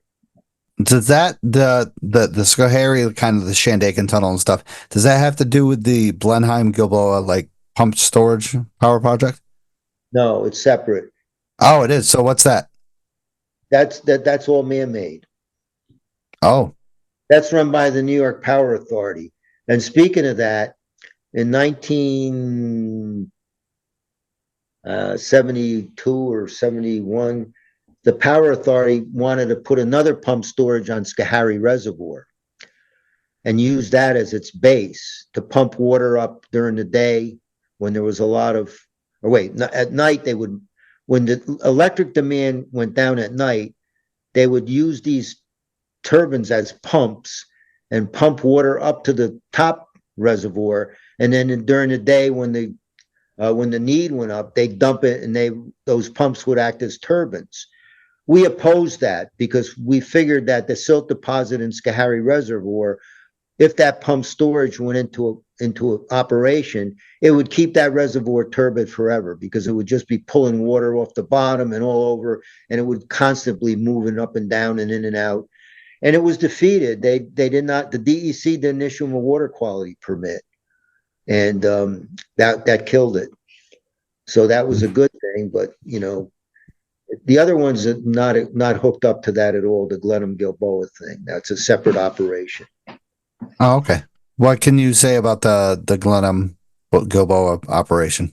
Does that the Schoharie, kind of the Shandaken Tunnel and stuff, does that have to do with the Blenheim Gilboa like pumped storage power project? No, it's separate. Oh, it is. So what's that? That's all man-made. Oh, that's run by the New York Power Authority. And speaking of that, in 1972 or 71, the Power Authority wanted to put another pump storage on Schoharie Reservoir and use that as its base to pump water up during the day when there was a lot of, at night they would, when the electric demand went down at night, they would use these turbines as pumps and pump water up to the top reservoir. And then during the day when the need went up, they dump it and those pumps would act as turbines. We opposed that because we figured that the silt deposit in Schoharie Reservoir, if that pump storage went into operation, it would keep that reservoir turbid forever because it would just be pulling water off the bottom and all over, and it would constantly moving up and down and in and out. And it was defeated. They did not. The DEC didn't issue them a water quality permit, and that killed it. So that was a good thing, but the other ones are not hooked up to that at all. The Glenham Gilboa thing, that's a separate operation. Oh, okay. What can you say about the Glenham Gilboa operation?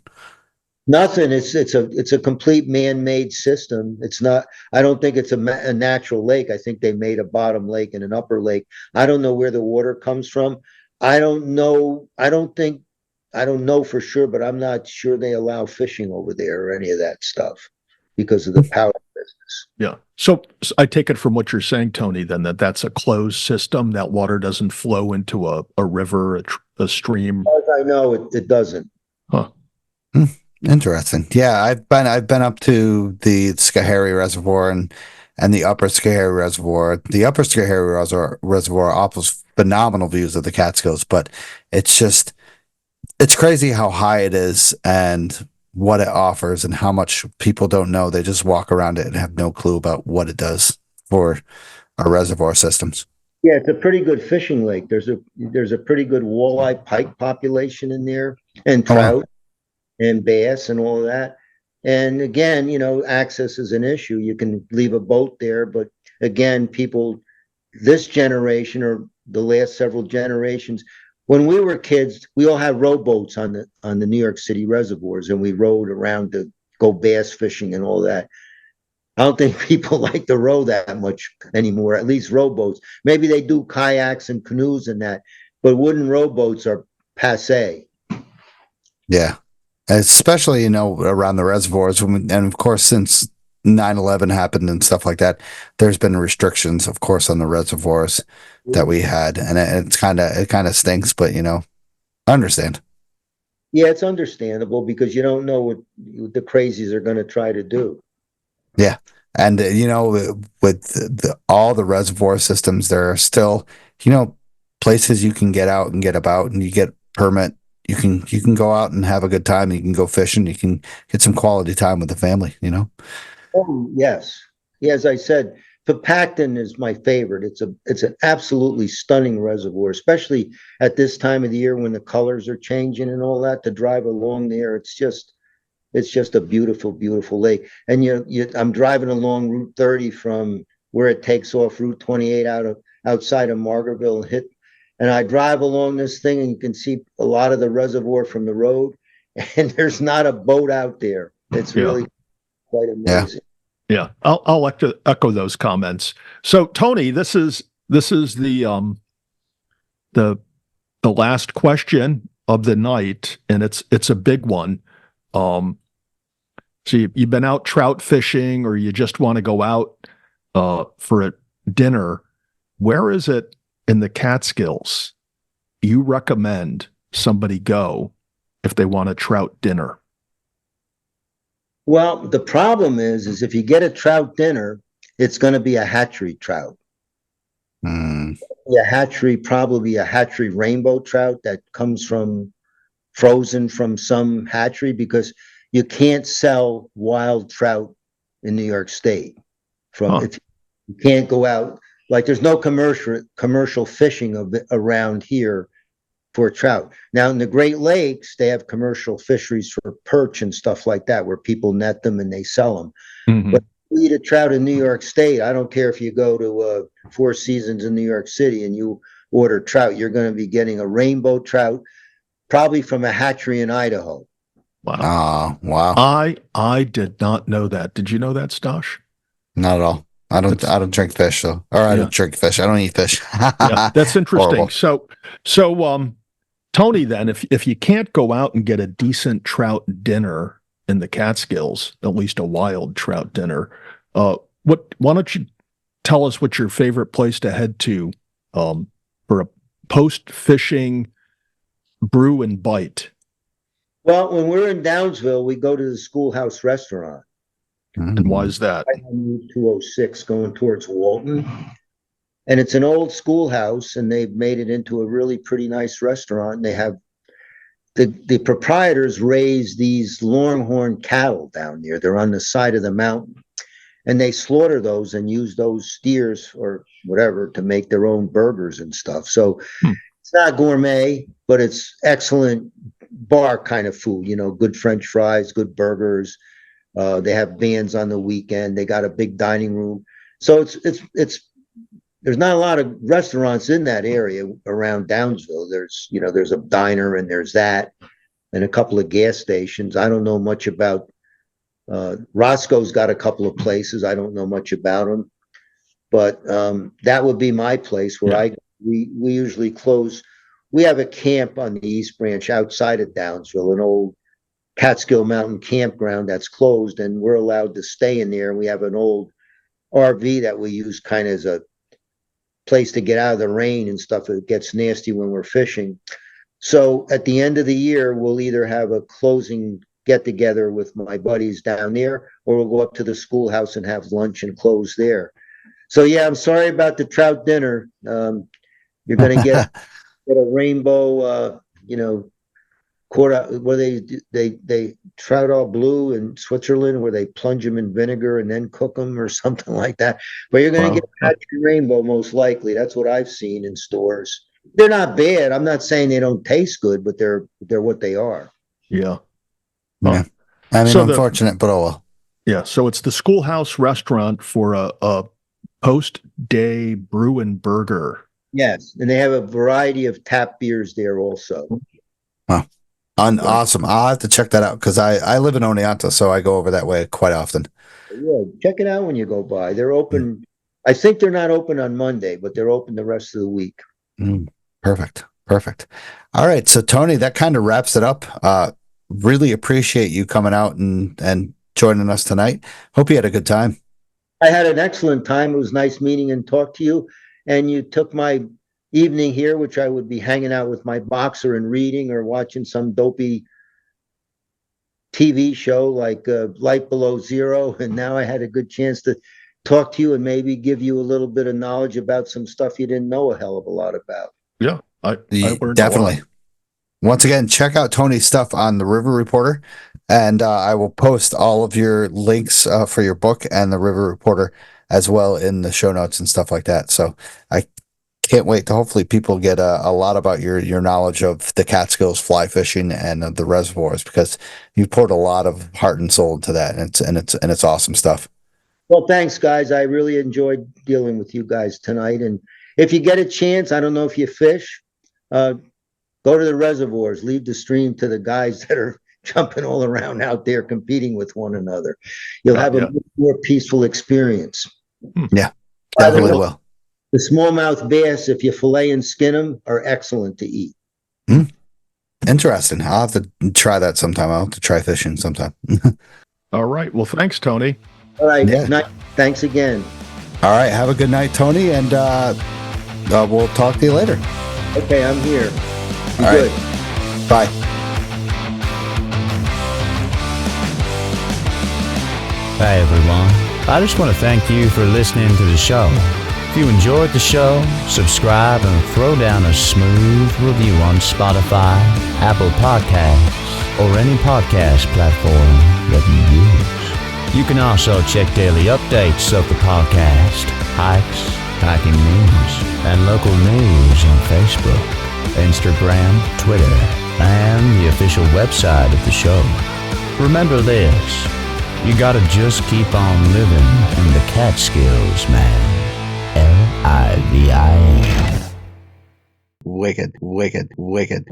Nothing. It's a complete man-made system. It's not. I don't think it's a natural lake. I think they made a bottom lake and an upper lake. I don't know where the water comes from. I don't know. I don't know for sure, but I'm not sure they allow fishing over there or any of that stuff because of the power business. Yeah. So I take it from what you're saying, Tony, then that's a closed system. That water doesn't flow into a river, a stream. As I know, it doesn't. Huh. Interesting. Yeah, I've been up to the Schoharie Reservoir and the Upper Schoharie Reservoir. The Upper Schoharie Reservoir offers phenomenal views of the Catskills, but it's crazy how high it is and what it offers and how much people don't know. They just walk around it and have no clue about what it does for our reservoir systems. Yeah, it's a pretty good fishing lake. There's a pretty good walleye pike population in there, and trout and bass and all of that. And again, access is an issue. You can leave a boat there, but again, people this generation or the last several generations, when we were kids, we all had rowboats on the New York City reservoirs, and we rowed around to go bass fishing and all that. I don't think people like to row that much anymore, at least rowboats. Maybe they do kayaks and canoes and that, but wooden rowboats are passe. Yeah. Especially, around the reservoirs. And of course, since 9/11 happened and stuff like that, there's been restrictions, of course, on the reservoirs that we had. And it kind of stinks, but, I understand. Yeah, it's understandable because you don't know what the crazies are going to try to do. Yeah. And, with all the reservoir systems, there are still, places you can get out and get about, and you get permit. You can go out and have a good time. You can go fishing. You can get some quality time with the family, Oh, yes. Yeah, as I said, Pacton is my favorite. It's an absolutely stunning reservoir, especially at this time of the year when the colors are changing and all that. To drive along there, it's just a beautiful, beautiful lake. And I'm driving along Route 30 from where it takes off Route 28 outside of Margaretville and I drive along this thing, and you can see a lot of the reservoir from the road, and there's not a boat out there. It's really quite amazing. Yeah, I'll echo those comments. So, Tony, this is the last question of the night, and it's a big one. So you've been out trout fishing, or you just want to go out for a dinner. Where is it in the Catskills you recommend somebody go if they want a trout dinner? Well, the problem is if you get a trout dinner, it's going to be a hatchery trout. Probably a hatchery rainbow trout that comes frozen from some hatchery, because you can't sell wild trout in New York State. If you can't go out, like there's no commercial fishing around here for trout. Now in the Great Lakes, they have commercial fisheries for perch and stuff like that, where people net them and they sell them. Mm-hmm. But if you eat a trout in New York State, I don't care if you go to Four Seasons in New York City and you order trout, you're going to be getting a rainbow trout, probably from a hatchery in Idaho. Wow. Wow. I did not know that. Did you know that, Stosh? Not at all. I don't drink fish, so I don't drink fish. I don't eat fish. Yeah, that's interesting. Horrible. So Tony, then, if you can't go out and get a decent trout dinner in the Catskills, at least a wild trout dinner, why don't you tell us what your favorite place to head to for a post-fishing brew and bite? Well, when we're in Downsville, we go to the Schoolhouse Restaurant. And why is that? 206 going towards Walton. And it's an old schoolhouse, and they've made it into a really pretty nice restaurant. And they have the proprietors raise these longhorn cattle down there. They're on the side of the mountain, and they slaughter those and use those steers or whatever to make their own burgers and stuff. So it's not gourmet, but it's excellent bar kind of food, good French fries, good burgers. They have bands on the weekend. They got a big dining room. So it's there's not a lot of restaurants in that area around Downsville. There's a diner, and there's that, and a couple of gas stations. I don't know much about Roscoe's got a couple of places. I don't know much about them, but that would be my place where we usually close. We have a camp on the East Branch outside of Downsville, an old Catskill Mountain campground that's closed, and we're allowed to stay in there. And we have an old RV that we use kind of as a place to get out of the rain and stuff. It gets nasty when we're fishing. So at the end of the year, we'll either have a closing get together with my buddies down there, or we'll go up to the schoolhouse and have lunch and close there. So yeah, I'm sorry about the trout dinner. You're going to get a rainbow, quarter where they trout all blue in Switzerland, where they plunge them in vinegar and then cook them or something like that. But you're going to get a hatchery rainbow most likely. That's what I've seen in stores. They're not bad. I'm not saying they don't taste good, but they're what they are. Yeah. Yeah. I mean, unfortunate, but oh well. Yeah. So it's the Schoolhouse Restaurant for a Post Day Brew and Burger. Yes, and they have a variety of tap beers there also. Wow. Awesome. I'll have to check that out because I live in Oneonta, so I go over that way quite often. Yeah, check it out when you go by. They're open. I think they're not open on Monday, but they're open the rest of the week. Perfect. All right. So Tony, that kind of wraps it up. Really appreciate you coming out and joining us tonight. Hope you had a good time. I had an excellent time. It was nice meeting and talk to you. And you took my evening here, which I would be hanging out with my boxer and reading or watching some dopey TV show like Light Below Zero. And now I had a good chance to talk to you and maybe give you a little bit of knowledge about some stuff you didn't know a hell of a lot about. Yeah, I learned definitely. Once again, check out Tony's stuff on the River Reporter, and I will post all of your links for your book and the River Reporter as well in the show notes and stuff like that. So I can't wait to hopefully people get a lot about your knowledge of the Catskills fly fishing and of the reservoirs, because you poured a lot of heart and soul into that, and it's awesome stuff. Well, thanks, guys. I really enjoyed dealing with you guys tonight. And if you get a chance, I don't know if you fish, go to the reservoirs, leave the stream to the guys that are jumping all around out there competing with one another. You'll have a more peaceful experience. Yeah, definitely will. The smallmouth bass, if you fillet and skin them, are excellent to eat. Interesting. I'll have to try that sometime. I'll have to try fishing sometime. All right. Well, thanks, Tony. All right. Yeah. Night. Thanks again. All right. Have a good night, Tony, and we'll talk to you later. Okay, I'm here. Be All good. Right. Bye. Hey everyone, I just want to thank you for listening to the show. If you enjoyed the show, subscribe and throw down a smooth review on Spotify, Apple Podcasts, or any podcast platform that you use. You can also check daily updates of the podcast, hikes, hiking news, and local news on Facebook, Instagram, Twitter, and the official website of the show. Remember this, you gotta just keep on living in the Catskills, man. Livin. Wicked.